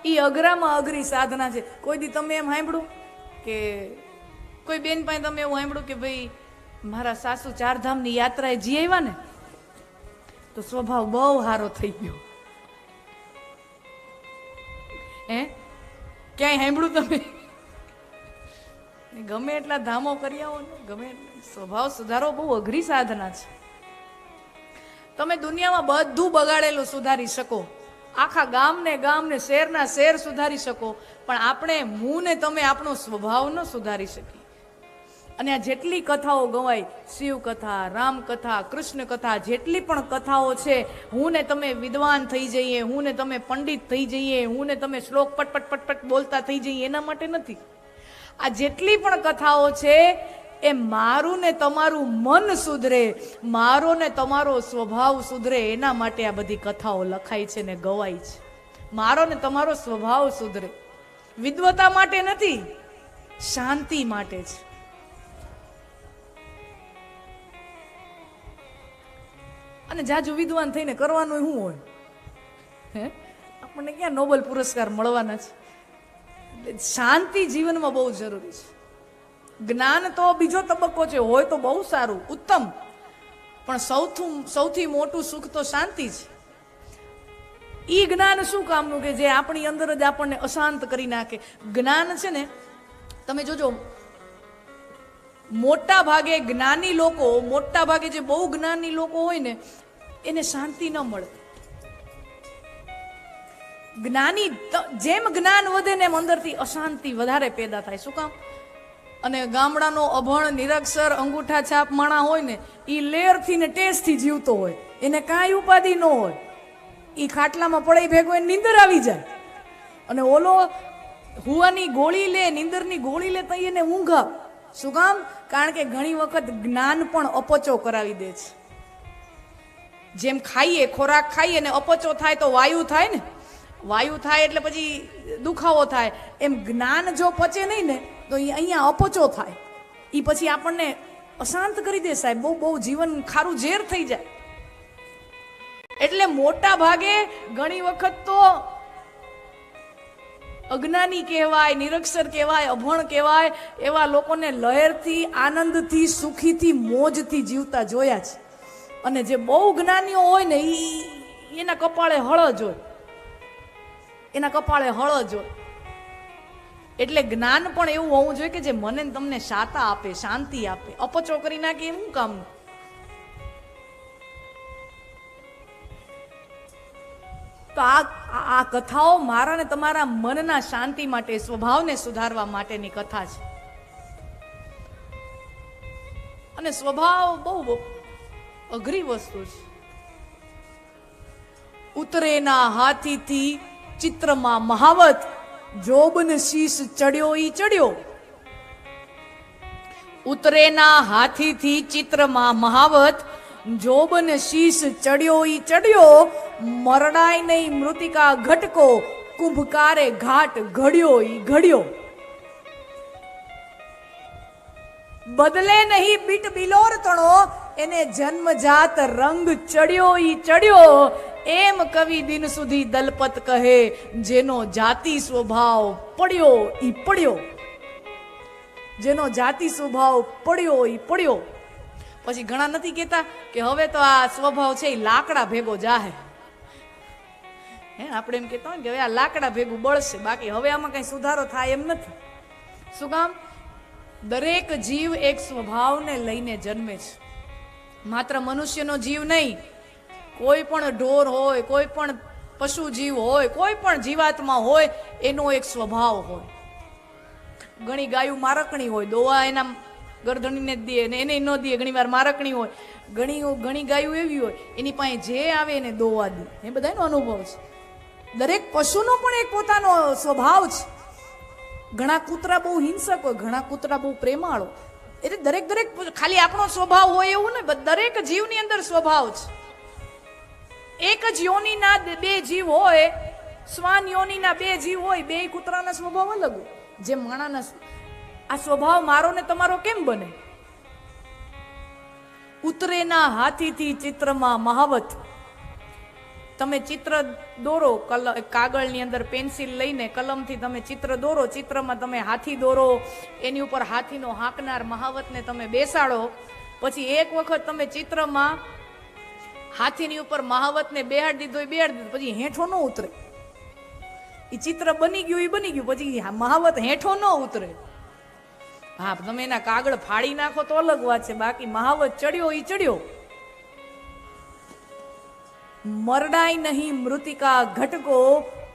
એ અઘરામાં અઘરી સાધના છે. કોઈ દી તમે એમ સાંભળ્યું કે કોઈ બેન પાસે તમે એવું સાંભળ્યું કે ભાઈ મારા સાસુ 4 ધામની યાત્રાએ જી આવ્યા ને તો સ્વભાવ બહુ સારો થઈ ગયો? હે, ક્યાંય સાંભળ્યું તમે? ગમે એટલા ધામો કરી આવો ને, ગમે સ્વભાવ સુધારો બહુ અઘરી સાધના છે. તમે દુનિયામાં બધું બગાડેલું સુધારી શકો, આખા ગામને શહેરના શહેર સુધારી શકો, પણ આપણે હું ને તમે આપણો સ્વભાવ ન સુધારી શકીએ. અને આ જેટલી કથાઓ ગવાય, શિવ કથા, રામ કથા, કૃષ્ણ કથા, જેટલી પણ કથાઓ છે, હું ને તમે વિદ્વાન થઈ જઈએ, હું ને તમે પંડિત થઈ જઈએ, હું ને તમે શ્લોક પટપટ બોલતા થઈ જઈએ એના માટે નથી. આ જેટલી પણ કથાઓ છે એ મારું ને તમારું મન સુધરે, મારો ને તમારો સ્વભાવ સુધરે એના માટે આ બધી કથાઓ લખાઈ છે ને ગવાય છે. મારો ને તમારો સ્વભાવ સુધરે, વિદ્વતા માટે નથી, શાંતિ માટે છે. અને જાજુ વિદ્વાન થઈને કરવાનું શું હોય? હે, આપણને ક્યાં નોબેલ પુરસ્કાર મળવાના છે? શાંતિ જીવનમાં બહુ જરૂરી છે. જ્ઞાન તો બીજો તબક્કો છે, હોય તો બહુ સારું, ઉત્તમ, પણ સૌથી મોટું સુખ તો શાંતિ છે. ઈ જ્ઞાન શું કામનું કે જે આપણી અંદર જ આપણને અશાંત કરી નાખે. જ્ઞાન છે ને, તમે જોજો મોટા ભાગે જ્ઞાની લોકો, મોટા ભાગે જે બહુ જ્ઞાની લોકો હોય ને એને શાંતિ ન મળે. જ્ઞાની જેમ જ્ઞાન વધે ને એમ અંદરથી અશાંતિ વધારે પેદા થાય. શું કામ? અને ગામડાનો અભણ નિરક્ષર અંગૂઠા છાપ માણા હોય ને એ લેરથી ને ટેસ્ટથી જીવતો હોય, એને કાંઈ ઉપાધિ ન હોય, એ ખાટલામાં પડાઈ ભેગો એને નીંદર આવી જાય. અને ઓલો હુવાની ગોળી લે, નીંદરની ગોળી લે તો એને ઊંઘ આવે. શું કામ? કારણ કે ઘણી વખત જ્ઞાન પણ અપચો કરાવી દે છે. જેમ ખાઈએ, ખોરાક ખાઈએ ને અપચો થાય તો વાયુ થાય ને, વાયુ થાય એટલે પછી દુખાવો થાય. એમ જ્ઞાન જો પચે નહીં ને તો એ અહીંયા અપચો થાય, એ પછી આપણને અશાંત કરી દે સાહેબ. બહુ બહુ જીવન ખારું ઝેર થઈ જાય. એટલે મોટા ભાગે ઘણી વખત તો અજ્ઞાની કહેવાય, નિરક્ષર કહેવાય, અભણ કહેવાય એવા લોકોને લહેરથી, આનંદથી, સુખીથી, મોજથી જીવતા જોયા છે. અને જે બહુ જ્ઞાનીઓ હોય ને એના કપાળે હળજ હોય, એના કપાળે હળજ હોય. એટલે જ્ઞાન પણ એવું હોવું જોઈએ કે જે મને તમને શાતા આપે, શાંતિ આપે. અપચો કરી નાખે એમ કામ. તો આ કથાઓ મારા ને તમારા મનના શાંતિ માટે, સ્વભાવને સુધારવા માટેની કથા છે. અને સ્વભાવ બહુ અઘરી વસ્તુ છે. ઉતરેના હાથીથી ચિત્રમાં મહાવત, જોબન શીશ ચડ્યો ઈ ચડ્યો. ઉતરેના હાથીથી ચિત્રમાં મહાવત, જોબન શીશ ચડ્યો ઈ ચડ્યો. મરડાય નહીં મૃતિકા ઘટકો, કુંભકારે ઘાટ ઘડ્યો ઈ ઘડ્યો. બદલે નહીં બીટ બિલોર તણો, એને જન્મજાત રંગ ચડ્યો ઈ ચડ્યો. એમ કવિ દિન સુધી દલપત કહે, જેનો જાતિ સ્વભાવ પડ્યો ઈ પડ્યો. જેનો જાતિ સ્વભાવ પડ્યો ઈ પડ્યો. પછી ઘણા નથી કહેતા કે હવે તો આ સ્વભાવ છે એ લાકડા ભેગો જાહે. હે, આપણે એમ કહેતા હોય કે હવે આ લાકડા ભેગું બળશે, બાકી હવે આમાં કઈ સુધારો થાય એમ નથી. શું કામ? દરેક જીવ એક સ્વભાવને લઈને જન્મે છે. માત્ર મનુષ્યનો જીવ નહીં, કોઈ પણ ઢોર હોય, કોઈ પણ પશુ જીવ હોય, કોઈ પણ જીવાત્મા હોય, એનો એક સ્વભાવ હોય. ઘણી ગાયું મારકણી હોય, દોવા એના ગરદણીને જ દે અને એને ન દે. ઘણી વાર મારકણી હોય, ઘણી ગાયું એવી હોય એની પાસે જે આવે એને દોવા દે. એ બધાનો અનુભવ છે. દરેક પશુનો પણ એક પોતાનો સ્વભાવ છે. ઘણા કૂતરા બહુ હિંસક હોય, ઘણા કૂતરા બહુ પ્રેમાળો. એટલે દરેક ખાલી આપણો સ્વભાવ હોય એવું ને, દરેક જીવની અંદર સ્વભાવ છે. એક જ યોનીના બે જીવ હોય, શ્વાન યોનીના બે જીવ હોય, બે કૂતરાના સ્વભાવ અલગ હોય. જે માણાના આ સ્વભાવ મારો ને તમારો કેમ બને? ઉતરેના હાથીથી ચિત્રમાં મહાવત. તમે ચિત્ર દોરો, કાગળની અંદર પેન્સિલ લઈને કલમથી તમે ચિત્ર દોરો. ચિત્રમાં તમે હાથી દોરો, એની ઉપર હાથીનો હાંકનાર મહાવતને તમે બેસાડો. પછી એક વખત તમે ચિત્રમાં હાથીની ઉપર મહાવતને બેહાડી દીધો, પછી હેઠો ન ઉતરે. એ ચિત્ર બની ગયું, એ બની ગયું, પછી મહાવત હેઠો ન ઉતરે. હા, તમે એના કાગળ ફાડી નાખો તો અલગ વાત છે, બાકી મહાવત ચડ્યો ઈ ચડ્યો. મરડાય નહીં મૃતિકા ઘટકો,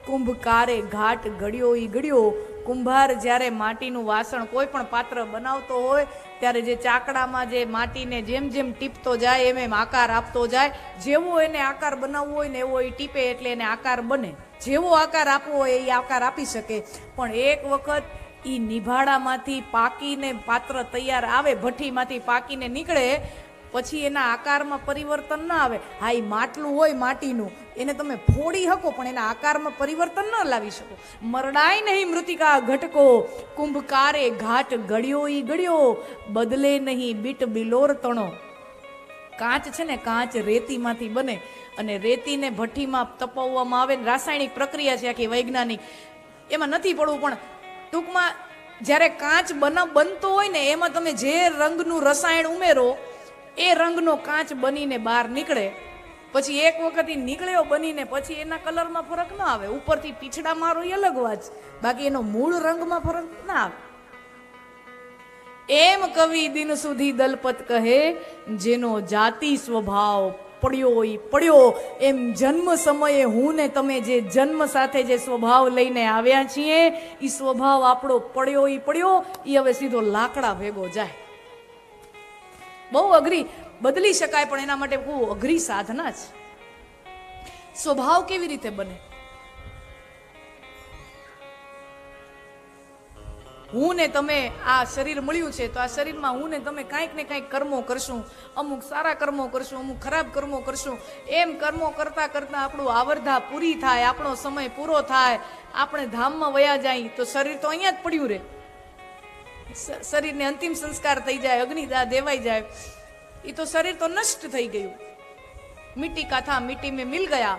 કુંભકારે ઘાટ ઘડ્યો ઈ ઘડ્યો. કુંભાર જ્યારે માટીનું વાસણ, કોઈ પણ પાત્ર બનાવતો હોય ત્યારે જે ચાકડામાં જે માટીને જેમ જેમ ટીપતો જાય એમ એમ આકાર આપતો જાય. જેવો એને આકાર બનાવવો હોય ને એવો એ ટીપે એટલે એને આકાર બને. જેવો આકાર આપવો હોય એ આકાર આપી શકે. પણ એક વખત ઈ નિભાડામાંથી પાકીને પાત્ર તૈયાર આવે, ભઠ્ઠીમાંથી પાકીને નીકળે, પછી એના આકારમાં પરિવર્તન ના આવે. હા, એ માટલું હોય માટીનું, એને તમે ફોડી શકો પણ એના આકારમાં પરિવર્તન ન લાવી શકો. મરડાય નહીં મૃતિકા ઘટકો, કુંભકારે ઘાટ ઘડ્યો ઈ ઘડ્યો. બદલે નહીં બીટ બિલોર તણો. કાચ છે ને, કાચ રેતીમાંથી બને અને રેતીને ભઠ્ઠીમાં તપાવવામાં આવે. રાસાયણિક પ્રક્રિયા છે આખી, વૈજ્ઞાનિક, એમાં નથી પડવું. પણ ટૂંકમાં જ્યારે કાચ બનતો હોય ને એમાં તમે જે રંગનું રસાયણ ઉમેરો એ રંગનો કાચ બનીને બહાર નીકળે. પછી એક વખત ઈ નીકળ્યો બનીને પછી એના કલરમાં ફરક ના આવે, ઉપરથી પીછડા મારો એ અલગ વાત, બાકી એનો મૂળ રંગમાં ફરક ના આવે. એમ કવિ દિન સુધી દલપત કહે, જેનો જાતિ સ્વભાવ પડ્યો ઈ પડ્યો. એમ જન્મ સમયે હું ને તમે જે જન્મ સાથે જે સ્વભાવ લઈને આવ્યા છીએ, ઈ સ્વભાવ આપણો પડ્યો ઈ પડ્યો, ઈ હવે સીધો લાકડા ભેગો જાય. બહુ અઘરી, બદલી શકાય પણ એના માટે બહુ અઘરી સાધના છે. સ્વભાવ કેવી રીતે બને? હું ને તમે આ શરીર મળ્યું છે, તો આ શરીરમાં હું ને તમે કાંઈક ને કાંઈક કર્મો કરશું. અમુક સારા કર્મો કરશું, અમુક ખરાબ કર્મો કરશું. એમ કર્મો કરતા કરતા આપણું આવરધા પૂરી થાય, આપણો સમય પૂરો થાય, આપણે ધામમાં વયા જાય, તો શરીર તો અહીંયા જ પડ્યું રહે. શરીરને અંતિમ સંસ્કાર થઈ જાય, અગ્નિદાહ દેવાઈ જાય, એ તો શરીર તો નષ્ટ થઈ ગયું. મિટ્ટી કા થા મિટ્ટી મેં મિલ ગયા.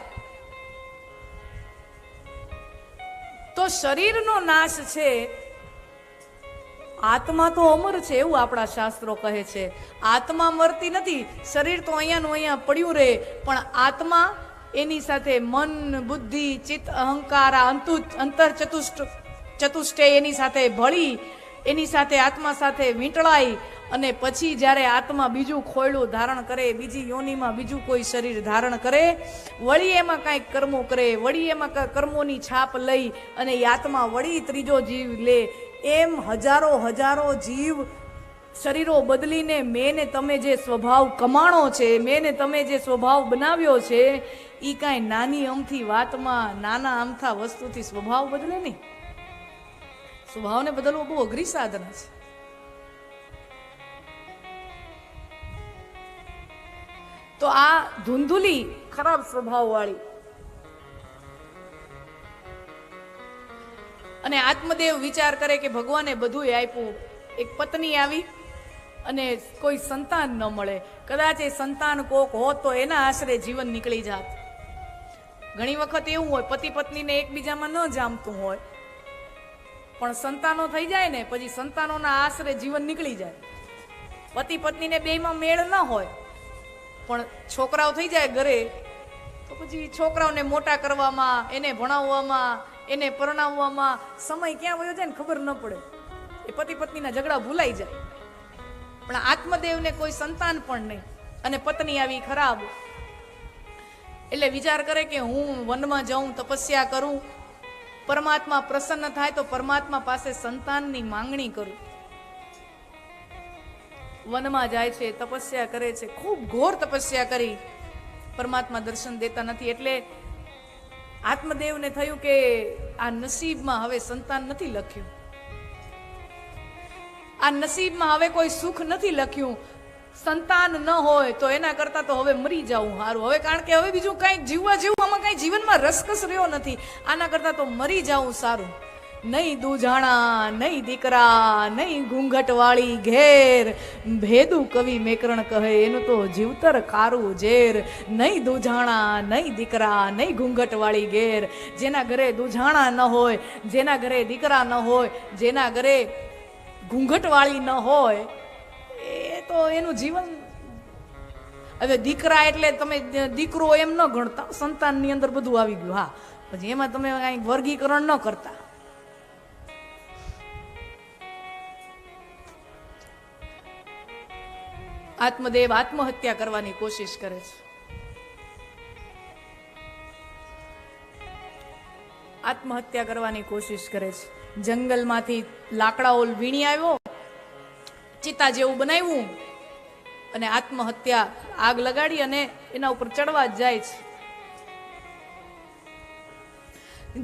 તો શરીરનો નાશ છે, આત્મા તો અમર છે એવું આપણા શાસ્ત્રો કહે છે. આત્મા મરતી નથી, શરીર તો અહીંયાનું અહીંયા પડ્યું રહે, પણ આત્મા એની સાથે મન, બુદ્ધિ, ચિત્ત, અહંકાર, અંતર ચતુષ્ટય એની સાથે ભળી, એની સાથે આત્મા સાથે વીંટળાઈ, અને પછી જ્યારે આત્મા બીજું ખોયડું ધારણ કરે, બીજી યોનિમાં બીજું કોઈ શરીર ધારણ કરે, વળી એમાં કાંઈક કર્મો કરે, વળી એમાં કર્મોની છાપ લઈ અને એ આત્મા વળી ત્રીજો જીવ લે. એમ હજારો હજારો જીવ શરીરો બદલીને મેં ને તમે જે સ્વભાવ કમાણો છે, મેં ને તમે જે સ્વભાવ બનાવ્યો છે, એ કાંઈ નાની અમથી વાતમાં, નાના અમથા વસ્તુથી સ્વભાવ બદલે નહીં. સ્વભાવને બદલવો બહુ અઘરી સાધના છે. તો આ ધૂંધુલી ખરાબ સ્વભાવ વાળી અને આત્મદેવ વિચાર કરે કે ભગવાને બધું આપ્યું. એક પત્ની આવી અને કોઈ સંતાન ન મળે, કદાચ એ સંતાન કોક હોત તો એના આશરે જીવન નીકળી જાત. ઘણી વખત એવું હોય, પતિ પત્નીને એકબીજામાં ન જામતું હોય, પણ સંતાનો થઈ જાય ને પછી સંતાનોના આશરે જીવન નીકળી જાય. પતિ પત્નીને બેયમાં મેળ ન હોય, પણ છોકરાઓ થઈ જાય ઘરે, તો પછી છોકરાઓને મોટા કરવામાં, એને ભણાવવામાં, એને પરણાવવામાં સમય ક્યાં વયો જાય ને ખબર ન પડે. એ પતિ પત્નીના ઝઘડા ભૂલાઈ જાય. પણ આત્મદેવને કોઈ સંતાન પણ નહીં અને પત્ની આવી ખરાબ, એટલે વિચાર કરે કે હું વનમાં જાઉં, તપસ્યા કરું, પરમાત્મા પ્રસન્ન થાય તો પરમાત્મા પાસે સંતાનની માંગણી કરું. વનમાં જાય છે, તપસ્યા કરે છે, ખૂબ ઘોર તપસ્યા કરી, પરમાત્મા દર્શન દેતા નથી. એટલે આત્મદેવને થયું કે આ નસીબમાં હવે સંતાન નથી લખ્યું, આ નસીબમાં હવે કોઈ સુખ નથી લખ્યું. સંતાન ન હોય તો એના કરતા તો હવે મરી જવું સારું. હવે કારણ કે હવે બીજું કઈ જીવવા જેવું આમાં કઈ જીવનમાં રસકસ રહ્યો નથી, આના કરતા તો મરી જવું સારું. નહીં દુજાણા, નહીં દીકરા, નહીં ઘૂંઘટ વાળી ઘેર, ભેદું કવિ મેકરણ કહે એનું તો જીવતર કારું ઝેર. નહીં દુજાણા, નહીં દીકરા, નહીં ઘૂંઘટ વાળી ઘેર. જેના ઘરે દુજાણા ન હોય, જેના ઘરે દીકરા ન હોય, જેના ઘરે ઘૂંઘટ વાળી ન હોય, એ તો એનું જીવન. હવે દીકરા એટલે તમે દીકરો એમ ન ગણતા, સંતાનની અંદર બધું આવી ગયું. હા, પછી એમાં તમે કઈ વર્ગીકરણ ન કરતા. આત્મદેવ આત્મહત્યા કરવાની કોશિશ કરે છે. આત્મહત્યા કરવાની કોશિશ કરે છે. જંગલમાંથી લાકડાઓ વીણી આવ્યો, ચિતા જેવું બનાવ્યું અને આત્મહત્યા, આગ લગાડી અને એના ઉપર ચડવા જ જાય છે.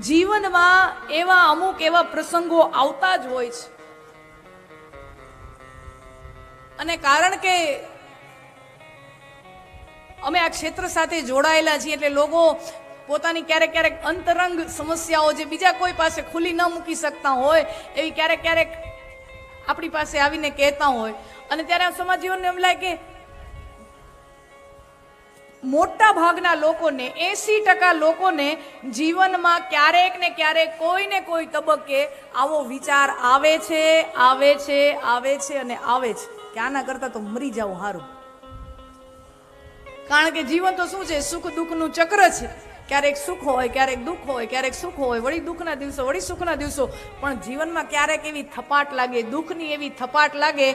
જીવનમાં એવા અમુક એવા પ્રસંગો આવતા જ હોય છે. અને કારણ કે અમે આ ક્ષેત્ર સાથે જોડાયેલા છીએ એટલે લોકો પોતાની ક્યારેક ક્યારેક અંતરંગ સમસ્યાઓ જે બીજા કોઈ પાસે ખુલ્લી ન મૂકી શકતા હોય એવી ક્યારેક ક્યારેક આપણી પાસે આવીને કહેતા હોય. અને ત્યારે સમાજીઓને એમ લાગે કે મોટા ભાગના લોકોને, 80% લોકોને જીવનમાં ક્યારેક ને ક્યારેક કોઈ ને કોઈ તબક્કે આવો વિચાર આવે છે અને આવે છે કે આના કરતા તો મરી જાવ સારું. કારણ કે જીવન તો શું છે, સુખ દુઃખનું ચક્ર છે. ક્યારેક સુખ હોય, ક્યારેક દુઃખ હોય, ક્યારેક સુખ હોય, વળી દુઃખના દિવસો, વળી સુખના દિવસો. પણ જીવનમાં ક્યારેક એવી થપાટ લાગે, દુઃખની એવી થપાટ લાગે,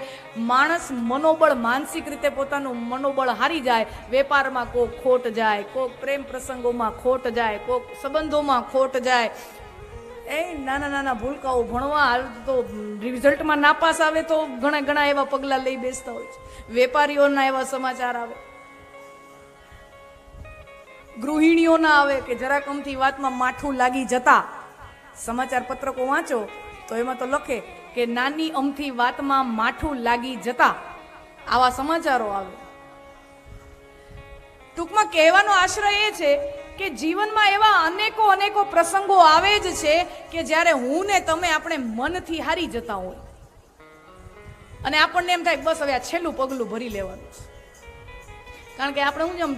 માણસ મનોબળ, માનસિક રીતે પોતાનું મનોબળ હારી જાય. વેપારમાં કોક ખોટ જાય, કોક પ્રેમ પ્રસંગોમાં ખોટ જાય, કોક સંબંધોમાં ખોટ જાય. નાના નાના ભૂલકાઓ ભણવા તો રિઝલ્ટમાં નાપાસ આવે તો ઘણા ઘણા એવા પગલા લઈ બેસતા હોય છે. વેપારીઓના એવા સમાચાર આવે, ગૃહિણીઓના આવે કે જરાક અમથી વાતમાં માઠું લાગી જતા. સમાચાર પત્રકો વાંચો તો એમાં તો લખે કે નાની અમથી વાતમાં માઠું લાગી જતા, આવા સમાચારો આવે. ટૂંકમાં કહેવાનો આશ્રય એ છે કે જીવનમાં એવા અનેકો અનેકો પ્રસંગો આવે જ છે કે જ્યારે હું ને તમે આપણે મનથી હારી જતા હોય અને આપણને એમ થાય બસ હવે આ છેલ્લું પગલું ભરી લેવાનું છે. કારણ કે આપણે હું જેમ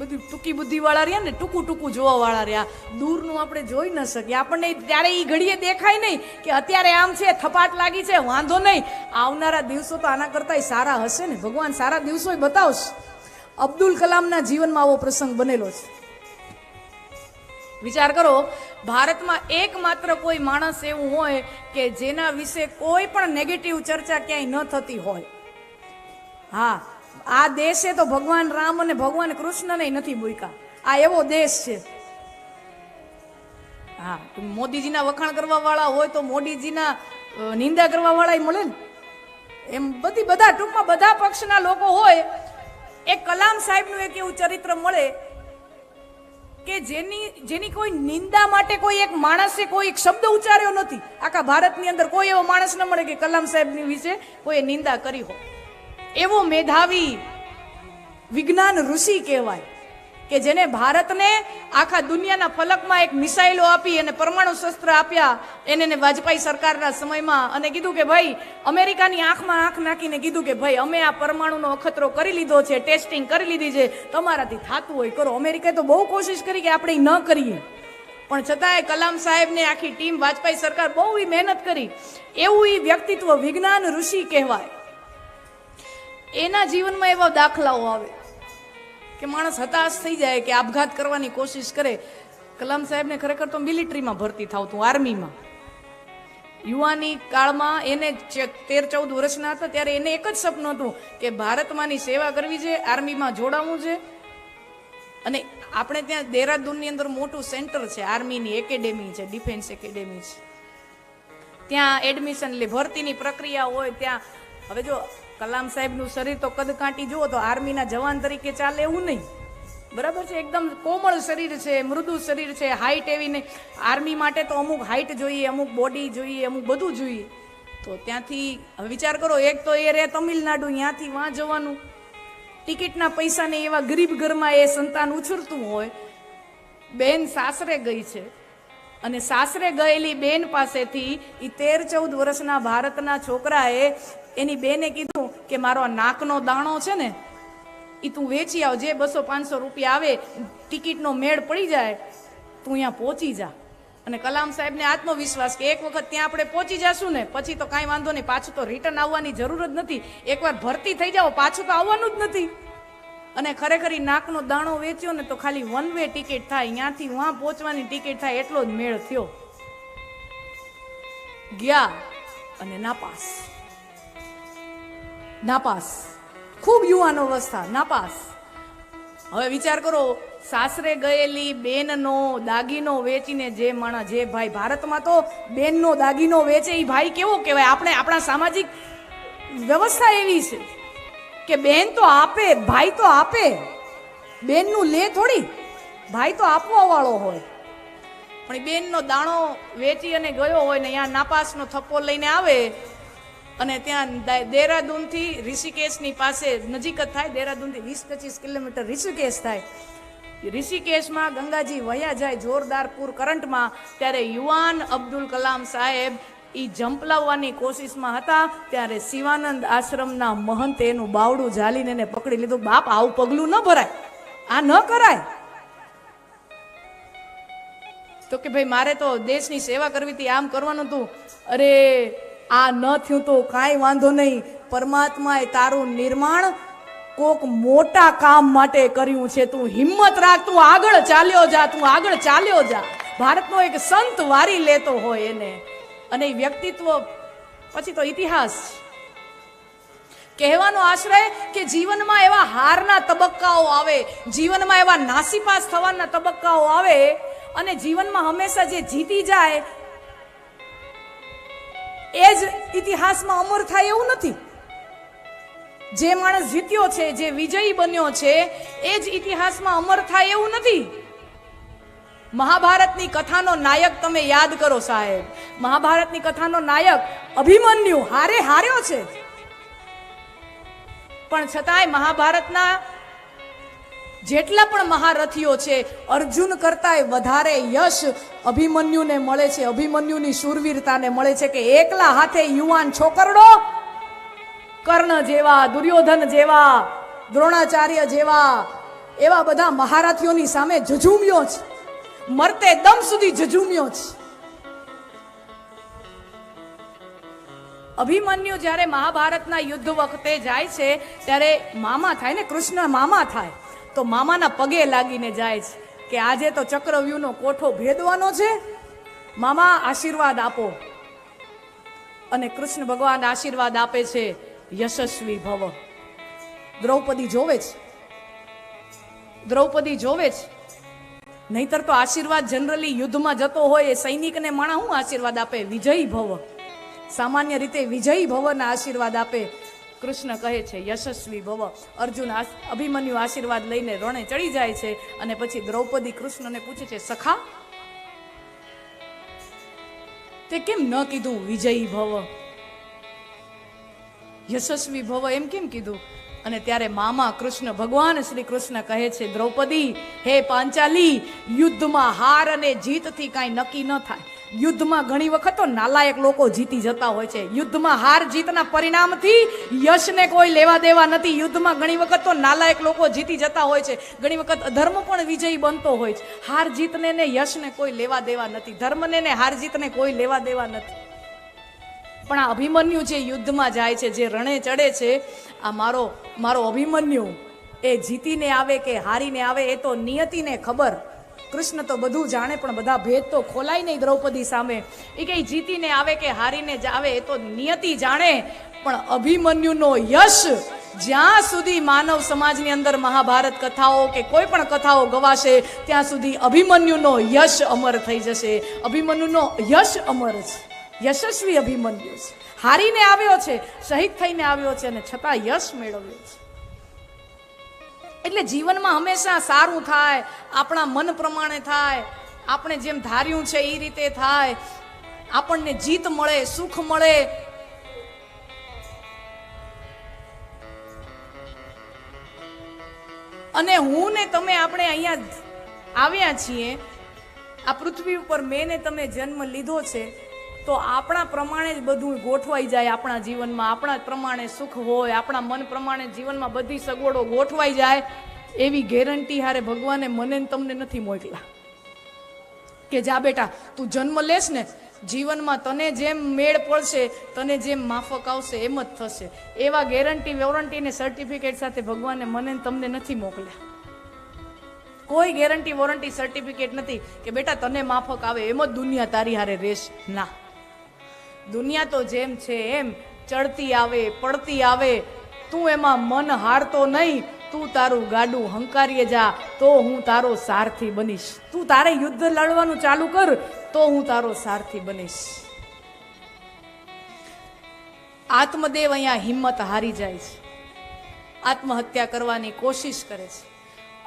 બધું ટૂંકી બુદ્ધિ વાળા રહ્યા ને, ટૂંકું ટૂંકું જોવા વાળા રહ્યા, દૂરનું આપણે જોઈ ન શકીએ. આપણને ત્યારે એ ઘડીએ દેખાય નહીં કે અત્યારે આમ છે, થપાટ લાગી છે, વાંધો નહીં, આવનારા દિવસો તો આના કરતા સારા હશે ને, ભગવાન સારા દિવસો બતાવશે. અબ્દુલ કલામના જીવનમાં આવો પ્રસંગ બનેલો છે. વિચાર કરો, ભારતમાં એકમાત્ર કોઈ માણસ એવું હોય કે જેના વિશે કોઈ પણ નેગેટિવ ચર્ચા ક્યાંય ન થતી હોય. હા, આ દેશે તો ભગવાન રામ અને ભગવાન કૃષ્ણને નથી મૂક્યા. આ એવો દેશ છે. હા, મોદીજીના વખાણ કરવા વાળા હોય તો મોદીજીના નિંદા કરવા વાળા મળે ને, એમ બધા ટૂંકમાં બધા પક્ષના લોકો હોય. એક કલામ સાહેબનું એક એવું ચરિત્ર મળે કે જેની કોઈ નિંદા માટે કોઈ એક માણસે કોઈ એક શબ્દ ઉચ્ચાર્યો નથી. આખા ભારતની અંદર કોઈ એવો માણસ ન મળે કે કલામ સાહેબની વિશે કોઈ નિંદા કરી હોય. એવો મેધાવી વિજ્ઞાન ઋષિ કહેવાય કે જેને ભારતને આખા દુનિયાના ફલકમાં એક મિસાઇલો આપી અને પરમાણુ શસ્ત્ર આપ્યા એને વાજપેયી સરકારના સમયમાં, અને કીધું કે ભાઈ, અમેરિકાની આંખમાં આંખ નાખીને કીધું કે ભાઈ અમે આ પરમાણુનો અખતરો કરી લીધો છે, ટેસ્ટિંગ કરી લીધી છે, તમારાથી થતું હોય કરો. અમેરિકાએ તો બહુ કોશિશ કરી કે આપણે ન કરીએ, પણ છતાંય કલામ સાહેબને આખી ટીમ, વાજપેયી સરકાર બહુ મહેનત કરી. એવું એ વ્યક્તિત્વ વિજ્ઞાન ઋષિ કહેવાય. એના જીવનમાં એવા દાખલાઓ આવે કે માણસ હતાશ થઈ જાય, કે આપઘાત કરવાની કોશિશ કરે. કલામ સાહેબને ખરેખર તો મિલિટરીમાં ભરતી થાવતું, આર્મીમાં. યુવાની કાળમાં એને 13-14 વર્ષના હતા ત્યારે એને એક જ સપનું હતું કે ભારતમાંની સેવા કરવી છે, આર્મીમાં જોડાવવું છે. અને આપણે ત્યાં દેહરાદૂનની અંદર મોટું સેન્ટર છે, આર્મીની એકેડેમી છે, ડિફેન્સ એકેડેમી છે. ત્યાં એડમિશન લે, ભરતીની પ્રક્રિયા હોય ત્યાં. હવે જો કલામ સાહેબનું શરીર તો કદ કાંટી જુઓ તો આર્મીના જવાન તરીકે ચાલે એવું નહીં, બરાબર છે. એકદમ કોમળ શરીર છે, મૃદુ શરીર છે, હાઈટ એવી નહીં. આર્મી માટે તો અમુક હાઈટ જોઈએ, અમુક બોડી જોઈએ, અમુક બધું જોઈએ. તો ત્યાંથી હવે વિચાર કરો, એક તો એ રે તમિલનાડુ, ત્યાંથી વાં જવાનું, ટિકિટના પૈસાને એવા ગરીબ ઘરમાં એ સંતાન ઉછરતું હોય. બેન સાસરે ગઈ છે અને સાસરે ગયેલી બેન પાસેથી એ 13-14 વર્ષના ભારતના છોકરાએ એની બેને કીધું કે મારો આ નાકનો દાણો છે ને એ તું વેચી આવ, જે 200-500 રૂપિયા આવે, ટિકિટનો મેળ પડી જાય, તું અહીંયા પહોંચી જા. અને કલામ સાહેબને આત્મવિશ્વાસ કે એક વખત ત્યાં આપણે પહોંચી જશું ને પછી તો કાંઈ વાંધો નહીં, પાછું તો રિટર્ન આવવાની જરૂર જ નથી, એકવાર ભરતી થઈ જાઓ પાછું તો આવવાનું જ નથી. અને ખરેખર નાકનો દાણો વેચ્યો ને તો ખાલી 1 વે ટિકિટ થાય, ત્યાંથી વહાં પહોંચવાની ટિકિટ થાય, એટલો જ મેળ થયો. ગયા અને નાપાસ. ખૂબ યુવાન અવસ્થા, નાપાસ. હવે વિચાર કરો, સાસરે ગયેલી બેનનો દાગીનો વેચીને જે માણસ, જે ભાઈ, ભારતમાં તો બેનનો દાગીનો વેચે એ ભાઈ કેવો કહેવાય? આપણે આપણા સામાજિક વ્યવસ્થા એવી છે કે બેન તો આપે, ભાઈ તો આપે, બેનનું લે થોડી, ભાઈ તો આપવા વાળો હોય. પણ બેનનો દાણો વેચી અને ગયો હોય ને અહીંયા નાપાસનો થપ્પો લઈને આવે અને ત્યાં દેહરાદૂનથી ઋષિકેશની પાસે નજીક જ થાય, દેહરાદૂનથી 20-25 કિલોમીટર ઋષિકેશ થાય. ઋષિકેશમાં ગંગાજી વહ્યા જાય જોરદાર પૂર કરંટમાં, ત્યારે યુવાન અબ્દુલ કલામ સાહેબ એ ઝંપલાવવાની કોશિશમાં હતા. ત્યારે શિવાનંદ આશ્રમના મહંતે એનું બાવડું ઝાલીને એને પકડી લીધું. બાપ, આવું પગલું ન ભરાય, આ ન કરાય. તો કે ભાઈ મારે તો દેશની સેવા કરવી હતી, આમ કરવાનું હતું. અરે આ ન થયું તો કાંઈ વાંધો નહીં, પરમાત્માએ તારું નિર્માણ કોક મોટા કામ માટે કર્યું છે. તું હિંમત રાખ, તું આગળ ચાલ્યો જા, તું આગળ ચાલ્યો જા. ભારતનો એક સંત વારી લેતો હોય એને, અને એ વ્યક્તિત્વ પછી તો ઇતિહાસ. કહેવાનો આશ્રય કે જીવનમાં એવા હારના તબક્કાઓ આવે, જીવનમાં એવા નાસીપાસ થવાના તબક્કાઓ આવે, અને જીવનમાં હંમેશા જે જીતી જાય એ જ ઇતિહાસમાં અમર થાય એવું નથી. જે માણસ જીત્યો છે, જે વિજયી બન્યો છે, એ જ ઇતિહાસમાં અમર થાય એવું નથી. મહાભારતની કથાનો નાયક તમે યાદ કરો સાહેબ. મહાભારતની કથાનો નાયક અભિમન્યુ હાર્યો છે, પણ છતાંય મહાભારતના જેટલા પણ મહારથીઓ છે, અર્જુન કરતાંય વધારે યશ અભિમન્યુને મળે છે. અભિમન્યુની શૂરવીરતાને મળે છે કે એકલા હાથે યુવાન છોકરડો કર્ણ જેવા, દુર્યોધન જેવા, દ્રોણાચાર્ય જેવા એવા બધા મહારથીઓની સામે ઝઝૂમ્યો છે, મરતે દમ સુધી ઝઝૂમ્યો છે. અભિમન્યુ જ્યારે મહાભારતના યુદ્ધ વખતે જાય છે ત્યારે મામા થાય ને, કૃષ્ણ મામા થાય, તો મામાના પગે લાગીને જાય છે કે આજે તો ચક્રવ્યૂહનો કોઠો ભેદવાનો છે, મામા આશીર્વાદ આપો. અને કૃષ્ણ ભગવાન આશીર્વાદ આપે છે, યશસ્વી ભવ. દ્રૌપદી જોવે છે, દ્રૌપદી જોવે છે. નહીતર તો આશીર્વાદ જનરલી યુદ્ધમાં જતો હોય એ સૈનિકને માણા શું આશીર્વાદ આપે? વિજયી ભવ. સામાન્ય રીતે વિજયી ભવના આશીર્વાદ આપે. કૃષ્ણ કહે છે યશસ્વી ભવ. અર્જુન અભિમન્યુ આશીર્વાદ લઈને રણે ચડી જાય છે, અને પછી દ્રૌપદી કૃષ્ણને પૂછે છે, સખા તે કેમ ન કીધું વિજયી ભવ, યશસ્વી ભવ એમ કેમ કીધું? અને ત્યારે મામા કૃષ્ણ, ભગવાન શ્રી કૃષ્ણ કહે છે, દ્રૌપદી, હે પાંચાલી, યુદ્ધમાં હાર અને જીતથી કાંઈ નક્કી ન થાય. યુદ્ધમાં ઘણી વખત તો નાલાયક લોકો જીતી જતા હોય છે. યુદ્ધમાં હાર જીતના પરિણામથી યશને કોઈ લેવા દેવા નથી. યુદ્ધમાં ઘણી વખત તો નાલાયક લોકો જીતી જતા હોય છે. ઘણી વખત અધર્મ પણ વિજયી બનતો હોય છે. હાર જીતને ને યશને કોઈ લેવા દેવા નથી. ધર્મને ને હાર જીતને કોઈ લેવા દેવા નથી. પણ આ અભિમન્યુ જે યુદ્ધમાં જાય છે, જે રણે ચડે છે, આ મારો અભિમન્યુ એ જીતીને આવે કે હારીને આવે એ તો નિયતિને ખબર. કૃષ્ણ તો બધું જાણે, પણ બધા ભેદ તો ખોલાય નહીં દ્રૌપદી સામે. એ કઈ જીતીને આવે કે હારીને આવે એ તો નિયતિ જાણે, પણ અભિમન્યુનો યશ જ્યાં સુધી માનવ સમાજની અંદર મહાભારત કથાઓ કે કોઈ પણ કથાઓ ગવાશે ત્યાં સુધી અભિમન્યુનો યશ અમર થઈ જશે. અભિમન્યુનો યશ અમર છે, યશસ્વી અભિમન્યુ છે. હારીને આવ્યો છે, શહીદ થઈને આવ્યો છે, અને છતાં યશ મેળવ્યો છે. એટલે જીવનમાં હંમેશા સારું થાય, આપણા મન પ્રમાણે થાય, આપણે જેમ ધાર્યું છે એ રીતે થાય, આપણને જીત મળે, સુખ મળે. અને હું ને તમે આપણે અહીંયા આવ્યા છીએ આ પૃથ્વી ઉપર, મેં ને તમે જન્મ લીધો છે, તો આપણા પ્રમાણે જ બધું ગોઠવાઈ જાય આપણા જીવનમાં. આપણા પ્રમાણે સુખ હોય, આપણા મન પ્રમાણે જીવનમાં બધી સગવડો ગોઠવાઈ જાય એવી ગેરંટી હારે ભગવાને મને તમને નથી મોકલા કે જા બેટા તું જન્મ લેશ ને જીવનમાં તને જેમ મેળ પડશે, તને જેમ માફક આવશે એમ જ થશે. એવા ગેરંટી વોરંટી ને સર્ટિફિકેટ સાથે ભગવાને મને તમને નથી મોકલ્યા. કોઈ ગેરંટી વોરંટી સર્ટિફિકેટ નથી કે બેટા તને માફક આવે એમ જ દુનિયા તારી હારે રહેશે. ના, દુનિયા તો જેમ છે એમ ચડતી આવે, પડતી આવે. તું એમાં મન હારતો નહીં. તું તારું ગાડું હંકારીએ જા તો હું તારો સારથી બનીશ. તું તારે યુદ્ધ લડવાનું ચાલુ કર તો હું તારો સારથી બનીશ. આત્મદેવ અહીંયા હિંમત હારી જાય છે, આત્મહત્યા કરવાની કોશિશ કરે છે.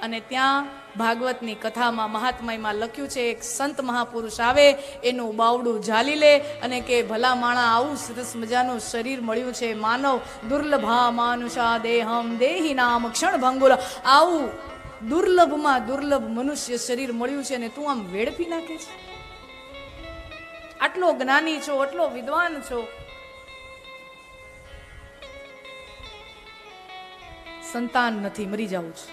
અને ત્યાં ભાગવતની કથામાં મહાત્મામાં લખ્યું છે, એક સંત મહાપુરુષ આવે, એનું બાવડું ઝાલી લે અને કે ભલા માણા આવું સરસ મજાનું શરીર મળ્યું છે, માનવ દુર્લભા માનુષા દેહમ દેહી નામ ક્ષણ ભંગુર. આવું દુર્લભમાં દુર્લભ મનુષ્ય શરીર મળ્યું છે ને તું આમ વેડફી નાખે છે. આટલો જ્ઞાની છો, આટલો વિદ્વાન છો, સંતાન નથી, મરી જાઉં છું.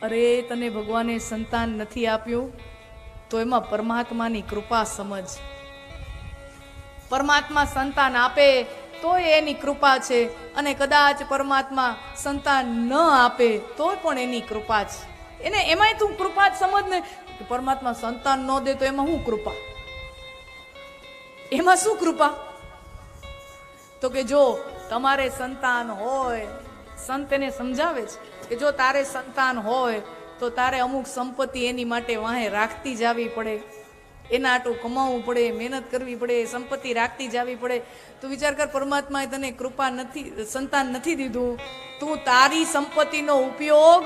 અરે તને ભગવાને સંતાન નથી આપ્યું તો એમાં પરમાત્માની કૃપા સમજ. પરમાત્મા સંતાન આપે તોય એની કૃપા છે, અને કદાચ પરમાત્મા સંતાન ન આપે તોય પણ એની કૃપા છે. એને એમાંય તું કૃપા જ સમજ ને, પરમાત્મા સંતાન ન દે તો એમાં શું કૃપા, એમાં શું કૃપા? તો કે જો તમારે સંતાન હોય, સંત એને સમજાવે છે કે જો તારે સંતાન હોય તો તારે અમુક સંપત્તિ એની માટે વાહે રાખતી જવી પડે, એના આટું કમાવવું પડે, મહેનત કરવી પડે, સંપત્તિ રાખતી જવી પડે. તું વિચાર કર, પરમાત્માએ તને કૃપા નથી, સંતાન નથી દીધું, તું તારી સંપત્તિનો ઉપયોગ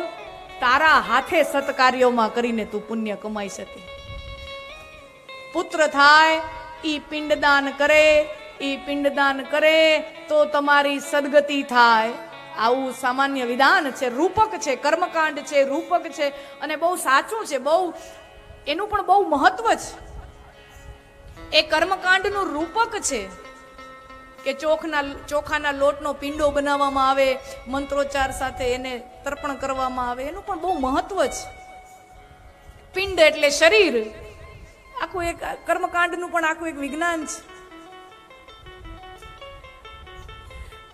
તારા હાથે સત્કાર્યોમાં કરીને તું પુણ્ય કમાઈ શકે. પુત્ર થાય ઈ પિંડદાન કરે, ઈ પિંડદાન કરે તો તમારી સદગતિ થાય. આવું સામાન્ય વિધાન છે, રૂપક છે, કર્મકાંડ છે, રૂપક છે, અને બહુ સાચું છે, બહુ એનું પણ બહુ મહત્વ છે. એ કર્મકાંડનું રૂપક છે કે ચોખાના લોટનો પિંડો બનાવવામાં આવે, મંત્રોચ્ચાર સાથે એને તર્પણ કરવામાં આવે, એનું પણ બહુ મહત્વ છે. પિંડ એટલે શરીર, આખું એક કર્મકાંડનું પણ આખું એક વિજ્ઞાન છે.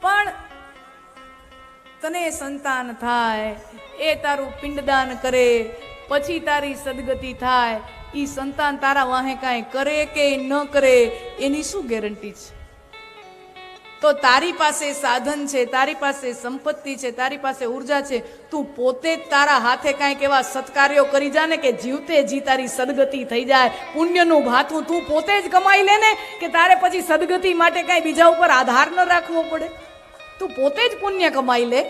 પણ તને સંતાન થાય, એ તારું પિંડદાન કરે, પછી તારી સદગતિ થાય. ઈ સંતાન તારા વાહે કાંઈ કરે કે ન કરે એની શું ગેરંટી છે? તો તારી પાસે સાધન છે, તારી પાસે સંપત્તિ છે, તારી પાસે ઉર્જા છે, તું પોતે જ તારા હાથે કાંઈક એવા સત્કાર્યો કરી જા ને કે જીવતે જી તારી સદગતિ થઈ જાય. પુણ્યનું ભાથું તું પોતે જ કમાઈ લે ને, કે તારે પછી સદગતિ માટે કાંઈ બીજા ઉપર આધાર ન રાખવો પડે. તું પોતે જ પુણ્ય કમાઈ લે.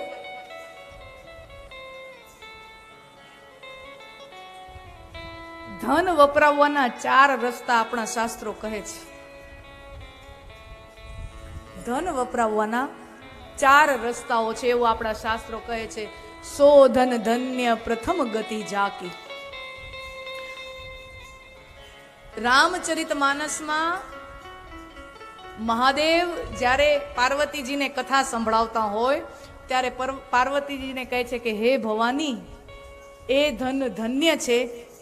ધન વપરાવવાના 4 રસ્તા આપણા શાસ્ત્રો કહે છે. ધન વપરાવવાના 4 રસ્તાઓ છે એવું આપણા શાસ્ત્રો કહે છે. સો ધન ધન્ય પ્રથમ ગતિ જાકી. રામચરિત માનસમાં મહાદેવ જ્યારે પાર્વતીજીને કથા સંભળાવતા હોય ત્યારે પાર્વતીજીને કહે છે કે હે ભવાની, એ ધન ધન્ય છે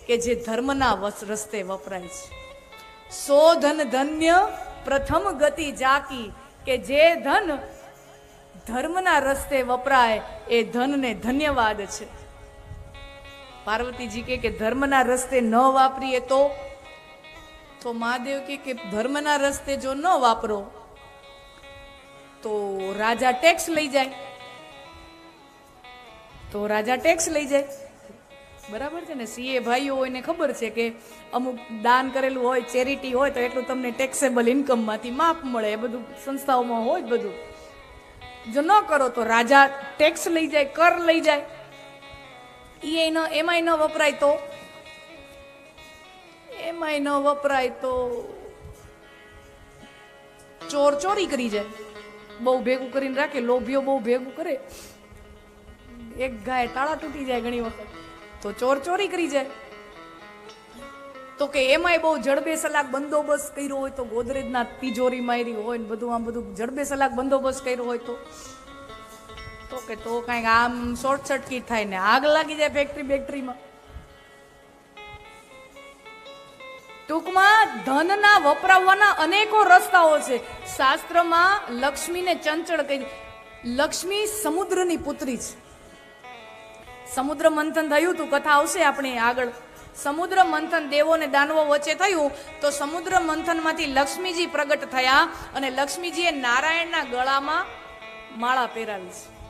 કે જે ધર્મના રસ્તે વપરાય છે. સો ધન ધન્ય પ્રથમ ગતિ જાકી, કે જે ધન ધર્મના રસ્તે વપરાય એ ધનને ધન્યવાદ છે. પાર્વતીજી કે ધર્મના રસ્તે ન વાપરીએ તો મહાદેવ કે ધર્મના રસ્તે જો ન વાપરો તો રાજા ટેક્સ લઈ જાય, તો રાજા ટેક્સ લઈ જાય. બરાબર છે ને? સીએ ભાઈઓ હોય ને ખબર છે કે અમુક દાન કરેલું હોય, ચેરિટી હોય, તો એટલું તમને ટેક્સેબલ ઇન્કમમાંથી માફ મળે. એ બધું સંસ્થાઓમાં હોય જ બધું. જો ન કરો તો રાજા ટેક્સ લઈ જાય, કર લઈ જાય. એમાંય ન વપરાય તો ચોર ચોરી કરી જાય. બહુ ભેગું કરીને રાખે, લોભીઓ બહુ ભેગું કરે, એક ગાય તાળા તૂટી જાય ઘણી વખત, તો ચોર ચોરી કરી જાય. તો કે એમાંય બહુ જડબે સલાક બંદોબસ્ત કર્યો હોય, તો ગોદરેજના તિજોરી મારી હોય ને બધું આમ બધું જડબે સલાક બંદોબસ્ત કર્યો હોય તો કે તો કાંઈક આમ શોર્ટ સર્કિટ થાય ને આગ લાગી જાય ફેક્ટરીમાં. ટૂંકમાં ધનના વપરાવવાના અનેકો રસ્તાઓ છે. શાસ્ત્રમાં લક્ષ્મીને ચંચળ કહી. લક્ષ્મી સમુદ્રની પુત્રી છે. સમુદ્ર મંથન થયું તું, કથા આવશે આપણે આગળ. સમુદ્ર મંથન દેવો ને દાનવો વચ્ચે થયું, તો સમુદ્ર મંથનમાંથી લક્ષ્મીજી પ્રગટ થયા, અને લક્ષ્મીજીએ નારાયણના ગળામાં માળા પહેરાવી છે.